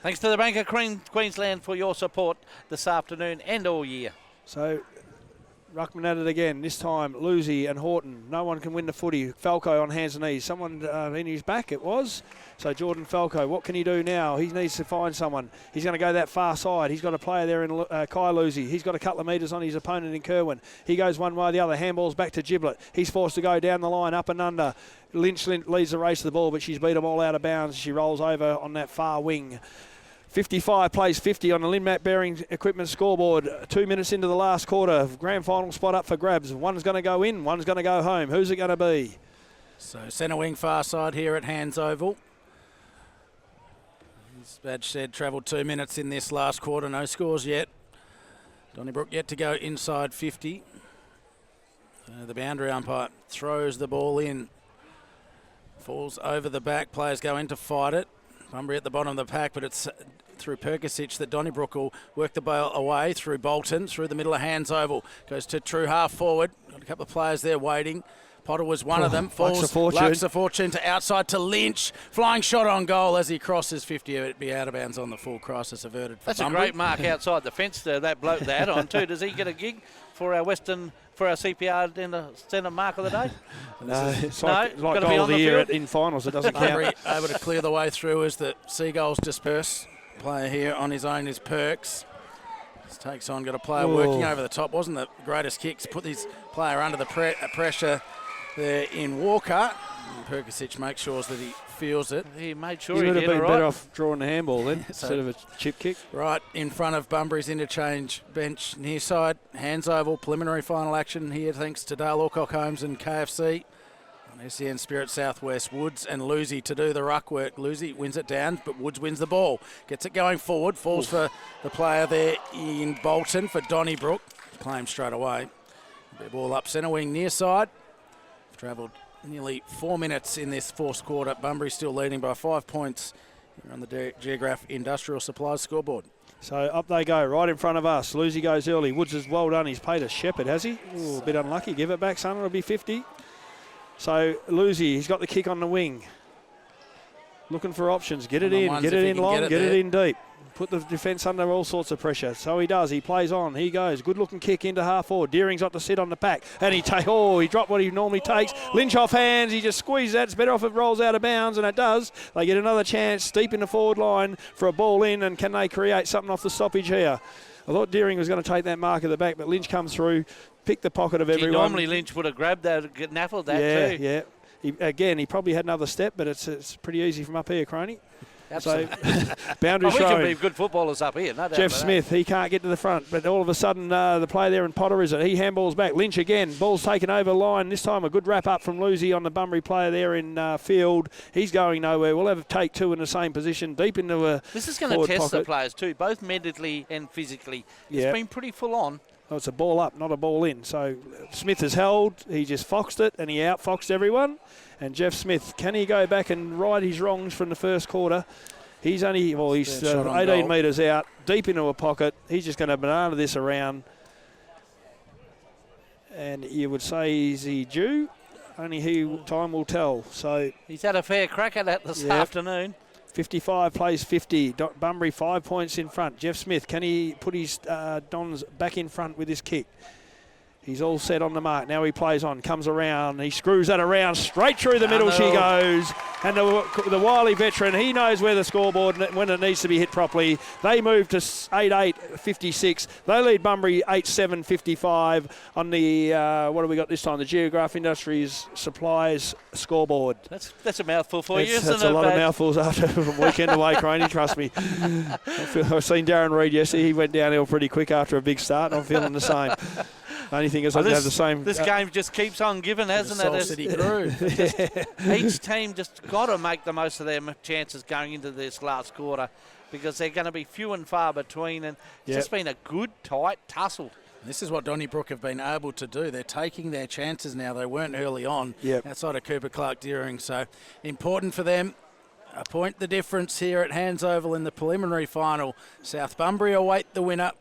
Speaker 2: Thanks to the Bank of Queensland for your support this afternoon and all year.
Speaker 3: So Ruckman at it again. This time Lucy and Horton. No one can win the footy. Falco on hands and knees. Someone in his back it was. So Jordan Falco, what can he do now? He needs to find someone. He's going to go that far side. He's got a player there in Kai Lucy. He's got a couple of metres on his opponent in Kerwin. He goes one way or the other. Handball's back to Giblet. He's forced to go down the line, up and under. Lynch leads the race to the ball, but she's beat them all out of bounds. She rolls over on that far wing. 55 plays 50 on the Linmat Bearing Equipment scoreboard. 2 minutes into the last quarter. Grand final spot up for grabs. One's going to go in, one's going to go home. Who's it going to be?
Speaker 1: So centre wing far side here at Hands Oval. As Badge said, travelled 2 minutes in this last quarter. No scores yet. Donnybrook yet to go inside 50. The boundary umpire throws the ball in. Falls over the back. Players go in to fight it. Bunbury at the bottom of the pack, but it's through Perkisic that Donnybrook will work the ball away through Bolton, through the middle of Hands Oval. Goes to true half forward. Got a couple of players there waiting. Potter was one of them. Falls, Lux a fortune to outside to Lynch. Flying shot on goal as he crosses 50. It'd be out of bounds on the full. Crisis averted for
Speaker 2: That's
Speaker 1: Bunbury.
Speaker 2: a great mark outside the fence there, that bloke that on too. Does he get a gig for our CPR in the centre mark of the day?
Speaker 3: No, it's like
Speaker 2: gotta be
Speaker 3: goal
Speaker 2: on
Speaker 3: of the
Speaker 2: the
Speaker 3: year
Speaker 2: field.
Speaker 3: in finals. It doesn't
Speaker 1: Bunbury
Speaker 3: count.
Speaker 1: able to clear the way through as the Seagulls disperse. Player here on his own is Perks. This takes on, got a player working over the top. Wasn't the greatest kicks. Put his player under the pressure there in Walker. And Perkisic makes sure that he feels it.
Speaker 2: He made sure
Speaker 3: He
Speaker 2: he
Speaker 3: would have
Speaker 2: did
Speaker 3: been
Speaker 2: all
Speaker 3: better
Speaker 2: right.
Speaker 3: off drawing the handball then instead of a chip kick.
Speaker 1: Right in front of Bunbury's interchange bench near side. Hands Oval, preliminary final action here thanks to Dale Alcock Homes and KFC. On SEN Spirit Southwest, Woods and Lucy to do the ruck work. Lucy wins it down, but Woods wins the ball. Gets it going forward, falls for the player there in Bolton for Donnybrook. Claimed straight away. Ball up centre wing near side. Travelled nearly 4 minutes in this fourth quarter. Bunbury still leading by 5 points here on the Geograph Industrial Supplies scoreboard.
Speaker 3: So up they go, right in front of us. Lucy goes early. Woods is well done. He's paid a shepherd, has he? Ooh, a bit unlucky. Give it back, son. It'll be 50. So Lucy, he's got the kick on the wing. Looking for options. Get it in. Get it in long. Get it in deep. Put the defence under all sorts of pressure. So he does. He plays on. He goes. Good looking kick into half forward. Deering's got to sit on the pack. And he dropped what he normally takes. Lynch off hands. He just squeezes that. It's better off if it rolls out of bounds, and it does. They get another chance deep in the forward line for a ball in, and can they create something off the stoppage here? I thought Deering was going to take that mark at the back, but Lynch comes through, picked the pocket of everyone.
Speaker 2: Normally Lynch would have grabbed that, naffled that too.
Speaker 3: Yeah. He probably had another step, but it's pretty easy from up here, Crony.
Speaker 2: Absolutely.
Speaker 3: So, boundary
Speaker 2: we can
Speaker 3: throwing.
Speaker 2: be good footballers up here. No doubt
Speaker 3: Jeff
Speaker 2: about
Speaker 3: Smith, he can't get to the front, but all of a sudden the play there in Potter is it. He handballs back. Lynch again. Ball's taken over line. This time a good wrap up from Lucy on the Bunbury player there in field. He's going nowhere. We'll have take two in the same position, deep into a
Speaker 2: This is going to test the players too, both mentally and physically. It's been pretty full on.
Speaker 3: Oh, it's a ball up, not a ball in. So Smith is held. He just foxed it, and he out-foxed everyone. And Jeff Smith, can he go back and right his wrongs from the first quarter? He's 18 metres out, deep into a pocket. He's just going to banana this around. And you would say, is he due? Only time will tell. So
Speaker 2: he's had a fair crack at that this afternoon.
Speaker 3: 55 plays 50. Bunbury 5 points in front. Jeff Smith, can he put his Dons back in front with his kick? He's all set on the mark. Now he plays on, comes around. He screws that around. Straight through the middle she goes. And the wily veteran, he knows where the scoreboard, when it needs to be hit properly. They move to 8-8-56. They lead Bunbury 8-7-55 on the, what have we got this time? The Geograph Industries Supplies scoreboard.
Speaker 2: That's a mouthful for you, isn't it?
Speaker 3: That's a lot of mouthfuls after a weekend away, Croney, trust me. I've seen Darren Reid yesterday. He went downhill pretty quick after a big start. I'm feeling the same. Only thing is I have the same.
Speaker 2: This game just keeps on giving, hasn't it?
Speaker 1: City grew.
Speaker 2: Each team just got to make the most of their chances going into this last quarter, because they're going to be few and far between, and it's just been a good, tight tussle.
Speaker 1: This is what Donnybrook have been able to do. They're taking their chances now. They weren't early on outside of Cooper Clark Deering, so important for them. A point the difference here at Hands Oval in the preliminary final. South Bunbury await the winner.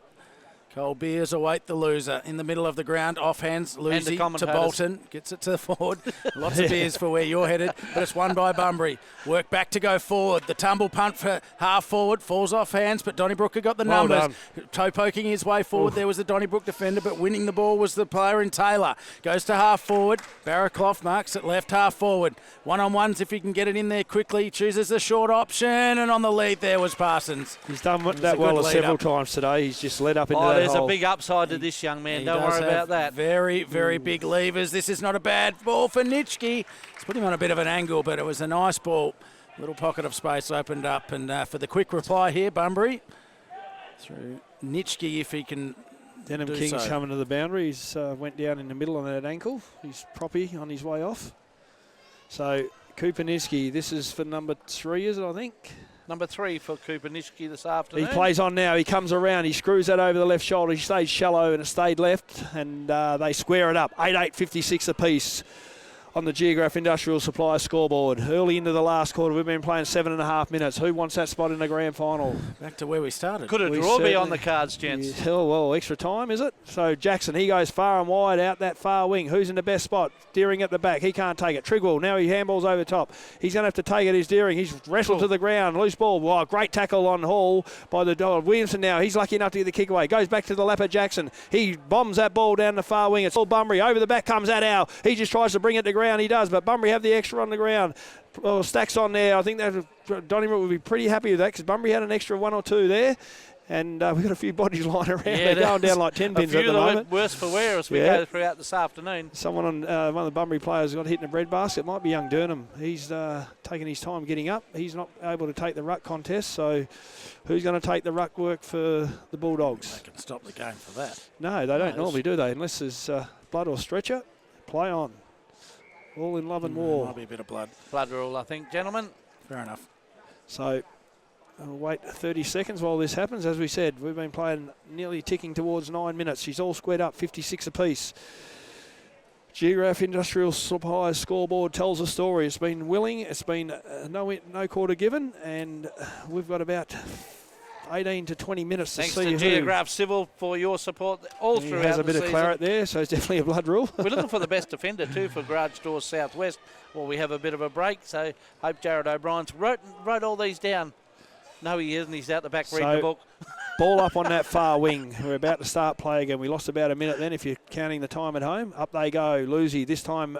Speaker 1: Cole Beers await the loser. In the middle of the ground, off hands, Lucy to Bolton. Gets it to the forward. Lots of beers for where you're headed, but it's won by Bunbury. Work back to go forward. The tumble punt for half forward. Falls off hands, but Donnybrook have got the numbers. Toe poking his way forward. There was the Donnybrook defender, but winning the ball was the player in Taylor. Goes to half forward. Barraclough marks it left half forward. One-on-ones if he can get it in there quickly. Chooses the short option, and on the lead there was Parsons.
Speaker 3: He's done that well several times today. He's just led up into that
Speaker 2: There's a big upside to this young man. Don't worry about that.
Speaker 1: Very, very big levers. This is not a bad ball for Nitschke. He's put him on a bit of an angle, but it was a nice ball. Little pocket of space opened up. And for the quick reply here, Bunbury through Nitschke if he can.
Speaker 3: Denham King's coming to the boundary. He's went down in the middle on that ankle. He's proppy on his way off. So Cooper Nitschke, this is for number 3, is it, I think?
Speaker 2: Number 3 for Cooper Nitschke this afternoon.
Speaker 3: He plays on now. He comes around. He screws that over the left shoulder. He stays shallow and it stayed left. And they square it up. 8-8-56 apiece on the Geograph Industrial Supply scoreboard. Early into the last quarter, we've been playing 7.5 minutes. Who wants that spot in the grand final?
Speaker 1: Back to where we started.
Speaker 2: Could a draw be on the cards, gents?
Speaker 3: Yeah, well, extra time, is it? So Jackson, he goes far and wide out that far wing. Who's in the best spot? Deering at the back. He can't take it. Trigwell, now he handballs over top. He's going to have to take it. He's Deering. He's wrestled to the ground. Loose ball. Wow, great tackle on Hall by the dog. Williamson now. He's lucky enough to get the kick away. Goes back to the lap of Jackson. He bombs that ball down the far wing. It's all Bunbury. Over the back comes Addow. He just tries to bring it to ground. He does, but Bunbury have the extra on the ground. Well, Stacks on there. I think that Donnybrook would be pretty happy with that because Bunbury had an extra 1 or 2 there. And we've got a few bodies lying around. They're going down like 10 pins at the moment.
Speaker 2: Worse for wear as we go throughout this afternoon.
Speaker 3: Someone on one of the Bunbury players got hit in a breadbasket. It might be young Durnham. He's taking his time getting up. He's not able to take the ruck contest. So who's going to take the ruck work for the Bulldogs?
Speaker 1: They can stop the game for that.
Speaker 3: No, they don't normally, do they? Unless there's blood or stretcher. Play on. All in love and war.
Speaker 1: Might be a bit of blood.
Speaker 2: Blood rule, I think, gentlemen.
Speaker 1: Fair enough.
Speaker 3: So we'll wait 30 seconds while this happens. As we said, we've been playing nearly ticking towards 9 minutes. She's all squared up, 56 apiece. Geograph Industrial Supplies scoreboard tells a story. It's been willing. It's been no quarter given, and we've got about 18 to 20 minutes to see
Speaker 2: Thanks to Geograph Civil for your support all throughout the season.
Speaker 3: He has a bit of claret there, so it's definitely a blood rule.
Speaker 2: We're looking for the best defender too for Garage Doors Southwest. Well, we have a bit of a break, so hope Jared O'Brien's wrote all these down. No, he isn't. He's out the back reading the book.
Speaker 3: Ball up on that far wing. We're about to start play again. We lost about a minute then if you're counting the time at home. Up they go. Lucy. This time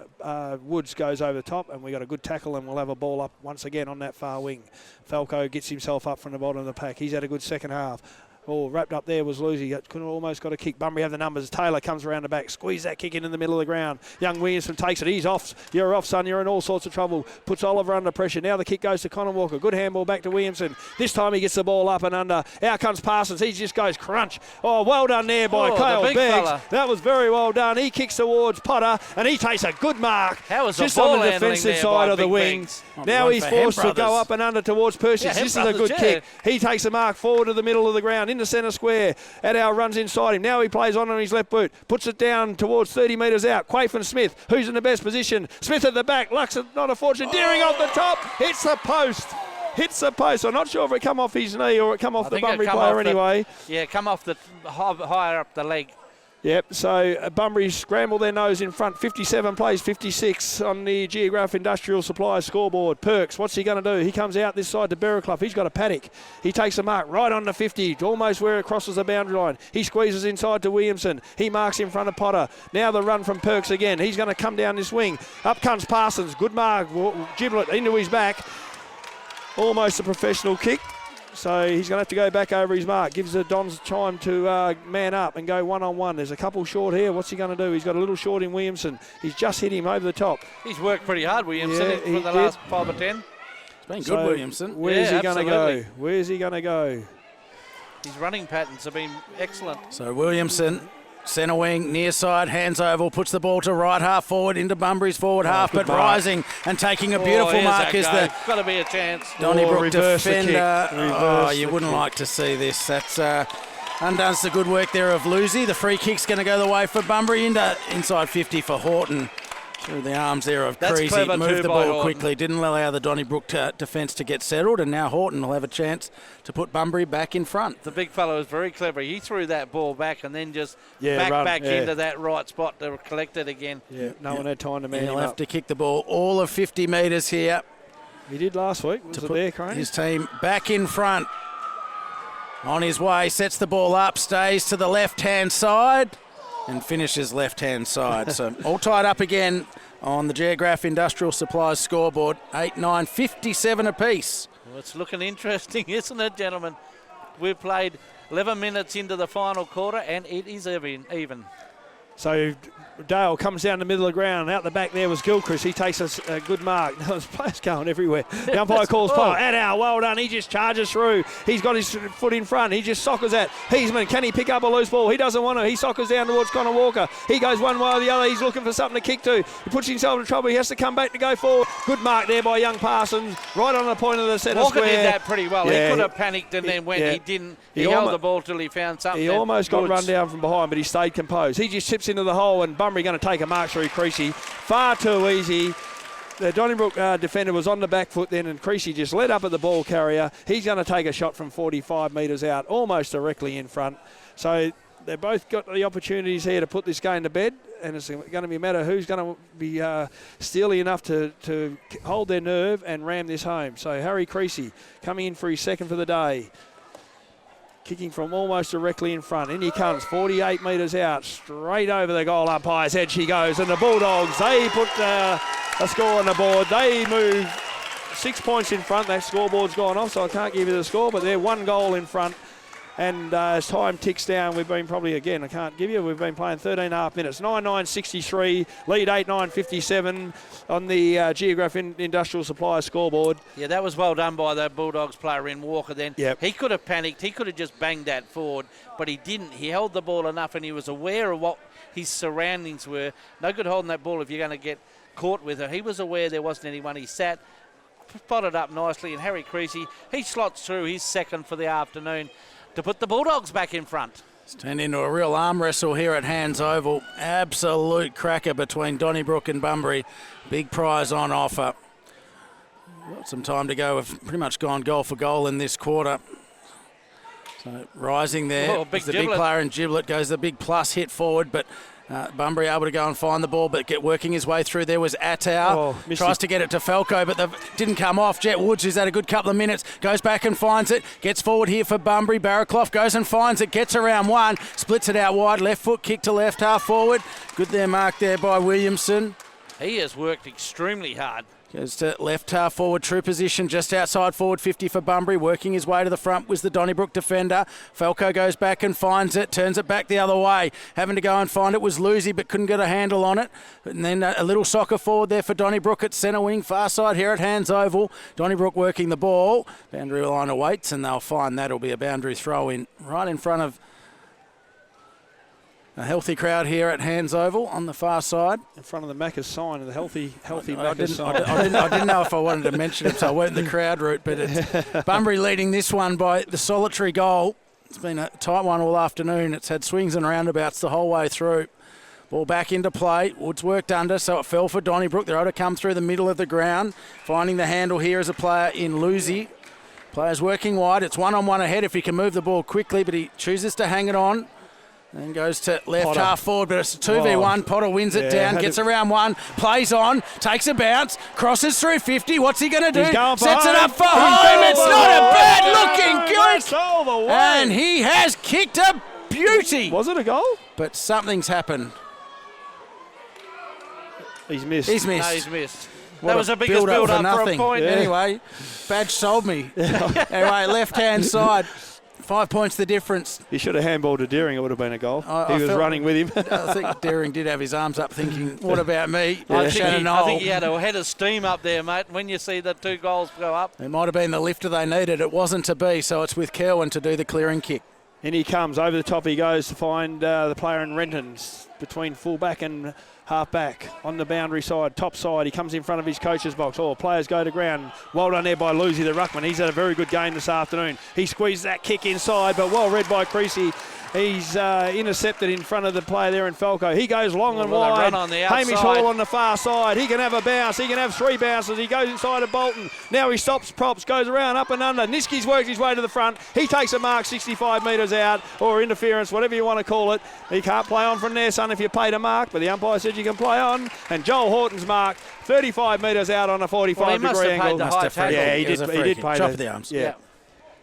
Speaker 3: Woods goes over the top and we got a good tackle and we'll have a ball up once again on that far wing. Falco gets himself up from the bottom of the pack. He's had a good second half. Oh, wrapped up there was Lucy. Almost got a kick. Bunbury have the numbers. Taylor comes around the back. Squeeze that kick in the middle of the ground. Young Williamson takes it. He's off. You're off, son. You're in all sorts of trouble. Puts Oliver under pressure. Now the kick goes to Connor Walker. Good handball back to Williamson. This time he gets the ball up and under. Out comes Parsons. He just goes crunch. Oh, well done there by Cale Beggs. That was very well done. He kicks towards Potter and he takes a good mark.
Speaker 2: How was
Speaker 3: just
Speaker 2: the ball
Speaker 3: on the defensive side of the wing. Now he's forced to go up and under towards Perseus. This is a good kick. He takes a mark forward to the middle of the ground in the centre square. Addow runs inside him. Now he plays on his left boot. Puts it down towards 30 metres out. Quafen Smith, who's in the best position. Smith at the back. Luck's not a fortune. Deering off the top. Hits the post. Hits the post. I'm not sure if it come off his knee or it come off the Bunbury player anyway.
Speaker 2: Come off the higher up the leg.
Speaker 3: Yep, so Bunbury scramble their nose in front. 57 plays 56 on the Geograph Industrial Supply scoreboard. Perks, what's he going to do? He comes out this side to Berraclough. He's got a paddock. He takes a mark right on the 50, almost where it crosses the boundary line. He squeezes inside to Williamson. He marks in front of Potter. Now the run from Perks again. He's going to come down this wing. Up comes Parsons. Good mark. Giblet into his back. Almost a professional kick. So he's going to have to go back over his mark. Gives the Dons time to man up and go one-on-one. There's a couple short here. What's he going to do? He's got a little short in Williamson. He's just hit him over the top.
Speaker 2: He's worked pretty hard, Williamson, for the last 5 or 10.
Speaker 1: It's been good, Williamson.
Speaker 3: Where's he going to go? Where's he going to go?
Speaker 2: His running patterns have been excellent.
Speaker 1: So Williamson, centre wing, near side, hands oval, puts the ball to right half forward into Bunbury's forward half, but
Speaker 3: mark.
Speaker 1: rising and taking a beautiful mark is the
Speaker 2: got to be a chance.
Speaker 1: Donnybrook defender.
Speaker 3: Reverse
Speaker 1: You wouldn't like to see this. That's undoes the good work there of Lucy. The free kick's going to go the way for Bunbury into inside 50 for Horton. Through the arms there of
Speaker 2: That's
Speaker 1: Creasy,
Speaker 2: clever
Speaker 1: moved
Speaker 2: too
Speaker 1: the
Speaker 2: by
Speaker 1: ball
Speaker 2: Horton.
Speaker 1: quickly, didn't allow the Donnybrook defence to get settled, and now Horton will have a chance to put Bunbury back in front.
Speaker 2: The big fellow was very clever. He threw that ball back and then just back into that right spot to collect it again.
Speaker 3: Yeah, no one had time to man him
Speaker 1: He'll
Speaker 3: up.
Speaker 1: have to kick the ball all of 50 metres here
Speaker 3: He did last week. Was
Speaker 1: to
Speaker 3: it
Speaker 1: put
Speaker 3: there, Crane?
Speaker 1: his team back in front. On his way, sets the ball up, stays to the left-hand side and finishes left-hand side. So all tied up again on the Geograph Industrial Supplies scoreboard. 8-9, 57 apiece.
Speaker 2: Well, it's looking interesting, isn't it, gentlemen? We've played 11 minutes into the final quarter and it is even.
Speaker 3: So Dale comes down the middle of the ground. Out the back there was Gilchrist. He takes a good mark. There's players going everywhere. The umpire calls foul. Addow, well done. He just charges through. He's got his foot in front. He just soccers at Heisman. Can he pick up a loose ball? He doesn't want to. He soccers down towards Connor Walker. He goes one way or the other. He's looking for something to kick to. He puts himself in trouble. He has to come back to go forward. Good mark there by young Parsons. Right on the point of the centre
Speaker 2: Walker
Speaker 3: square.
Speaker 2: did that pretty well.
Speaker 3: Yeah,
Speaker 2: he could have panicked and then went.
Speaker 3: yeah.
Speaker 2: He didn't.
Speaker 3: He
Speaker 2: He held
Speaker 3: almo-
Speaker 2: the ball till he found something.
Speaker 3: He
Speaker 2: that
Speaker 3: almost got
Speaker 2: roots.
Speaker 3: run down from behind, but he stayed composed. He just chips into the hole, and Bunbury going to take a mark through Creasy. Far too easy. The Donnybrook defender was on the back foot then, and Creasy just led up at the ball carrier. He's going to take a shot from 45 metres out, almost directly in front. So they've both got the opportunities here to put this game to bed, and it's going to be a matter who's going to be steely enough to hold their nerve and ram this home. So Harry Creasy coming in for his second for the day. Kicking from almost directly in front. In he comes, 48 metres out, straight over the goal umpire's head she goes. And the Bulldogs, they put a score on the board. They move 6 points in front. That scoreboard's gone off, so I can't give you the score, but they're 1 goal in front. And as time ticks down, we've been probably, again, I can't give you, we've been playing 13.5 minutes. 9-9-63, lead 8-9-57 on the Geograph Industrial Supply scoreboard.
Speaker 2: Yeah, that was well done by the Bulldogs player in Walker then.
Speaker 3: Yep.
Speaker 2: He could have panicked. He could have just banged that forward, but he didn't. He held the ball enough and he was aware of what his surroundings were. No good holding that ball if you're going to get caught with it. He was aware there wasn't anyone. He sat, spotted up nicely, and Harry Creasy, he slots through his second for the afternoon to put the Bulldogs back in front.
Speaker 1: It's turned into a real arm wrestle here at Hands Oval. Absolute cracker between Donnybrook and Bunbury. Big prize on offer. Got some time to go. We've pretty much gone goal for goal in this quarter. So rising there.
Speaker 2: Oh, big
Speaker 1: the big
Speaker 2: Giblet.
Speaker 1: player in Giblet goes the big plus hit forward, but Bunbury able to go and find the ball, but working his way through there was Attow. Tries to get it to Falco, but didn't come off. Jet Woods, who's had a good couple of minutes, goes back and finds it. Gets forward here for Bunbury. Barraclough goes and finds it. Gets around one. Splits it out wide. Left foot kick to left half forward. Good there mark there by Williamson.
Speaker 2: He has worked extremely hard.
Speaker 1: Goes to left half forward, true position, just outside forward 50 for Bunbury. Working his way to the front was the Donnybrook defender. Falco goes back and finds it, turns it back the other way. Having to go and find it was Lucy, but couldn't get a handle on it. And then a little soccer forward there for Donnybrook at centre wing, far side here at Hands Oval. Donnybrook working the ball. Boundary line awaits, and they'll find that'll be a boundary throw in right in front of a healthy crowd here at Hands Oval on the far side.
Speaker 3: In front of the Macca's sign, and the healthy
Speaker 1: I
Speaker 3: Macca's sign.
Speaker 1: didn't know if I wanted to mention it, so I went the crowd route. But it's Bunbury leading this one by the solitary goal. It's been a tight one all afternoon. It's had swings and roundabouts the whole way through. Ball back into play. Woods worked under, so it fell for Donnybrook. They're able to come through the middle of the ground. Finding the handle here as a player in Lucy. Players working wide. It's one-on-one ahead if he can move the ball quickly, but he chooses to hang it on. And goes to left
Speaker 3: Potter.
Speaker 1: half forward, but it's a 2v1. Potter wins it down, gets around one, plays on, takes a bounce, crosses through 50. What's he going to do?
Speaker 3: Going for
Speaker 1: Sets it
Speaker 3: home.
Speaker 1: up for home. It's not a bad looking
Speaker 3: That's
Speaker 1: kick.
Speaker 3: all the way.
Speaker 1: And he has kicked a beauty.
Speaker 3: Was it a goal?
Speaker 1: But something's happened.
Speaker 3: He's missed.
Speaker 1: He's missed.
Speaker 2: No, he's missed.
Speaker 1: What
Speaker 2: That was the biggest
Speaker 1: build-up
Speaker 2: build-up for a
Speaker 1: nothing.
Speaker 2: point.
Speaker 3: Yeah.
Speaker 1: Anyway, Badge sold me. Anyway, left-hand side. 5 points the difference.
Speaker 3: He should have handballed to Deering. It would have been a goal.
Speaker 1: I
Speaker 3: He was
Speaker 1: felt-
Speaker 3: running with him.
Speaker 1: I think Deering did have his arms up thinking, what about me?
Speaker 2: I
Speaker 1: Shannon
Speaker 2: think he
Speaker 1: Knoll.
Speaker 2: had a head of steam up there, mate. When you see the 2 goals go up.
Speaker 1: It might have been the lifter they needed. It wasn't to be, so it's with Kerwin to do the clearing kick.
Speaker 3: In he comes. Over the top he goes to find the player in Renton's between full-back and half-back on the boundary side, top side. He comes in front of his coach's box. Oh, players go to ground. Well done there by Lucy, the ruckman. He's had a very good game this afternoon. He squeezed that kick inside, but well read by Creasy. He's intercepted in front of the player there in Falco. He goes long and
Speaker 2: Well, they
Speaker 3: wide.
Speaker 2: run on the
Speaker 3: Hamish
Speaker 2: outside.
Speaker 3: Hall on the far side. He can have a bounce. He can have 3 bounces. He goes inside of Bolton. Now he stops props, goes around, up and under. Niski's worked his way to the front. He takes a mark 65 metres out, or interference, whatever you want to call it. He can't play on from there, son, if you paid a mark, but the umpire said you can play on. And Joel Horton's mark 35 metres out on a 45
Speaker 2: must
Speaker 3: degree
Speaker 2: have paid
Speaker 3: angle.
Speaker 2: the high
Speaker 1: Must have
Speaker 2: tackle.
Speaker 3: Yeah, he
Speaker 1: It was
Speaker 3: did.
Speaker 1: a
Speaker 3: He
Speaker 1: free
Speaker 3: did
Speaker 1: kick.
Speaker 3: pay
Speaker 1: Drop of the arms.
Speaker 3: Yeah.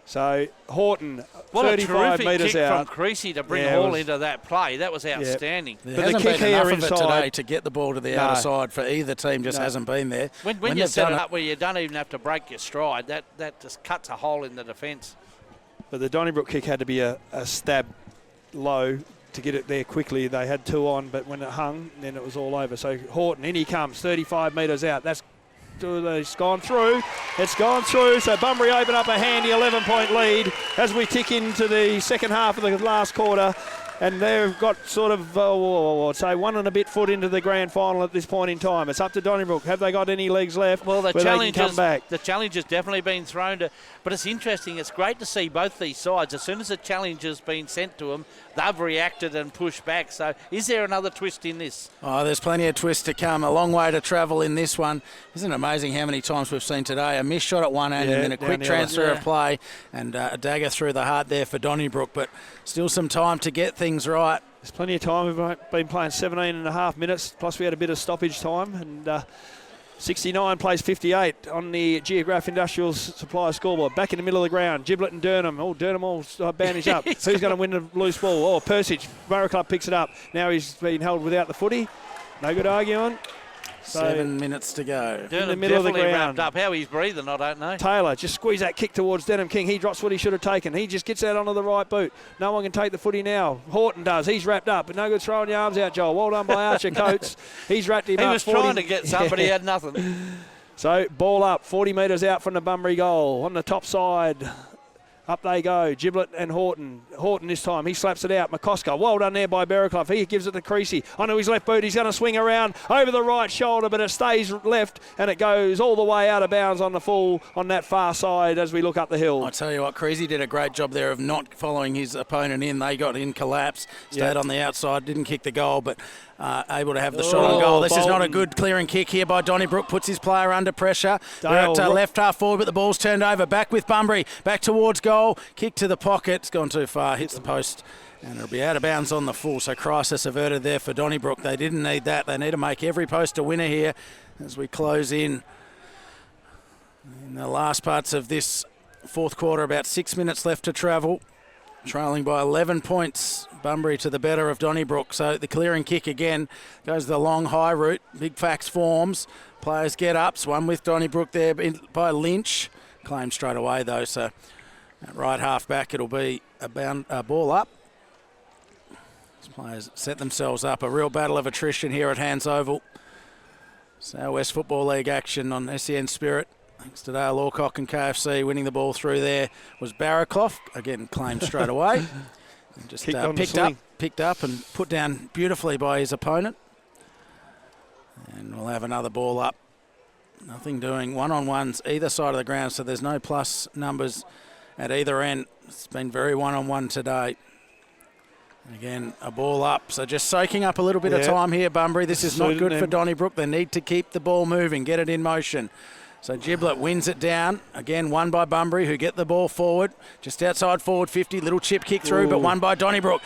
Speaker 3: So Horton,
Speaker 2: What a
Speaker 3: 35
Speaker 2: terrific
Speaker 3: metres
Speaker 2: kick
Speaker 3: out.
Speaker 2: from Creasy to bring
Speaker 3: Yeah, it
Speaker 2: Hall
Speaker 3: was-
Speaker 2: into that play. That was outstanding.
Speaker 1: There
Speaker 3: But the
Speaker 1: hasn't
Speaker 3: kick
Speaker 1: been
Speaker 3: here
Speaker 1: enough of it
Speaker 3: inside-
Speaker 1: today to get the ball to the
Speaker 3: No.
Speaker 1: outer side for either team, just
Speaker 3: No.
Speaker 1: hasn't been there.
Speaker 2: When you
Speaker 1: they've
Speaker 2: set
Speaker 1: done
Speaker 2: it up where you don't even have to break your stride, that just cuts a hole in the defence.
Speaker 3: But the Donnybrook kick had to be a stab low to get it there quickly. They had 2 on, but when it hung, then it was all over. So Horton, in he comes, 35 metres out. It's gone through. It's gone through. So Bunbury open up a handy 11-point lead as we tick into the second half of the last quarter. And they've got sort of, I'd say, 1 and a bit foot into the grand final at this point in time. It's up to Donnybrook. Have they got any legs left?
Speaker 2: Well, the
Speaker 3: where they can come back?
Speaker 2: challenge has definitely been thrown to, but it's interesting. It's great to see both these sides. As soon as a challenge has been sent to them, they've reacted and pushed back. So, is there another twist in this?
Speaker 1: Oh, there's plenty of twists to come. A long way to travel in this one. Isn't it amazing how many times we've seen today? A missed shot at one end
Speaker 3: Yeah,
Speaker 1: and then a
Speaker 3: down
Speaker 1: quick
Speaker 3: the other.
Speaker 1: transfer of
Speaker 2: Yeah.
Speaker 1: play and a dagger through the heart there for Donnybrook. But still some time to get things right.
Speaker 3: There's plenty of time. We've been playing 17 and a half minutes, plus we had a bit of stoppage time. And 69 plays 58 on the Geograph Industrial Supply scoreboard. Back in the middle of the ground, Giblet and Durnham. Oh, Durnham all bandaged up. Who's going to win the loose ball? Oh, Persich. Borough Club picks it up. Now he's been held without the footy. No good arguing. So
Speaker 1: 7 minutes to go.
Speaker 2: Durnham
Speaker 3: middle of the
Speaker 2: definitely
Speaker 3: ground.
Speaker 2: wrapped up. How he's breathing, I don't know.
Speaker 3: Taylor just squeeze that kick towards Denham King. He drops what he should have taken. He just gets out onto the right boot. No one can take the footy now. Horton does. He's wrapped up, but no good throwing the arms out, Joel. Well done by Archer Coates. He's wrapped him
Speaker 2: He
Speaker 3: up.
Speaker 2: was
Speaker 3: 40.
Speaker 2: trying to get some, but he had nothing.
Speaker 3: So ball up, 40 metres out from the Bunbury goal. On the top side, up they go. Giblet and Horton. Horton this time, he slaps it out. McCosker, well done there by Berraclough. He gives it to Creasy. Onto his left boot, he's going to swing around over the right shoulder, but it stays left and it goes all the way out of bounds on the full, on that far side as we look up the hill.
Speaker 1: I tell you what, Creasy did a great job there of not following his opponent in. They got in collapse, stayed on the outside, didn't kick the goal, but able to have the shot on goal. This is not a good clearing kick here by Donnybrook. Puts his player under pressure. They're at left half forward, but the ball's turned over. Back with Bunbury. Back towards goal. Kick to the pocket. It's gone too far. Hits the post. And it'll be out of bounds on the full. So crisis averted there for Donnybrook. They didn't need that. They need to make every post a winner here as we close in the last parts of this fourth quarter. About 6 minutes left to travel. Trailing by 11 points, Bunbury to the better of Donnybrook. So the clearing kick again goes the long high route. Big Fax forms. Players get ups. One with Donnybrook there by Lynch. Claimed straight away though. So at right half back, it'll be a ball up. These players set themselves up. A real battle of attrition here at Hands Oval. South West Football League action on SEN Spirit. Thanks to Dale Alcock and KFC. Winning the ball through there was Barraclough. Again, claimed straight away. And just picked up and put down beautifully by his opponent. And we'll have another ball up. Nothing doing. One-on-ones either side of the ground, so there's no plus numbers at either end. It's been very one-on-one today. Again, a ball up. So just soaking up a little bit of time here, Bunbury. This is not good for Donnybrook. They need to keep the ball moving, get it in motion. So Giblet wins it down. Again, won by Bunbury, who get the ball forward. Just outside forward 50. Little chip kick through, but won by Donnybrook.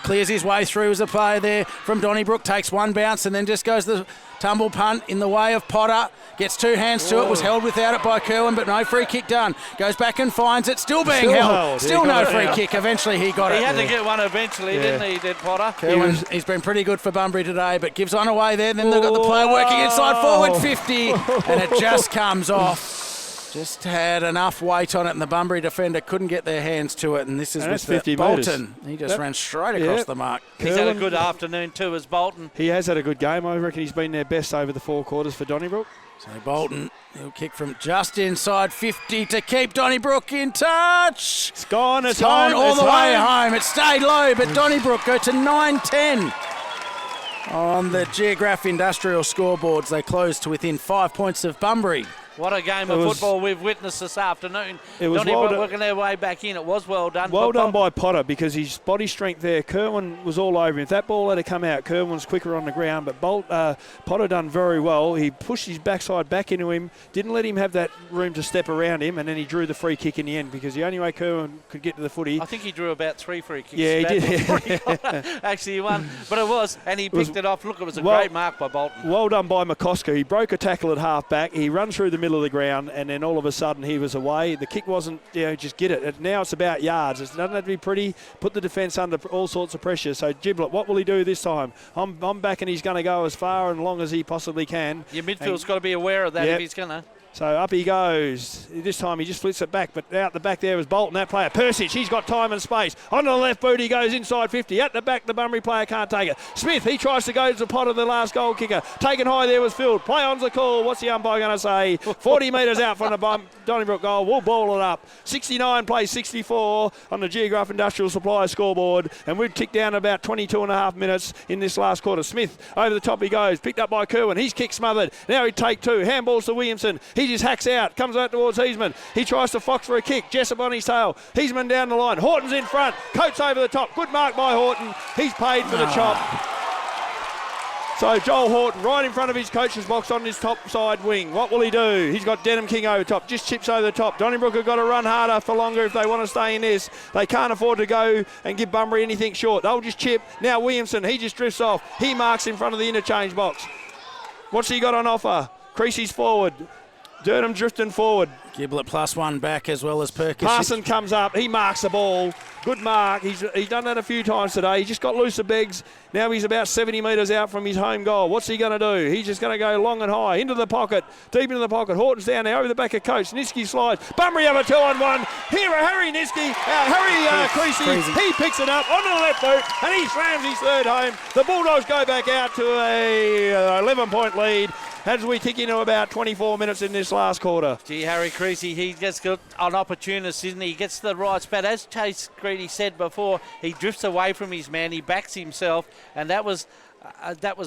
Speaker 1: Clears his way through as a player there from Donnybrook. Takes one bounce and then just goes the tumble punt in the way of Potter. Gets two hands to it. Was held without it by Kerwin, but no free kick done. Goes back and finds it. Still being held. Still no free kick. Eventually he got it.
Speaker 2: He had to get one eventually, didn't he, did Potter?
Speaker 1: Kerwin, he's been pretty good for Bunbury today, but gives on away there. Then they've got the player working inside forward 50, and it just comes off. Just had enough weight on it, and the Bunbury defender couldn't get their hands to it. And this is with
Speaker 3: 50
Speaker 1: Bolton. He just ran straight across the mark.
Speaker 2: He's had a good afternoon too, as Bolton.
Speaker 3: He has had a good game. I reckon he's been their best over the 4 quarters for Donnybrook.
Speaker 1: So Bolton, he'll kick from just inside 50 to keep Donnybrook in touch.
Speaker 3: It's gone. It's
Speaker 1: gone
Speaker 3: home.
Speaker 1: all the way home. It stayed low, but Donnybrook go to 9-10. On the Geograph Industrial scoreboards, they close to within 5 points of Bunbury.
Speaker 2: What a game of football we've witnessed this afternoon.
Speaker 3: It was
Speaker 2: Donnybrook working their way back in. It was well done.
Speaker 3: Well done by Potter, because his body strength there, Kerwin was all over him. If that ball had come out, Kerwin was quicker on the ground, but Potter done very well. He pushed his backside back into him, didn't let him have that room to step around him, and then he drew the free kick in the end, because the only way Kerwin could get to the footy...
Speaker 2: I think he drew about 3 free kicks.
Speaker 3: Yeah, he did.
Speaker 2: Actually, he won. But it was, and he picked it off. Look, it was a great mark by Bolton.
Speaker 3: Well done by McCosker. He broke a tackle at half back. He ran through the middle of the ground, and then all of a sudden he was away. The kick wasn't, just get it. Now it's about yards. It doesn't have to be pretty. Put the defence under all sorts of pressure. So Giblet, what will he do this time? I'm backing he's going to go as far and long as he possibly can.
Speaker 2: Your midfield's got to be aware of that if he's going to.
Speaker 3: So up he goes. This time he just flips it back, but out the back there was Bolton, that player. Persic, he's got time and space. On the left boot, he goes inside 50. At the back, the Bunbury player can't take it. Smith, he tries to go to the pot of the last goal kicker. Taken high there was Field. Play on's the call. What's the umpire going to say? 40 metres out from the Donnybrook goal. We'll ball it up. 69 plays 64 on the Geograph Industrial Supply scoreboard, and we've ticked down about 22.5 minutes in this last quarter. Smith, over the top he goes. Picked up by Kerwin. He's kick smothered. Now he take 2. Handballs to Williamson. He just hacks out, comes out towards Heisman. He tries to fox for a kick. Jessup on his tail. Heisman down the line. Horton's in front. Coates over the top. Good mark by Horton. He's paid for the chop. So Joel Horton right in front of his coach's box on his top side wing. What will he do? He's got Denham King over top. Just chips over the top. Donnybrook have got to run harder for longer if they want to stay in this. They can't afford to go and give Bunbury anything short. They'll just chip. Now Williamson, he just drifts off. He marks in front of the interchange box. What's he got on offer? Creasy's forward. Durham drifting forward.
Speaker 1: Giblet +1 back as well as Perkins.
Speaker 3: Parson comes up. He marks the ball. Good mark. He's done that a few times today. He just got loose of Beggs. Now he's about 70 metres out from his home goal. What's he going to do? He's just going to go long and high. Into the pocket. Deep into the pocket. Horton's down there over the back of Coates. Niski slides. Bunbury have a 2-on-1. Here, Harry Niski. Harry Creasy. He picks it up onto the left boot and he slams his third home. The Bulldogs go back out to a 11-point lead as we tick into about 24 minutes in this last quarter.
Speaker 2: Gee, Harry Creasy, he gets got an opportunist, isn't he? He gets the right spot. As Chase Greedy said before, he drifts away from his man, he backs himself, and that was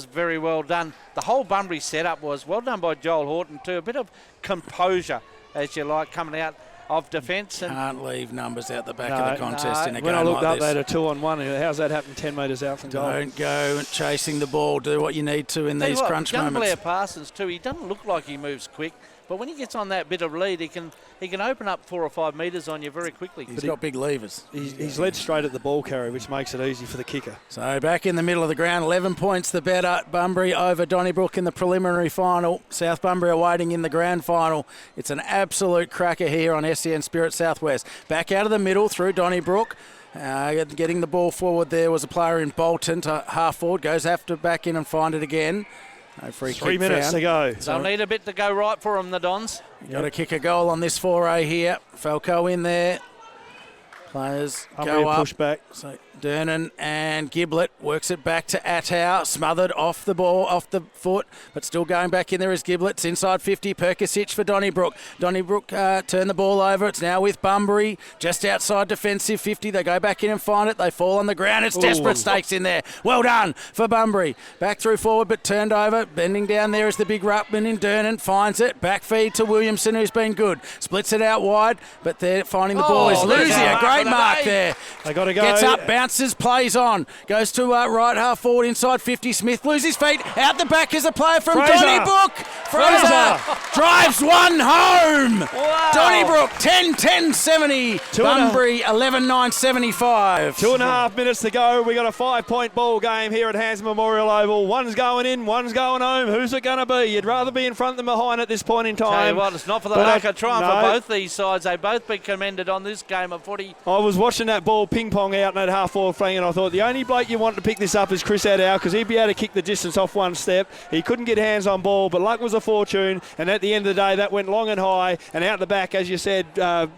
Speaker 2: very well done. The whole Bunbury setup was well done by Joel Horton too. A bit of composure, as you like, coming out of defence.
Speaker 1: Can't leave numbers out the back of the contest in a game like this.
Speaker 3: When I looked up, they had a 2-on-1. How's that happen 10 metres out from goal?
Speaker 1: Don't go chasing the ball. Do what you need to in these crunch moments.
Speaker 2: Blair Parsons too, he doesn't look like he moves quick, but when he gets on that bit of lead, he can open up 4 or 5 metres on you very quickly.
Speaker 1: He's got big levers.
Speaker 3: He's led straight at the ball carrier, which makes it easy for the kicker.
Speaker 1: So back in the middle of the ground, 11 points the better. Bunbury over Donnybrook in the preliminary final. South Bunbury are waiting in the grand final. It's an absolute cracker here on SEN Spirit Southwest. Back out of the middle through Donnybrook. Getting the ball forward there was a player in Bolton to half forward. Goes after back in and find it again. No free kick
Speaker 3: 3 minutes to go.
Speaker 2: They'll need a bit to go right for them, the Dons.
Speaker 1: Got to kick a goal on this foray here. Falco in there. Players go up.
Speaker 3: Push back.
Speaker 1: So Dernan and Giblet works it back to Attow. Smothered off the ball, off the foot, but still going back in there is Giblet. It's inside 50. Perkisic for Donnybrook. Donnybrook turn the ball over. It's now with Bunbury. Just outside defensive 50. They go back in and find it. They fall on the ground. It's desperate stakes in there. Well done for Bunbury. Back through forward, but turned over. Bending down there is the big ruckman in Dernan. Finds it. Back feed to Williamson, who's been good. Splits it out wide, but they're finding the ball is Lucy. A great mark there.
Speaker 3: They got to go.
Speaker 1: Gets up, bounces, plays on. Goes to right half forward inside 50. Smith loses feet. Out the back is a player from
Speaker 3: Fraser.
Speaker 1: Donnybrook. Fraser drives one home.
Speaker 2: Wow.
Speaker 1: Donnybrook 10-10-70. Bunbury 11-9-75.
Speaker 3: 2.5 minutes to go. We got a 5-point ball game here at Hands Memorial Oval. One's going in, one's going home. Who's it going to be? You'd rather be in front than behind at this point in time.
Speaker 2: Tell you what, it's not for the lack of trying for both these sides. They both been commended on this game of footy.
Speaker 3: I was watching that ball ping-pong out in that half-forward flank, and I thought the only bloke you want to pick this up is Chris Adow, because he'd be able to kick the distance off one step. He couldn't get hands on ball, but luck was a fortune, and at the end of the day, that went long and high, and out the back, as you said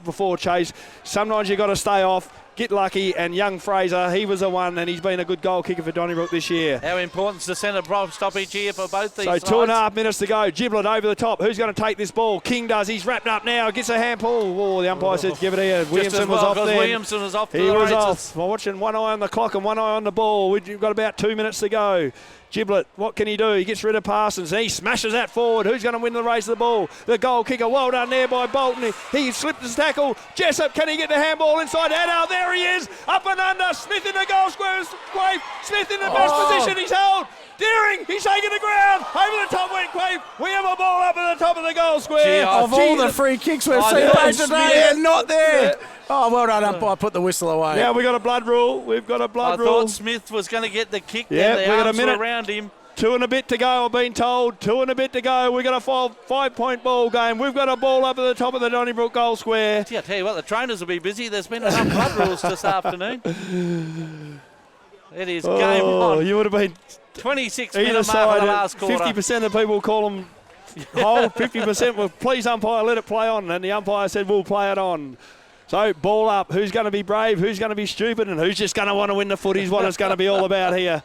Speaker 3: before, Chase, sometimes you've got to stay off, get lucky, and young Fraser, he was the one, and he's been a good goal kicker for Donnybrook this year.
Speaker 2: How important is the centre prop stoppage here for both these sides?
Speaker 3: So 2.5 minutes to go. Giblet over the top. Who's going to take this ball? King does. He's wrapped up now. Gets a handball. Oh, the umpire said give it here. Williamson was off there.
Speaker 2: Williamson was off.
Speaker 3: He was off. We're watching one eye on the clock and one eye on the ball. We've got about 2 minutes to go. Giblet, what can he do? He gets rid of Parsons and he smashes that forward. Who's going to win the race of the ball? The goal kicker, well done there by Bolton. He slipped his tackle. Jessup, can he get the handball inside? Addo, there he is. Up and under. Smith in the goal square. Quaife. Smith in the best position. He's held. Deering, he's taking the ground. Over the top went Quaife. We have a ball up at the top of the goal square.
Speaker 1: Of all the free kicks we've seen back today, they're not there. Oh, well done, umpire. Put the whistle away.
Speaker 3: Now we've got a blood rule. We've got a blood rule.
Speaker 2: I thought Smith was going to get the kick.
Speaker 3: Yeah,
Speaker 2: there.
Speaker 3: we got a
Speaker 2: arms were
Speaker 3: minute
Speaker 2: around him.
Speaker 3: 2 and a bit to go, I've been told. 2 and a bit to go. We've got a 5-point ball game. We've got a ball up at the top of the Donnybrook goal square.
Speaker 2: Gee, I tell you what, the trainers will be busy. There's been enough blood rules this afternoon. It is game on.
Speaker 3: You would have been
Speaker 2: 26-minute mark of the last quarter.
Speaker 3: 50% of people call them whole. 50% will please umpire, let it play on. And the umpire said we'll play it on. So ball up. Who's going to be brave? Who's going to be stupid? And who's just going to want to win the footy is what it's going to be all about here.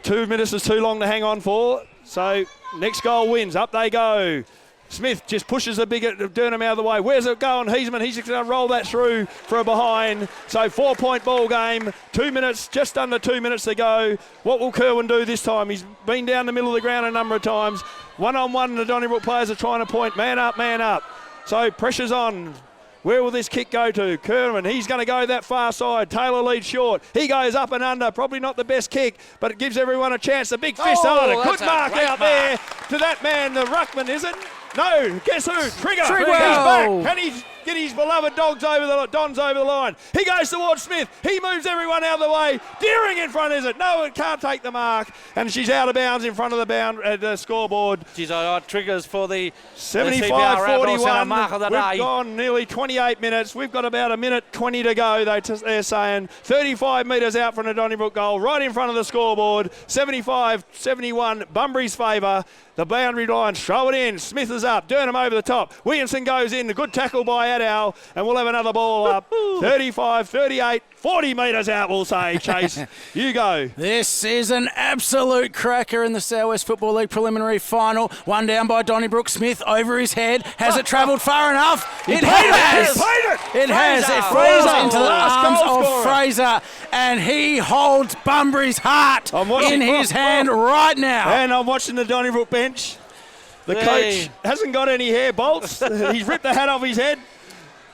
Speaker 3: 2 minutes is too long to hang on for. So next goal wins. Up they go. Smith just pushes the big Durham out of the way. Where's it going? Heisman, he's going to roll that through for a behind. So 4-point ball game. 2 minutes, just under 2 minutes to go. What will Kerwin do this time? He's been down the middle of the ground a number of times. One-on-one, the Donnybrook players are trying to point. Man up, man up. So pressure's on. Where will this kick go to? Kerwin, he's going to go that far side. Taylor leads short. He goes up and under. Probably not the best kick, but it gives everyone a chance. The big fist on it. Good mark out there to that man, the ruckman, is it? No, guess who? Trigger. He's back. Can he get his beloved Dons over the line? He goes towards Smith. He moves everyone out of the way. Deering in front, is it? No, it can't take the mark. And she's out of bounds in front of the scoreboard.
Speaker 2: Geez, I got triggers for the
Speaker 3: 75-41.
Speaker 2: mark of the day.
Speaker 3: We've gone nearly 28 minutes. We've got about a minute 20 to go, they're saying. 35 metres out from the Donnybrook goal, right in front of the scoreboard. 75-71, Bunbury's favour. The boundary line, throw it in. Smith is up. Durham over the top. Williamson goes in. A good tackle by Addo. And we'll have another ball up. 35, 38, 40 metres out, we'll say. Chase, you go.
Speaker 1: This is an absolute cracker in the South West Football League preliminary final. One down by Donnybrook. Smith over his head. Has it travelled far enough? It has. It has. It falls into the arms of Fraser. And he holds Bunbury's heart in his hand right now.
Speaker 3: And I'm watching the Donnybrook bench. The coach hasn't got any hair bolts. He's ripped the hat off his head.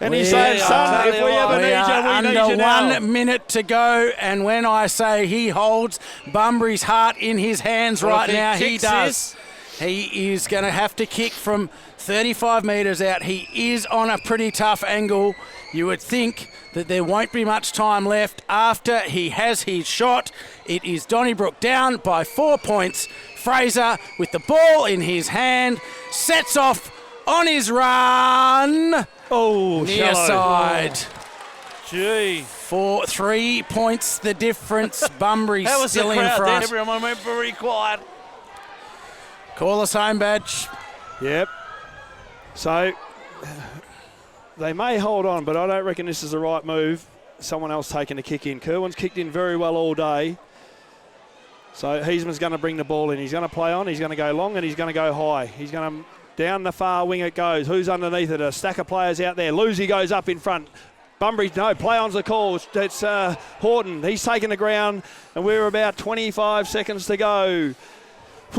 Speaker 3: And he's saying, son, if we ever need you, we need you now.
Speaker 1: 1 minute to go. And when I say he holds Bunbury's heart in his hands right now, he does. He is going to have to kick from 35 metres out. He is on a pretty tough angle. You would think that there won't be much time left after he has his shot. It is Donnybrook down by 4 points. Fraser with the ball in his hand sets off on his run.
Speaker 3: Oh,
Speaker 1: near side.
Speaker 2: Gee.
Speaker 1: 3 points the difference. Bunbury still in front.
Speaker 2: Everyone went very quiet.
Speaker 1: Call us home badge.
Speaker 3: Yep. So they may hold on, but I don't reckon this is the right move. Someone else taking a kick in. Kerwin's kicked in very well all day. So Heisman's going to bring the ball in. He's going to play on. He's going to go long and he's going to go high. He's going to down the far wing it goes. Who's underneath it? A stack of players out there. Lucy goes up in front. Bunbury, no, play on's the call. It's Horton. He's taken the ground and we're about 25 seconds to go.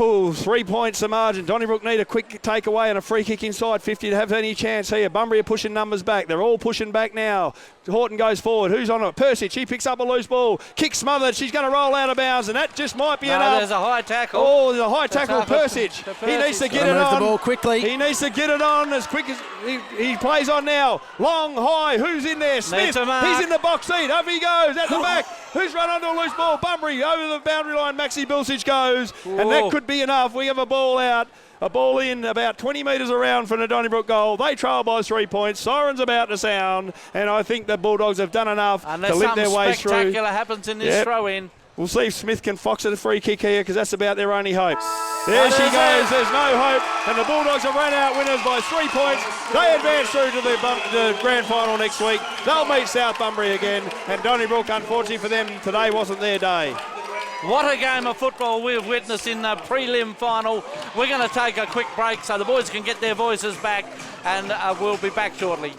Speaker 3: Ooh, 3 points the margin. Donnybrook need a quick takeaway and a free kick inside 50 to have any chance here. Bunbury are pushing numbers back. They're all pushing back now. Horton goes forward. Who's on it? Persic. He picks up a loose ball. Kick smothered. She's going to roll out of bounds, and that just might be enough.
Speaker 2: There's a high tackle.
Speaker 3: Oh, there's a high tackle. Persic. He needs to get it on.
Speaker 1: The ball quickly.
Speaker 3: He needs to get it on as quick as he plays on now. Long, high. Who's in there? Smith. He's in the box seat. Up he goes at the back. Who's run onto a loose ball? Bunbury over the boundary line. Maxi Bilsich goes, and that could be enough. We have a ball out. A ball in about 20 metres around from the Donnybrook goal. They trail by 3 points. Sirens about to sound, and I think the Bulldogs have done enough to limp their way through.
Speaker 2: Unless something spectacular happens in this throw-in.
Speaker 3: We'll see if Smith can fox at a free kick here, because that's about their only hope. There she goes. There's no hope, and the Bulldogs have run out winners by 3 points. They advance through to the grand final next week. They'll meet South Bunbury again, and Donnybrook, unfortunately for them, today wasn't their day.
Speaker 2: What a game of football we've witnessed in the prelim final. We're going to take a quick break so the boys can get their voices back, and we'll be back shortly.